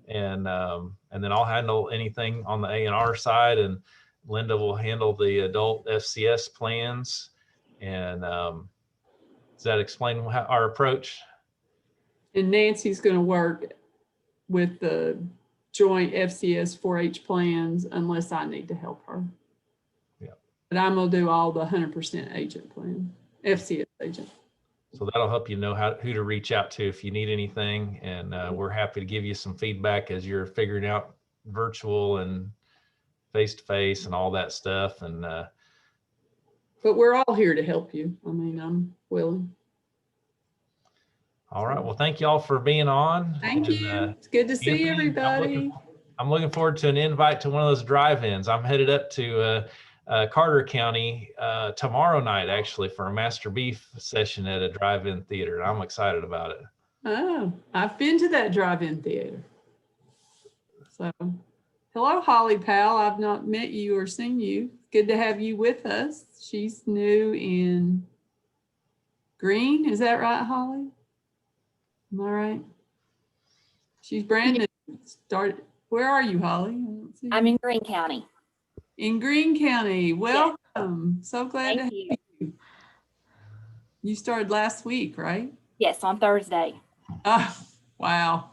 and then I'll handle anything on the A&R side, and Linda will handle the adult FCS plans. And does that explain our approach? And Nancy's going to work with the joint FCS 4-H plans unless I need to help her. Yeah. But I'm going to do all the 100% agent plan, FCS agent. So that'll help you know who to reach out to if you need anything. And we're happy to give you some feedback as you're figuring out virtual and face-to-face and all that stuff. And but we're all here to help you. I mean, I'm willing. All right. Well, thank you all for being on. Thank you. It's good to see everybody. I'm looking forward to an invite to one of those drive-ins. I'm headed up to Carter County tomorrow night, actually, for a Master Beef session at a drive-in theater. I'm excited about it. Oh, I've been to that drive-in theater. So, hello, Holly Powell. I've not met you or seen you. Good to have you with us. She's new in Green. Is that right, Holly? Am I right? She's brand new. Started. Where are you, Holly? I'm in Greene County. In Greene County. Welcome. Yes. So glad to have you. You started last week, right? Yes, on Thursday. Oh, wow.